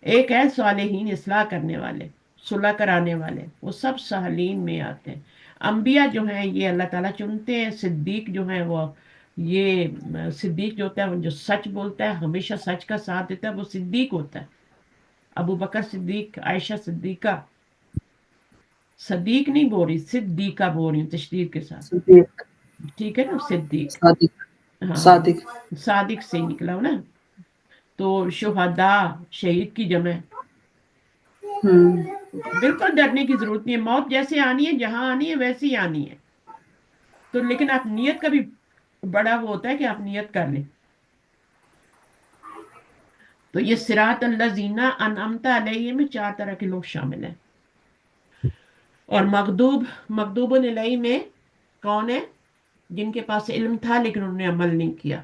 एक है सालेहीन, इस्लाह करने वाले, सुलह कराने वाले, वो सब सालीन में आते हैं। अंबिया जो हैं ये अल्लाह ताला चुनते हैं। सिद्दीक जो है वो, ये सिद्दीक जो होता है वो जो सच बोलता है, हमेशा सच का साथ देता है, वो सिद्दीक होता है। अबू बकर सिद्दीक, आयशा सिद्दीका। सदीक नहीं बोल रही, सिद्दीका बोल रही हूँ तशदीद के साथ। सिद्दीक, ठीक है ना, सिद्दीक। सादिक, हाँ, सादिक। सादिक से ही निकला हो ना। तो शुहदा, शहीद की जमा है। हम्म। बिल्कुल डरने की जरूरत नहीं है, मौत जैसे आनी है, जहां आनी है वैसे ही आनी है। तो लेकिन आप नियत का भी बड़ा वो होता है कि आप नियत कर लें। तो ये सिरात अल्लज़ीना अनअमता अलैहिम में 4 तरह के लोग शामिल हैं। और मगदूबुन अलैहि में कौन है? जिनके पास इल्म था लेकिन उन्होंने अमल नहीं किया,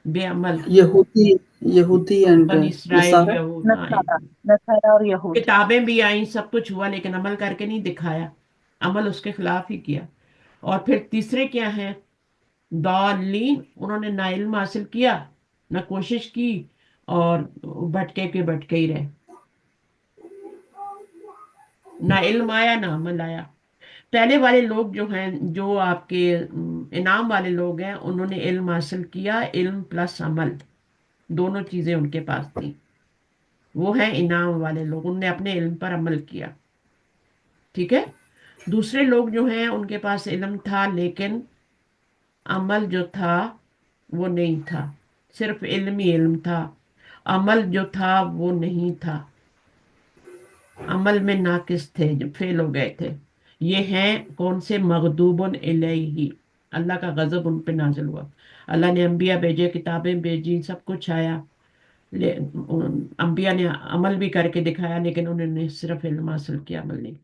बेअमल। यहूदी, यहूदी एंड बनी इसराइल, नसारा। यहूद आए, नसारा, नसारा और यहूद। किताबें भी आई, सब कुछ हुआ, लेकिन अमल करके नहीं दिखाया, अमल उसके खिलाफ ही किया। और फिर तीसरे क्या हैं? दालीन, उन्होंने ना इल्म हासिल किया, ना कोशिश की, और भटके के भटके ही रहे। ना इल्म आया ना अमल आया। पहले वाले लोग जो हैं, जो आपके इनाम वाले लोग हैं, उन्होंने इल्म हासिल किया, इल्म प्लस अमल, दोनों चीजें उनके पास थी। वो हैं इनाम वाले लोग, उनने अपने इल्म पर अमल किया। ठीक है। दूसरे लोग जो हैं उनके पास इल्म था लेकिन अमल जो था वो नहीं था। सिर्फ इल्म ही इल्म था, अमल जो था वो नहीं था। अमल में नाकिस थे, जो फेल हो गए थे। ये हैं कौन से? मगदूबुन इलैहि, अल्लाह का गजब उन पे नाजिल हुआ। अल्लाह ने अंबिया भेजे, किताबें भेजी, सब कुछ आया। अंबिया ने अमल भी करके दिखाया लेकिन उन्होंने सिर्फ इल्म हासिल किया, अमल नहीं।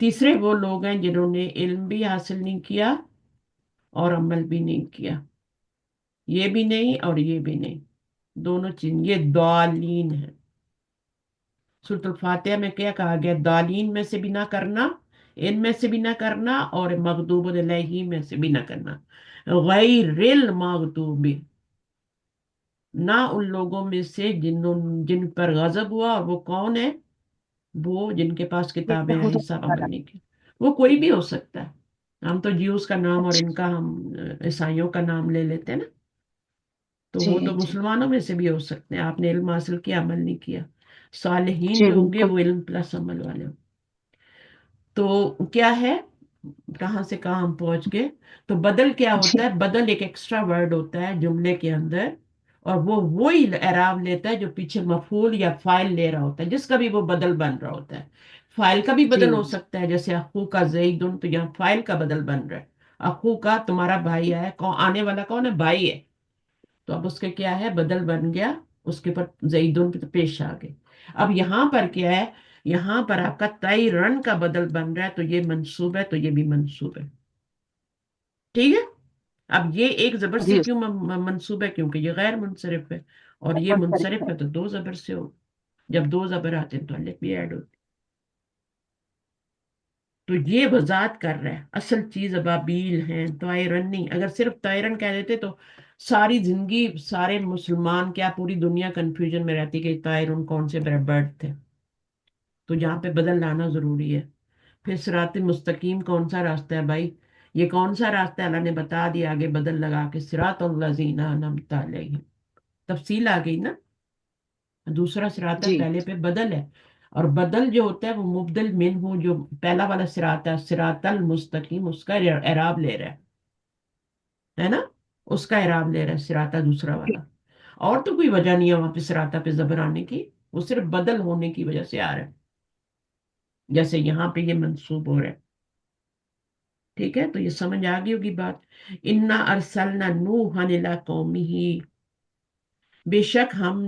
तीसरे वो लोग हैं जिन्होंने इल्म भी हासिल नहीं किया और अमल भी नहीं किया। ये भी नहीं और ये भी नहीं, दोनों चीज, ये दालीन है। सूरत फातिहा में क्या कहा गया? दालीन में से भी ना करना, इनमें से भी ना करना, और मगदूब अलैहि में से भी ना करना। गैरिल मगदूबी, ना उन लोगों में से जिन पर गजब हुआ। और वो कौन है? वो जिनके पास किताबें यहूद आई, और सब अमल नसारा। नहीं किया। वो कोई भी हो सकता है। हम तो ज्यूस का नाम और अच्छा। इनका हम ईसाइयों का नाम ले लेते हैं ना। तो जी वो तो जी मुसलमानों में से भी हो सकते हैं। आपने इल्म हासिल किया, अमल नहीं किया। सालिहीन जी, जो होंगे बिल्कुल। वो इल्म प्लस अमल वाले होंगे। तो क्या है, कहाँ से कहाँ हम पहुंच गए? तो बदल क्या होता जी है? बदल एक एक्स्ट्रा वर्ड होता है जुमले के अंदर, और वो वही एराब लेता है जो पीछे मफूल या फाइल ले रहा होता है, जिसका भी वो बदल बन रहा होता है। फाइल का भी जी बदल हो सकता है, जैसे अखू का जईदुन, तो यहाँ फाइल का बदल बन रहा है। अखू का तुम्हारा भाई आया, कौन आने वाला? कौन है? भाई है। तो अब उसके क्या है? बदल बन गया, उसके ऊपर जईदुन पे तो पेश आ गए। अब यहाँ पर क्या है? यहाँ पर आपका तय रन का बदल बन रहा है, तो ये मंसूब है, तो ये भी मंसूब है। ठीक है। अब ये एक जबर से जी, क्यों मंसूब है? क्योंकि ये गैर मुनसरिफ है, और ये मुनसरिफ मुनसरिफ है। है तो दो जबर से हो। जब दो जबर आते हैं तो अलिफ भी ऐड होती है। तो ये वजात कर रहा है, असल चीज अबाबील है, तायरन नहीं। अगर सिर्फ तायरन कह देते तो सारी जिंदगी सारे मुसलमान, क्या पूरी दुनिया कंफ्यूजन में रहती कि तायरन कौन से बर्ड थे। तो यहाँ पे बदल लाना जरूरी है। फिर सिरात मुस्तकीम कौन सा रास्ता है भाई? ये कौन सा रास्ता है? अल्लाह ने बता दिया आगे बदल लगा के, सिरात लजीना अनअमता अलैहिम। तफसील आ गई ना। दूसरा सिरात है, जी पहले पे बदल है। और बदल जो होता है वो मुबदल मिन हो, जो पहला वाला सिरात है सिरातल मुस्तकीम, उसका एराब ले रहा है ना। उसका एराब ले रहा है सिराता दूसरा जी वाला। और तो कोई वजह नहीं है वहां पे सिराता पे जबर आने की, वो सिर्फ बदल होने की वजह से आ रहा है। جیسے یہاں پہ یہ منصوب ہو رہا ہے. ٹھیک ہے، تو یہ سمجھ آ گئی ہوگی بات. انا ارسلنا نوحا الی قومہ، بے شک ہم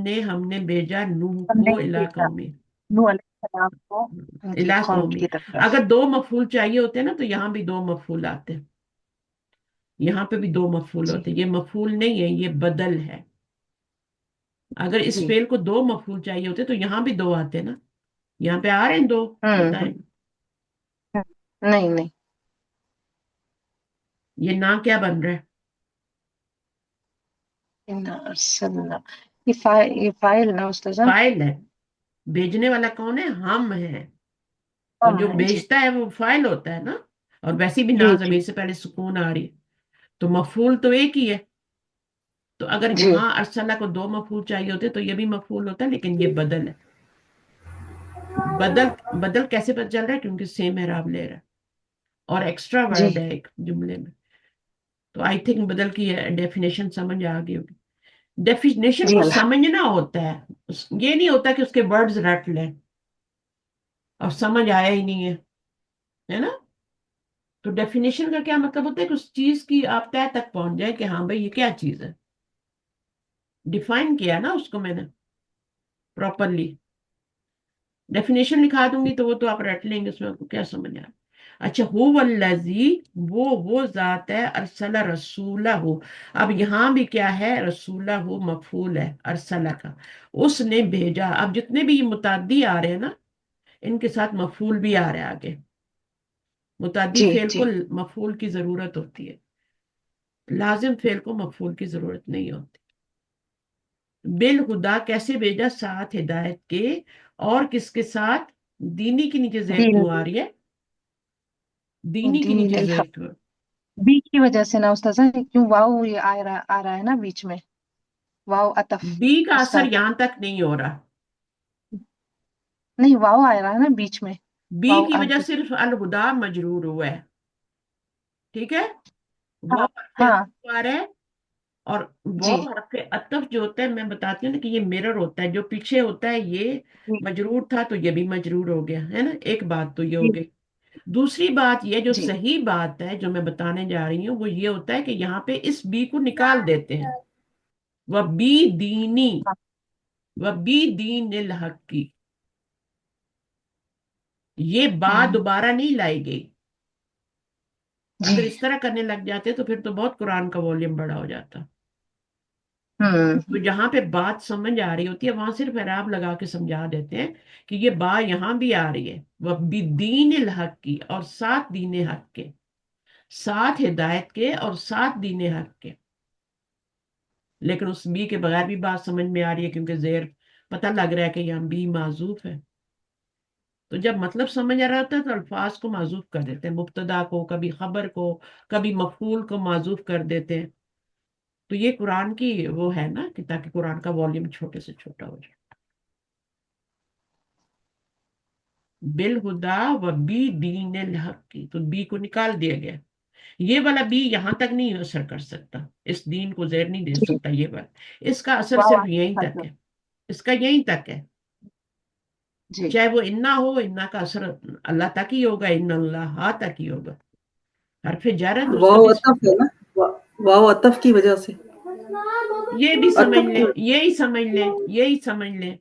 نے بھیجا نوح ہم کو نے الی بھیجا قومی، نوح علیہ السلام کو ان کی الی قوم قومی. کی طرف. اگر دو مفعول چاہیے ہوتے نا تو یہاں بھی دو مفعول آتے ہیں، یہاں پہ بھی دو مفعول جی ہوتے ہیں. یہ مفعول نہیں ہے، یہ بدل ہے. اگر اس جی. فعل کو دو مفعول چاہیے ہوتے تو یہاں بھی دو آتے نا. یہاں پہ آ رہے ہیں دو؟ بتائیں. ہوں. نہیں نہیں. یہ نا کیا بن رہا ہے؟ انا ارسلنا، یہ فاعل نا استاذہ. فاعل ہے. بھیجنے والا کون ہے؟ ہم ہیں. اور ہم جو ہیں جی. بھیجتا ہے وہ فاعل ہوتا ہے نا. اور ویسے بھی نا جی جی ضمیر سے پہلے سکون آ رہی ہے، تو مفعول تو ایک ہی ہے. تو اگر جی یہاں ارسلہ کو دو مفعول چاہیے ہوتے تو یہ بھی مفعول ہوتا ہے، لیکن یہ بدل ہے. بدل بدل کیسے پتہ چل رہا ہے؟ کیونکہ سیم اعراب لے رہا ہے اور ایکسٹرا جی ورڈ ہے ایک جملے میں. تو آئی تھنک بدل کی ڈیفینیشن سمجھ آ گئی ہوگی. ڈیفینیشن جی. کو اللہ. سمجھنا ہوتا ہے، یہ نہیں ہوتا کہ اس کے ورڈز رٹ لیں اور سمجھ آیا ہی نہیں ہے نا. تو ڈیفینیشن کا کیا مطلب ہوتا ہے کہ اس چیز کی آپ طے تک پہنچ جائے کہ ہاں بھائی یہ کیا چیز ہے. ڈیفائن کیا نا اس کو میں نے پراپرلی. ڈیفینیشن لکھا دوں گی تو وہ تو آپ رٹ لیں گے، اس میں آپ کو کیا سمجھ آئے. اچھا، ہو والذی، وہ ذات ہے، ارسلہ رسولہ ہو. اب یہاں بھی کیا ہے؟ رسولہ ہو مفعول ہے ارسلہ کا، اس نے بھیجا. اب جتنے بھی یہ متعدی آ رہے ہیں نا ان کے ساتھ مفعول بھی آ رہا ہے آگے. متعدی جی فعل جی کو مفعول کی ضرورت ہوتی ہے، لازم فعل کو مفعول کی ضرورت نہیں ہوتی. بالہدا کیسے بھیجا؟ ساتھ ہدایت کے. اور کس کے ساتھ؟ دینی کے نیچے زیر دین کیوں آ رہی ہے؟ دینی کے دین نیچے زیر الحق. کیوں؟ بی کی وجہ سے نا استاذہ، کیوں واؤ یہ آ رہا ہے نا بیچ میں، واؤ عطف. بی کا اس کا اثر یہاں تک نہیں ہو رہا. نہیں، واؤ آ رہا ہے نا بیچ میں. بی واؤ کی وجہ عطف. صرف الہدا مجرور ہوا ہے. ٹھیک ہے، وہ ہاں حرف ہاں عطف آ رہا ہے. اور وہ جی حرف عطف جو ہوتا ہے میں بتاتی ہوں نا کہ یہ مرر ہوتا ہے، جو پیچھے ہوتا ہے یہ جی مجرور تھا تو یہ بھی مجرور ہو گیا ہے نا. ایک بات تو یہ جی ہو گئی. دوسری بات یہ جو جی صحیح بات ہے جو میں بتانے جا رہی ہوں وہ یہ ہوتا ہے کہ یہاں پہ اس بی کو نکال دیتے ہیں. وہ بی دینی، ہاں وہ بی دین الحق کی، یہ بات ہوں، دوبارہ نہیں لائی گئی. جی اگر اس طرح کرنے لگ جاتے تو پھر تو بہت قرآن کا والیوم بڑا ہو جاتا. تو جہاں پہ بات سمجھ آ رہی ہوتی ہے وہاں صرف اعراب لگا کے سمجھا دیتے ہیں کہ یہ با یہاں بھی آ رہی ہے. وہ بدین الحق کی، اور ساتھ دین حق کے، ساتھ ہدایت کے اور ساتھ دین حق کے. لیکن اس بی کے بغیر بھی بات سمجھ میں آ رہی ہے کیونکہ زیر پتہ لگ رہا ہے کہ یہاں بی معذوف ہے. تو جب مطلب سمجھ آ رہا ہوتا ہے تو الفاظ کو معذوف کر دیتے ہیں، مبتدا کو، کبھی خبر کو، کبھی مفعول کو معذوف کر دیتے ہیں. تو یہ قرآن کی وہ ہے نا کہ تاکہ قرآن کا والیوم چھوٹے سے چھوٹا ہو جائے. بالہدا و بی دین الحق کی، تو بی کو نکال دیا گیا. یہ والا بی یہاں تک نہیں اثر کر سکتا، اس دین کو زیر نہیں دے جی. سکتا. یہ والا اس کا اثر واؤ صرف یہیں تک عطف. ہے، اس کا یہیں تک ہے. جی چاہے وہ انا ہو، انا کا اثر اللہ تک ہی ہوگا، ان اللہ تک ہی ہوگا. حرف جر ہے تو اس کا واو بھی عطف ہے نا، واو عطف کی وجہ سے. یہ بھی سمجھ عطف کی لیں، یہی سمجھ لیں، یہی سمجھ لیں.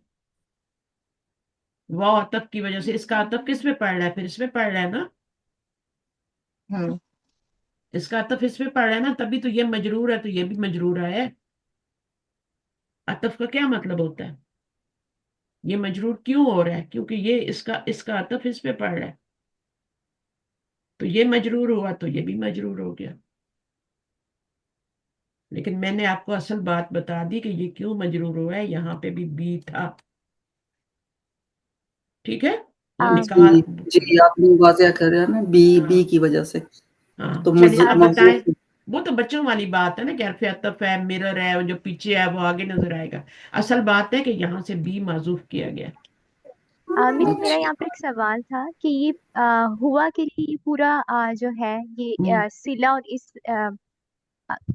واو عطف کی وجہ سے. اس کا عطف کس پہ پڑ رہا ہے؟ پھر اس پہ پڑ رہا ہے نا. ہوں اس کا عطف اس پہ پڑ رہا ہے نا، تبھی تو یہ مجرور ہے تو یہ بھی مجرور ہے. عطف کا کیا مطلب ہوتا ہے؟ یہ مجرور کیوں ہو رہا ہے؟ کیونکہ یہ اس کا عطف اس پہ پڑ رہا ہے، تو یہ مجرور ہوا تو یہ بھی مجرور ہو گیا. لیکن میں نے آپ کو اصل بات بتا دی کہ یہ کیوں مجرور ہوا ہے. یہاں پہ بھی بی تھا. ٹھیک ہے، وہ جی نکال. جی، آپ نے واضح کر رہے ہیں نا، بی ہاں کی وجہ سے. ہاں، تو چلیے اب بتائیں. موضوع وہ تو بچوں والی بات ہے نا کہ حرف عطف ہے، مرر ہے، وہ جو پیچھے ہے وہ آگے نظر آئے گا. اصل بات ہے کہ یہاں سے بی معذوف کیا گیا. مس میرا اچھا. यहाँ پر ایک سوال تھا کہ یہ ہوا کے لیے یہ پورا جو ہے یہ صلہ اور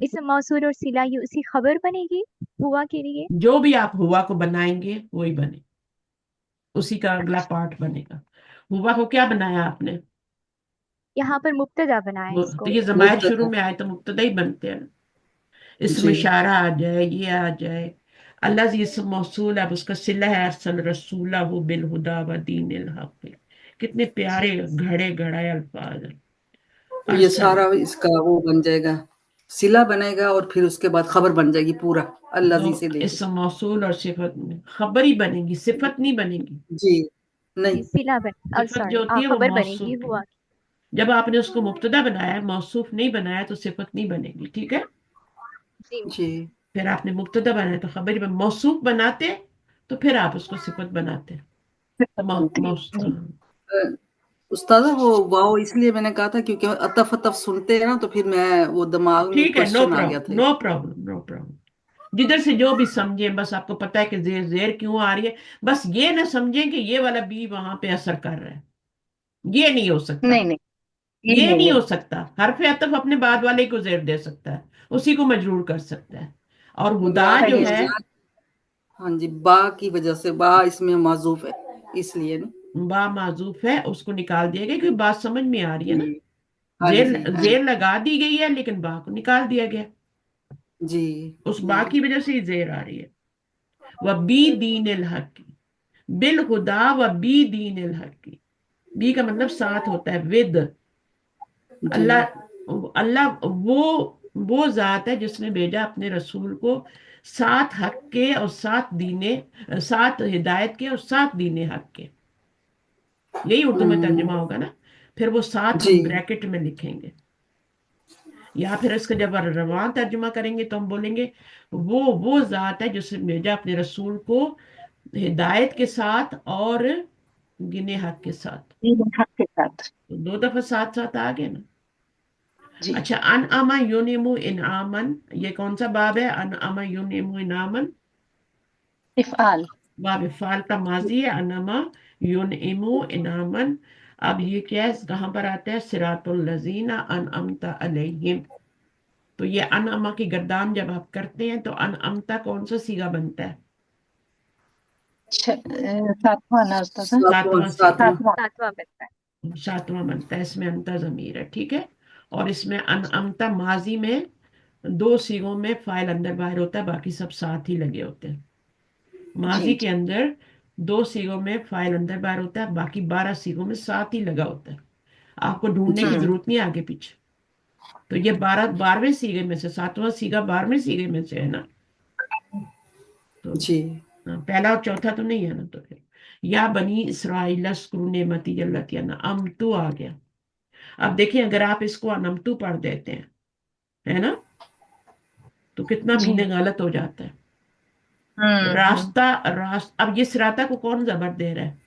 اسم موصول اور صلہ یہ اسی خبر بنے گی ہوا کے لیے؟ جو بھی آپ ہوا کو بنائیں گے وہی بنے، اسی کا اگلا پارٹ بنے گا. हुआ को क्या बनाया आपने? यहाँ पर मुब्तदा बनाया तो इसको। ये ज़मायर मुफ्तदा। शुरू में आए तो मुब्तदा ही बनते हैं। इसम जी इशारा आ जाए, ये आ जाए। अल्लाह इसम मौसूल, अब उसका सिला है अरसल रसूलहु बिल हुदा व दीनिल हक। कितने प्यारे घड़े घड़ाए अल्फाज हैं। तो ये अरसल, सारा इसका वो बन जाएगा, सिला बनेगा और फिर उसके बाद खबर बन जाएगी पूरा अल्लाजी से तो लेके। इसम मौसूल और सिफत में खबर ही बनेगी, सिफत नहीं बनेगी। जी नहीं। जी सिला बन सिफत जो सॉरी होती है वो खबर बनेगी मौसूफ की। हुआ। जब आपने उसको मुब्तदा बनाया, मौसूफ नहीं बनाया, तो सिफत नहीं बनेगी। ठीक है। जी जी फिर आपने मुब्तदा बनाया तो खबर ही मौसूफ बनाते, तो फिर आप उसको सिफत बनाते। तो जी अ, उस्तादा वो वाओ इसलिए मैंने कहा था क्योंकि अतफ अतफ सुनते हैं ना, तो फिर मैं वो दिमाग में ठीक है, नो क्वेश्चन आ गया प्रॉब्लम, था। No problem, no problem. जिधर से जो भी समझे, बस आपको पता है कि जेर जेर क्यों आ रही है, बस ये ना समझें कि ये वाला बी वहां पे असर कर रहा है। ये नहीं हो सकता। नहीं नहीं, ये ये नहीं नहीं है। हो सकता। हरफ अतफ अपने बाद वाले को जेर दे सकता है, उसी को मजरूर कर सकता है। और हुदा बा जो की सही है, वजह, हाँ जी, बा की वजह से, बा इसमें माजूफ है इसलिए ना। बा माजूफ है, उसको निकाल दिया गया क्योंकि बात समझ में आ रही है ना। जी हाँ जी जेर हाँ जेर लगा दी गई है, लेकिन बा को निकाल दिया गया। जी उस जी बा की वजह से ही जेर आ रही है। वह बी दीन अल हक, बिल खुदा व बी दीन अल हक। बी का मतलब साथ होता है, विद। जी अल्लाह अल्लाह वो जात है जिसने भेजा अपने रसूल को सात हक के और सात हिदायत के और सात दीने हक के। यही उर्दू में तर्जुमा होगा ना। फिर वो सात जी हम ब्रैकेट में लिखेंगे, या फिर इसका जब रवान तर्जुमा करेंगे तो हम बोलेंगे वो जात है जिसने भेजा अपने रसूल को हिदायत के साथ और गिने हक के साथ। ये हक के साथ। तो दो दफा साथ साथ आ गए ना। जी अच्छा, अन अमा युनिमु इनामन, ये कौन सा बाब है? अन अमा युनिमु इनामन, इफ़आल। बाब फाल का माजी है। अनमा युनिमु इनामन। अब ये क्या है, कहाँ पर आता है? सिरातुल लजीना अनअमता अलैहिम। तो ये अनमा की गर्दान जब आप करते हैं तो अनअमता कौन सा सीगा बनता है? सातवां ना उस्ताद? सातवां सातवां सीगा। सातवां। सातवां। सातवां बनता है। सातवां बनता है। इसमें अंता जमीर है, ठीक है। और इसमें अनअमता माजी में दो सीगों में फाइल अंदर बाहर होता है, बाकी सब साथ ही लगे होते हैं। माजी जी के अंदर दो सीगों में फाइल अंदर बाहर होता है, बाकी 12 सीगों में साथ ही लगा होता है। आपको ढूंढने की जी जरूरत नहीं आगे पीछे। तो ये 12वें सीगे में से सातवां सीगा 12वें सीगे में से है ना। तो जी पहला और चौथा तो नहीं है ना। तो फिर या बनी इसराइल नेमती जल्लती अनअमतु आ गया। अब देखिए, अगर आप इसको अनमतु पढ़ देते हैं, है ना, तो कितना जी। मीनिंग गलत हो जाता है। हम्म। अब ये सिराता को कौन जबर दे रहा है?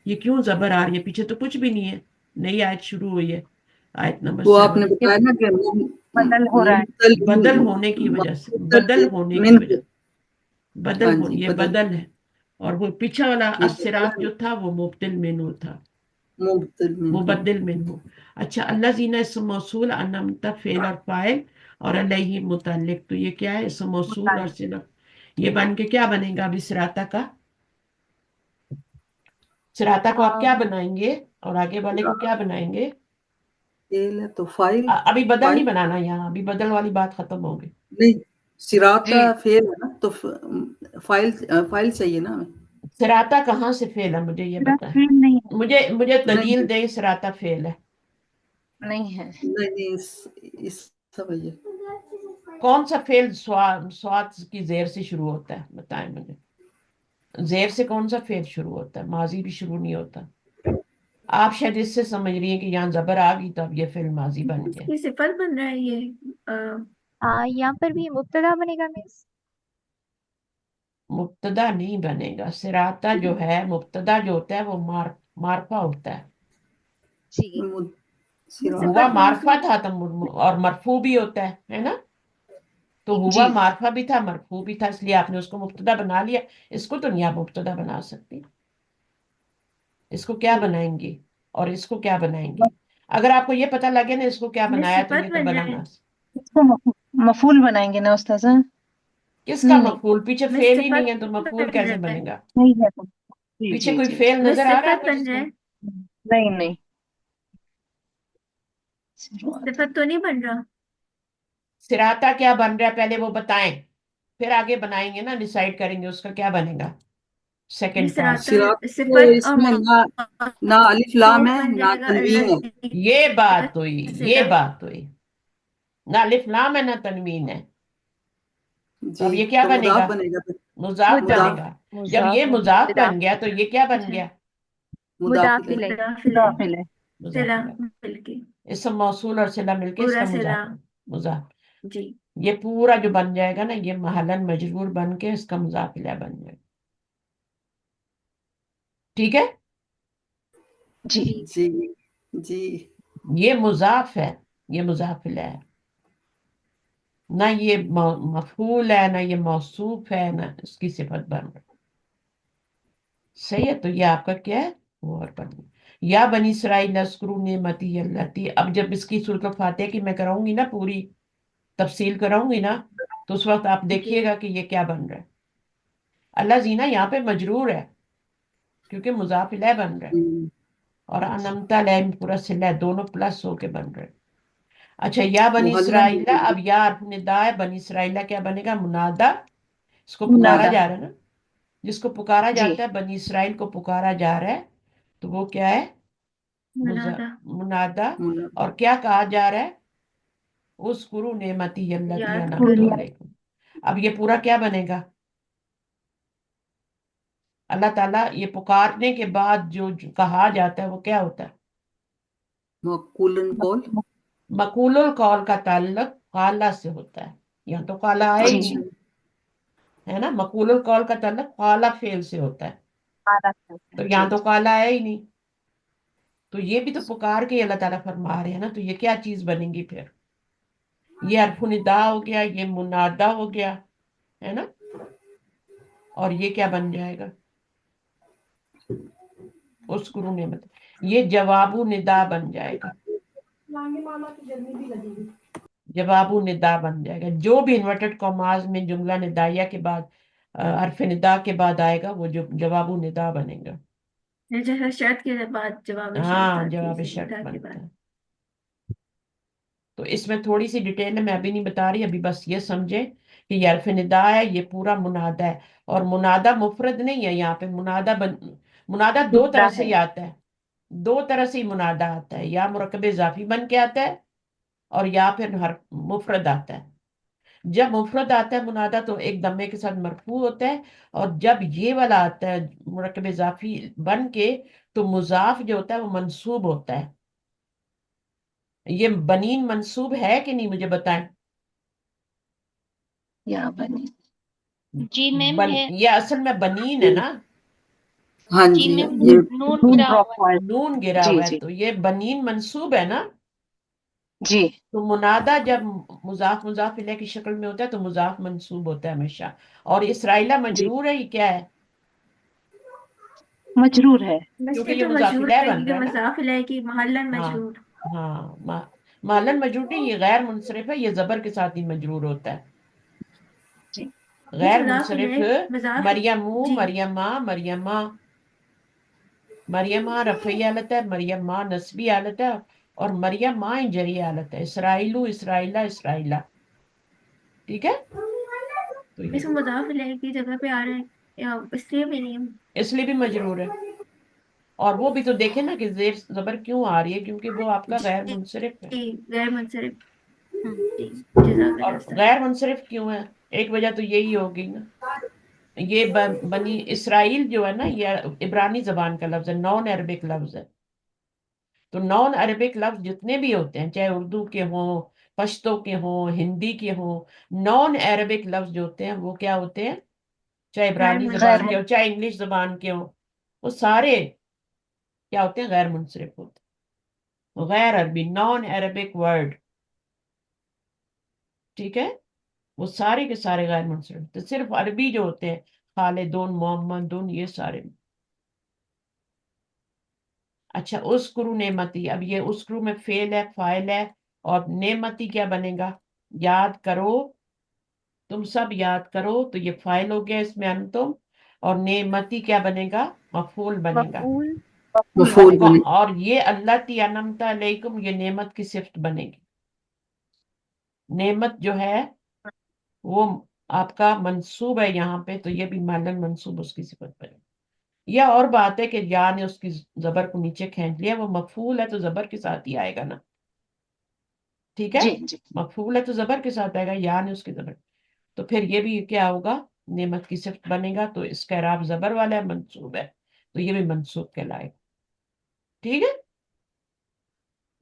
ये क्यों जबर आ रही है? पीछे तो कुछ भी नहीं है। नई आयत शुरू हुई है, आयत नंबर वो आपने 7। ये बताया ना कि बदल हो रहा है। बदल होने की वजह से, बदल होने की मिन। वजह बदल हाँ हो, जी ये बदल। बदल है। और वो पीछे वाला ये अस्सिरात जो था वो मुब्तिल मिनहु था, मुबतल मिन हो। मुबद्दिल मिनहु। अच्छा, अल्लाह जीना इसम मौसूल, अनमता फेल और फाइल, और अलैहि मुतल्लिक। तो ये क्या है? इसम मौसूल और सिला। ये बन के क्या बनेगा अभी सिराता का? सिराता को आप क्या अम, बनाएंगे और आगे वाले को क्या बनाएंगे? फेल है तो फाइल। अभी बदल नहीं फाइल बनाना यहाँ, अभी बदल वाली बात खत्म होगी। नहीं, सिराता जी फेल है ना, तो फाइल फाइल चाहिए ना हमें। सिराता कहाँ से फेल है, मुझे ये मेरा बताएं। फील नहीं है। मुझे मुझे दलील नहीं दें, सिराता फेल है। नहीं है। नहीं नहीं, इस सब है ये। कौन सा फेल स्वाद की जेर से शुरू होता है, बताएं मुझे। जेर से कौन सा फेल शुरू होता है? माजी भी शुरू नहीं होता। आप शायद इससे समझ रही हैं कि यहाँ जबर आ गई तो अब ये फेल माजी बन गया। इसकी सिफत बन रहा है ये। यहाँ पर भी मुब्तदा बनेगा मिस। मुब्तदा नहीं बनेगा। सिराता जो है, मुब्तदा जो होता है वो मारफा होता है। जी हुआ सिफत बन मारफा के। था तो, और मरफू भी होता है ना। तो हुआ जी मारफा भी था, मरफू भी था, इसलिए आपने उसको मुब्तदा बना लिया। इसको तो नहीं आप मुब्तदा बना सकती। इसको क्या बनाएंगी और इसको क्या बनाएंगी? अगर आपको ये पता लगे ना इसको क्या ये बनाया, तो सिफत ये तो बन रहा बला है। ना। इसको मफूल बनाएंगे ना उस्ताद? किसका नहीं नहीं, मफूल? पीछे मैं फेल ही सिफत नहीं है तो मफूल बन कैसे रहा है। बनेगा? नहीं है तो। जी पीछे जी कोई जी फेल मैं नजर आ रहा है सिफत कुछ बन रहा इसमें? है। नहीं नहीं शुरुआत सिफत तो नहीं बन रहा। सिराता क्या बन रहा है पहले वो बताएं, फिर आगे बनाएंगे ना, डिसाइड करेंगे उसका क्या बनेगा ये सेकंड पार्ट। सिराता सिरात तो सिफत और इसमें ना ना अलिफ लाम मौसूफ है बन ना जाएगा तनवीन है। अल्लज़ी ये बात हुई, ये सिला। बात हुई। ना अलिफ लाम है ना तनवीन है, तो जी, अब ये क्या तो बनेगा? मुदाफ बनेगा फिर। मुजाफ मुदाफ बनेगा। जब ये मुजाफ मुजाफ बन गया मुदाफ तो ये क्या बन अच्छा, गया? मुदाफ मुदाफ इलैह। इलैह। मुदाफिल है, मुदाफिल है। सिला मुजाफ। मिलके इसम मौसूल और सिला मिलके पूरा इसका सिला। मुजाफ, मुजाफ। जी ये पूरा जो बन जाएगा ना, ये महलन मजरूर बन के इसका मुजाफ इलैह बन जाएगा। ठीक है, जी जी। जी जी। ये मुजाफ है, ये मुजाफ इलैह है। ना ये मफूल है, ना ये मौसूफ है, ना इसकी सिफत बन रही। सही है, तो ये आपका क्या है? वो और बन गया। या बनी इसराइल नस्कुरू नेमती अल्लती। अब जब इसकी सूरत फातिहा की मैं कराऊंगी ना, पूरी तफसील कराऊंगी ना, तो उस वक्त आप जी देखिएगा कि ये क्या बन रहा है। अल्लाह जीना यहाँ पे मजरूर है क्योंकि मुजाफ इलैह बन रहा है, हम्म, और अनमता लैम पूरा सिला है, दोनों प्लस होके बन रहे हैं। अच्छा, या बनी मुहल्लन इसराइला, अब या हर्फ निदा है, बनी इसराइला क्या बनेगा? मुनादा। इसको पुकारा मुनादा जा रहा है ना, जिसको पुकारा जी जाता है, बनी इसराइल को पुकारा जा रहा है, तो वो क्या है? मुनादा मुनादा। मुन- और क्या कहा जा रहा है? उस्कुरू नेमती अल्लती याद अनअमतु करो। अलैकुम। अब ये पूरा क्या बनेगा? अल्लाह ताला ये पुकारने के बाद जो कहा जाता है वो क्या होता है? मक़ूलन कौल। मकूलुल कौल का ताल्लुक काला से होता है। यहाँ तो काला आया ही अच्छा। नहीं, है ना। मकूलुल कौल का ताल्लुक काला फेल से होता है, तो जी यहाँ तो काला आया ही नहीं। तो ये भी तो पुकार के अल्लाह ताला फरमा रहे हैं ना, तो ये क्या चीज बनेगी फिर? ये हरफुन निदा हो गया, ये मुनादा हो गया, है ना। और ये क्या बन जाएगा? उस्कुरू नेमत, ये जवाबु निदा बन जाएगा। जवाबु निदा बन जाएगा। जो भी इन्वर्टेड कॉमास में जुमला निदाइया के बाद हरफ निदा के बाद आएगा, वो जो जवाबु निदा बनेगा। जैसे शर्त के बाद जवाब शर्त हाँ, आती है जवाब इसी शर्त निदा के बनता बाद। है। तो इसमें थोड़ी सी डिटेल है, मैं अभी नहीं बता रही, अभी बस ये समझे कि ये हरफ निदा है, ये पूरा मुनादा है। और मुनादा मुफरद नहीं है, यहाँ पे मुनादा दो मुद्दा तरह से है ही आता है। दो तरह से ही मुनादा आता है, या मुरक्कब इजाफी बन के आता है, और या फिर हर मुफरद आता है। जब मुफरद आता है मुनादा, तो एक दम्मे के साथ मरफू होता है। और जब ये वाला आता है मुरक्कब इजाफी बन के, तो मुजाफ जो होता है वो मंसूब होता है। ये बनीन मंसूब है कि नहीं, मुझे बताएं। या बनी जी मैम है। ये असल में बनीन है ना। हाँ जी जी, मैम ये नून नून गिरा ड्रॉप हुआ है। हुआ है नून गिरा जी हुआ है, जी तो ये बनीन मंसूब है ना। जी तो मुनादा जब मुजाफ मुजाफ इलैह की शक्ल में होता है, तो मुजाफ मंसूब होता है हमेशा। और इसराइला जी मजरूर है, ये क्या है? मजरूर है बस क्योंकि ये ये तो मुजाफ मजरूर इलैह है बन क्योंकि रहा है ना। मज़ाफ इलैह की महल्लन हाँ, मजरूर। हाँ, मालन मजरूर नहीं, ये गैर मुनसरिफ है, ये जबर के साथ ही मजरूर होता है। जी ये गैर मज़ाफ मुनसरिफ इलैह मज़ाफ। मरियमू, जी मरियमा, मरियमा। मरियमा रफ़ई हालत है, मरियमा नस्बी हालत है, और मरियमा जरी हालत है। इसराइलू, इसराइला, इसराइला। ठीक है, तो ये इसमें मज़ाफ इलैह की जगह पे आ रहे हैं इसलिए भी नहीं। इसलिए भी मजरूर है। और वो भी तो देखे ना कि जेर जबर क्यों आ रही है, क्योंकि वो आपका गैर जी मुनसरिफ है। जी, गैर मुनसरिफ। हम्म। जी जज़ाकल्लाह और उस्ताद। गैर मुनसरिफ क्यों है? एक वजह तो यही होगी ना। ये बनी इसराइल जो है ना, ये इब्रानी जबान का लफ्ज है, नॉन अरबिक लफ्ज है। तो नॉन अरबिक लफ्ज जितने भी होते हैं, चाहे उर्दू के हों, पश्तो के हों, हिंदी के हों, नॉन अरबिक लफ्ज जो होते हैं वो क्या होते हैं? चाहे गैर इब्रानी गैर जबान के मुनसरिफ। हो, चाहे इंग्लिश जबान के हो, वो सारे क्या होते हैं? गैर मुनसरिफ होते हैं। गैर अरबी, नॉन अरबिक वर्ड। ठीक है, वो सारे के सारे गैर मुनसरिफ। तो सिर्फ अरबी जो होते हैं, खालिदुन, मोहम्मदुन, ये सारे। अच्छा, उस्कुरु नेमती, अब ये उस्कुरु में फेल है, फाइल है, और नेमती क्या बनेगा? याद करो, तुम सब याद करो, तो ये फाइल हो गया इसमें अंतुम। और नेमती क्या बनेगा? मफूल बनेगा। मफूल मफूल बने। और ये अल्लाती अनमता अलैकुम, ये नेमत की सिफ्त बनेगी। नेमत जो है वो आपका मंसूब है यहाँ पे, तो ये भी मालन मंसूब उसकी सिफत बनेगी। यह और बात है कि या ने उसकी जबर को नीचे खींच लिया, वो मफूल है तो जबर के साथ ही आएगा ना, ठीक है। जी जी मफूल है तो जबर के साथ आएगा, या ने उसकी जबर, तो फिर ये भी क्या होगा, नेमत की सिफ्त बनेगा। तो इसका इराब जबर वाला है, मंसूब है, तो ये भी मंसूब कहलाएगा, ठीक है।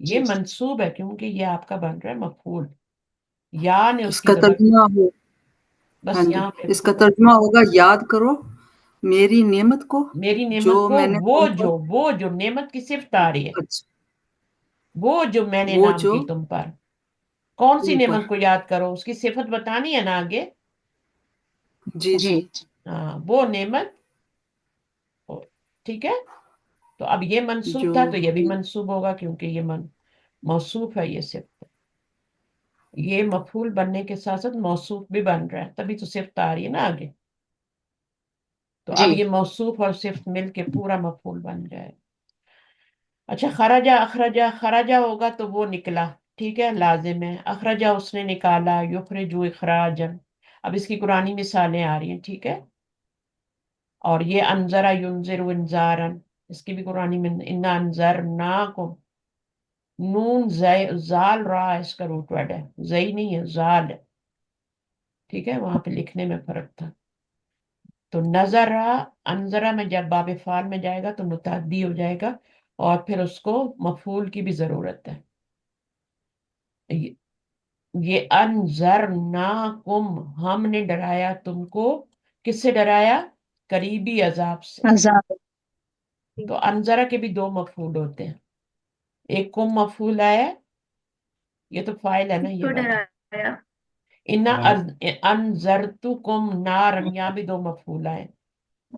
ये जी मंसूब है क्योंकि ये आपका बन रहा है मफूल, या ने उसकी इसका जबर, तर्जुमा हो, हाँ बस जी, यहाँ पे इसका तर्जुमा होगा, याद करो मेरी नेमत को मेरी नेमत जो को, मैंने वो तुम पर। जो, वो जो नेमत की सिफ्त आ रही है, अच्छा, वो जो मैंने वो नाम जो की तुम पर। कौन सी तुम पर। नेमत को याद करो, उसकी सिफत बतानी है ना आगे। जी जी जी। जी हाँ, वो नेमत हो, ठीक है। तो अब ये मंसूब जो था तो ये भी हमें। मंसूब होगा क्योंकि ये मौसूफ है, ये सिफ्त। ये मफूल बनने के साथ साथ मौसूफ भी बन रहा है, तभी तो सिफ्त आ रही है ना आगे। तो जी अब ये मौसूफ और सिफ्त मिलके पूरा मफूल बन जाए। अच्छा, खराजा अखरजा, खराजा होगा तो वो निकला, ठीक है, लाजिम है। अखरजा उसने निकाला, युखरिजु इखराजन। अब इसकी कुरानी मिसालें आ रही हैं, ठीक है। और ये अनजरा युनजिरु इंजारन, इसकी भी कुरानी में, इन्ना अनजरनाकुम, नून जाल रा है, इसका रूट वर्ड है, जई नहीं है, जाल है, ठीक है, वहां पे लिखने में फर्क था। तो नजरा, अनजरा में जब बाब फाल में जाएगा तो मुतअद्दी हो जाएगा, और फिर उसको मफूल की भी जरूरत है। ये ये अनजरनाकुम, हमने डराया तुमको, किससे डराया, करीबी अजाब से। अजाब तो अनजरा के भी दो मफूल होते हैं, एक कुम मफूल है, ये तो फाइल है ना ये तो वाला। डराया। इन्ना अनजरतुकुम नारन, यहाँ भी दो मफूल है।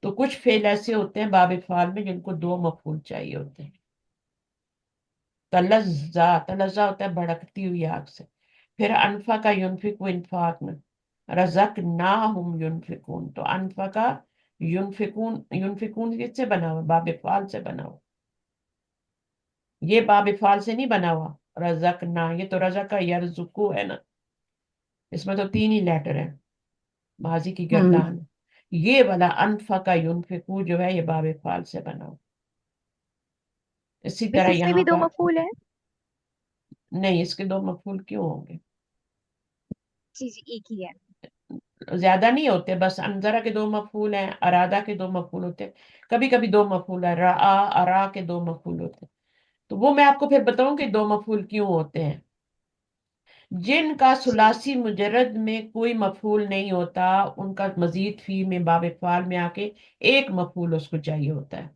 तो कुछ फेल ऐसे होते हैं बाब फाल में जिनको दो मफूल चाहिए होते हैं। तलज्जा, तलज्जा होता है भड़कती हुई आग से। फिर अनफा का युनफिकु इन्फाक में, रजक ना हम युनफिकून, तो अनफा का युनफिकून, युनफिकून किससे बना हुआ, बाब फाल से बना हुआ। ये बाब फाल से नहीं बना हुआ, रजक ना, ये तो रजक का यरजुकु है ना, इसमें तो तीन ही लेटर है, माजी की गर्दान है। ये वाला अनफा का युनफिकू जो है, ये बाब फाल से बना हुआ। इसी बस तरह इसमें यहाँ भी दो पर, मफूल है। नहीं, इसके दो मफूल क्यों होंगे, जी जी, एक ही है। ज्यादा नहीं होते, बस अनजरा के दो मफूल हैं, अरादा के दो मफूल होते हैं, कभी कभी दो मफूल है, रा अरा के दो मफूल होते हैं। तो वो मैं आपको फिर बताऊं कि दो मफूल क्यों होते हैं। जिनका जी सुलासी मुजरद में कोई मफूल नहीं होता, उनका मजीद फी में बाब फाल में आके एक मफूल उसको चाहिए होता है।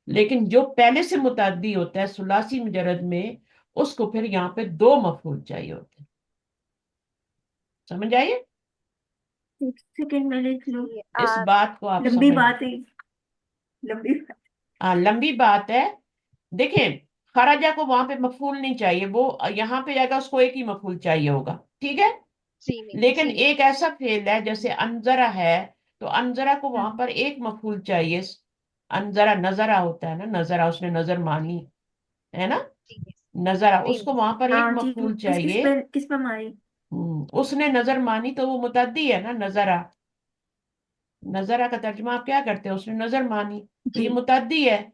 लेकिन जो पहले से मुतअद्दी होता है सुलासी मुजरद में, उसको फिर यहाँ पे दो मफूल चाहिए होते हैं। समझ आइए, एक सेकंड में लिख लो। जी इस बात को आप लंबी समझ। बात है, लंबी बात। हाँ, लंबी बात है। देखें, खराजा को वहां पे मफूल नहीं चाहिए, वो यहाँ पे जाएगा, उसको एक ही मफूल चाहिए होगा, ठीक है। जी में लेकिन जी। एक ऐसा फेल है जैसे अनजरा है, तो अनजरा को वहां पर एक मफूल चाहिए। अनजरा नजरा होता है ना, नजरा, उसने नजर मानी, है ना, जी नजरा, जी उसको वहां पर एक हाँ जी, मफूल किस चाहिए। पर, किस पर मारी। उसने नजर मानी तो वो मुतद्दी है ना, नजरा। नजरा का तर्जुमा आप क्या करते हो, उसने नजर मानी, तो ये जी मुतद्दी है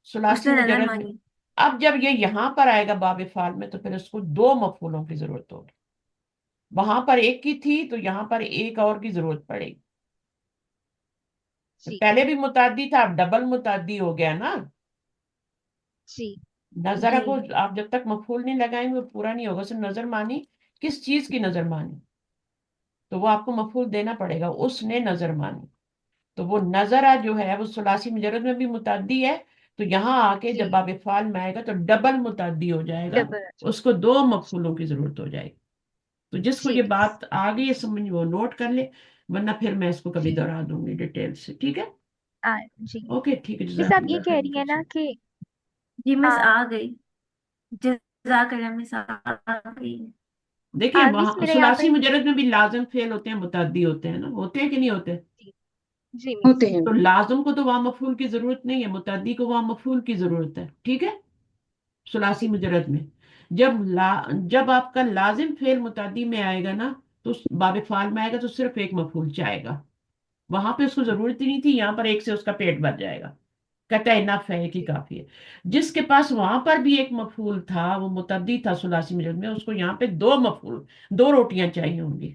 सुलासी उसने नजर मुजर्रद में। मानी। अब जब ये यहाँ पर आएगा बाब फाल में, तो फिर उसको दो मफूलों की जरूरत होगी। वहां पर एक की थी तो यहाँ पर एक और की जरूरत पड़ेगी। तो जी पहले भी मुतादी था, अब डबल मुतादी हो गया ना। जी नजरा जी को आप जब तक मफूल नहीं लगाएंगे वो पूरा नहीं होगा। सिर्फ नजर मानी, किस चीज की नजर मानी, तो वो आपको मफूल देना पड़ेगा, उसने नजर मानी। तो वो नजरा जो है वो सुलासी मुजरद में भी मुतादी है, तो यहाँ आके जी जब बाब फाल में आएगा तो डबल मुतादी हो जाएगा, डबल। उसको दो मफूलों की जरूरत हो जाएगी। तो जिसको ये ठीक है। बात आ गई है समझ, वो नोट कर ले, वरना फिर मैं इसको कभी जी दोहरा दूंगी डिटेल से, ठीक है। जी। ओके, ठीक है, मिस आप ये जज़ाकल्लाह कह खैर, रही है फिर ना से। कि जी मिस आ, आ गई। जज़ाकल्लाह मिस आ गई। देखिए, मिस वहां मेरा यहाँ सुलासी पे मुजरद में भी लाजम फेल होते हैं, मुतअद्दी होते हैं ना, होते हैं कि नहीं होते। जी जी ہوتے मिस। ہیں. تو لازم کو تو وہاں مفعول کی ضرورت نہیں ہے، متعدی کو وہاں مفعول کی ضرورت ہے، ٹھیک ہے، ثلاثی جی مجرد میں. جب آپ کا لازم فعل متعدی میں آئے گا نا، تو باب فعال میں آئے گا تو صرف ایک مفعول چاہے گا. وہاں پہ اس کو ضرورت ہی نہیں تھی، یہاں پر ایک سے اس کا پیٹ بھر جائے گا. کہتا ہے انف ہے، ایک ہی جی کافی ہے. جس کے پاس وہاں پر بھی ایک مفعول تھا، وہ متعدی تھا ثلاثی مجرد میں، اس کو یہاں پہ دو مفعول، دو روٹیاں چاہیے ہوں گی،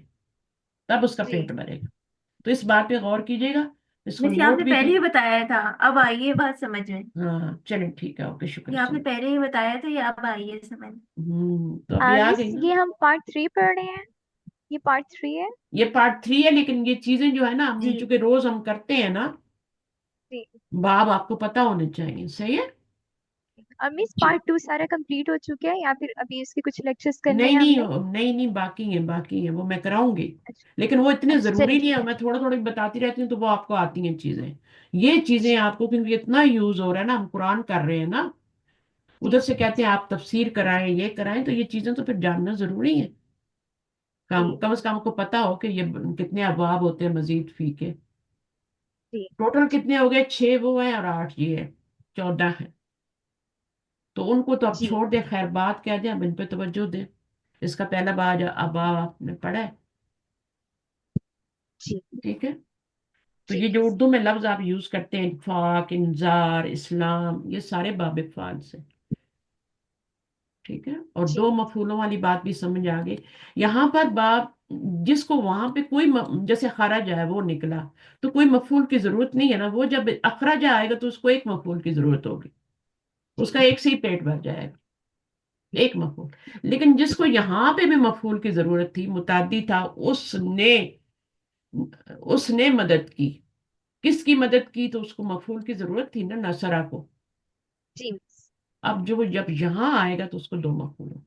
تب اس کا جی پیٹ بھرے گا. تو اس بات پہ غور کیجیے گا، اس کو ویسے آپ نوٹ نے بھی پہلے کی. ہی بتایا تھا، اب آئی ہے بات سمجھ میں. ہاں چلیں ٹھیک ہے، اوکے، شکر یہ آپ نے چلیں. پہلے ہی بتایا تھا، یہ اب آئی ہے سمجھ. تو ابھی آ مس گئی نا. یہ ہم پارٹ 3 پڑھ رہے ہیں، یہ پارٹ 3 ہے. یہ پارٹ 3 ہے، لیکن یہ چیزیں جو ہے نا، ہم جی چونکہ روز ہم کرتے ہیں نا، جی باب آپ کو پتا ہونے چاہیے، صحیح ہے. اور مس جی. پارٹ 2 سارا کمپلیٹ ہو چکا ہے یا پھر ابھی اس کے کچھ لیکچرز کرنے نہیں ہیں ہم نے؟ نہیں نہیں نہیں، باقی ہیں وہ میں کراؤں گی. اچھا لیکن وہ اتنے اچھا چلے ضروری نہیں ٹھیک ہے، ہے. میں تھوڑا تھوڑا بتاتی رہتی ہوں تو وہ آپ کو آتی ہیں چیزیں. یہ چیزیں آپ کو کیونکہ اتنا یوز ہو رہا ہے نا، ہم قرآن کر رہے ہیں نا، جی ادھر سے کہتے ہیں آپ تفسیر کرائیں، یہ کرائیں، تو یہ چیزیں تو پھر جاننا ضروری ہے. جی کم از کم آپ کو پتا ہو کہ یہ کتنے ابواب ہوتے ہیں مزید فی کے. جی ٹوٹل کتنے ہو گئے؟ 6 وہ ہیں اور 8 یہ ہے، 14 ہے. تو ان کو تو اب جی چھوڑ دیں، خیر بات کیا دیں، اب ان پہ توجہ دیں. اس کا پہلا باب ابا آپ نے پڑھا ہے، جی ٹھیک ہے. تو جی یہ جو مس. اردو میں لفظ آپ یوز کرتے ہیں، انفاق، انذار، اسلام، یہ سارے باب فعال سے، ٹھیک ہے. اور جی دو مفعولوں والی بات بھی سمجھ آ گئی. یہاں پر باب جس کو وہاں پہ کوئی جیسے خرج ہے وہ نکلا، تو کوئی مفعول کی ضرورت نہیں ہے نا. وہ جب اخرج آئے گا تو اس کو ایک مفعول کی ضرورت ہوگی، اس جی کا ایک سے ہی پیٹ بھر جائے گا، ایک مفعول. لیکن جس کو یہاں پہ بھی مفعول کی ضرورت تھی، متعدی تھا، اس نے مدد کی. کس کی مدد کی؟ تو اس کو مفعول کی ضرورت تھی نا، نصرہ کو. جی مس. اب جب یہاں آئے گا تو اس کو دو مفعول ہو.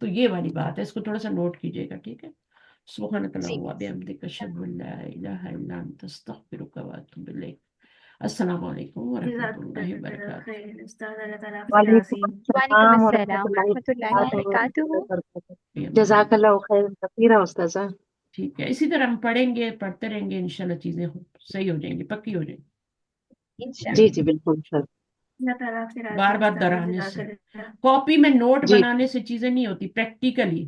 تو یہ والی بات ہے، اس کو تھوڑا سا نوٹ کیجئے گا، ٹھیک ہے. سبحانک جی اللہم و مس. بحمدک، اشہد ان لا الہ الا انت، استغفرک و اتوب الیک. السلام علیکم ورحمۃ جزاک اللہ اللہ وبرکاتہ. خیر استاد، اللہ تعالیٰ آپ سے وعلیکم راضی ہوں. وعلیکم السلام ورحمۃ السلام اللہ ورحمۃ اللہ وبرکاتہ. وبرکاتہ. فی امان جزاک اللہ. اللہ خیر کثیرا استاذہ. ٹھیک ہے، اسی طرح ہم پڑھیں گے، پڑھتے رہیں گے، انشاءاللہ چیزیں صحیح ہو جائیں گی، پکی ہو جائیں انشاءاللہ. جی گی. جی بالکل سر. اللہ تعالیٰ آپ سے راضی بار ہوں بار استاد، دہرانے جزاک سے، اللہ. کاپی میں نوٹ جی بنانے سے چیزیں نہیں ہوتی، پریکٹیکلی.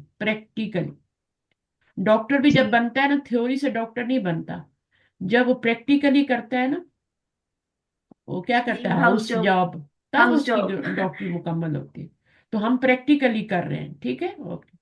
ڈاکٹر بھی جب جی بنتا ہے نا، تھیوری سے ڈاکٹر نہیں بنتا. جب وہ پریکٹیکلی کرتا ہے نا، وہ کیا جی کرتا ہے، ہاؤس ہاؤس جاب. جاب، تب ہاؤس اس کی جاب. ڈاکٹری مکمل ہوتی ہے. تو ہم پریکٹیکلی کر رہے ہیں، ٹھیک ہے، اوکے.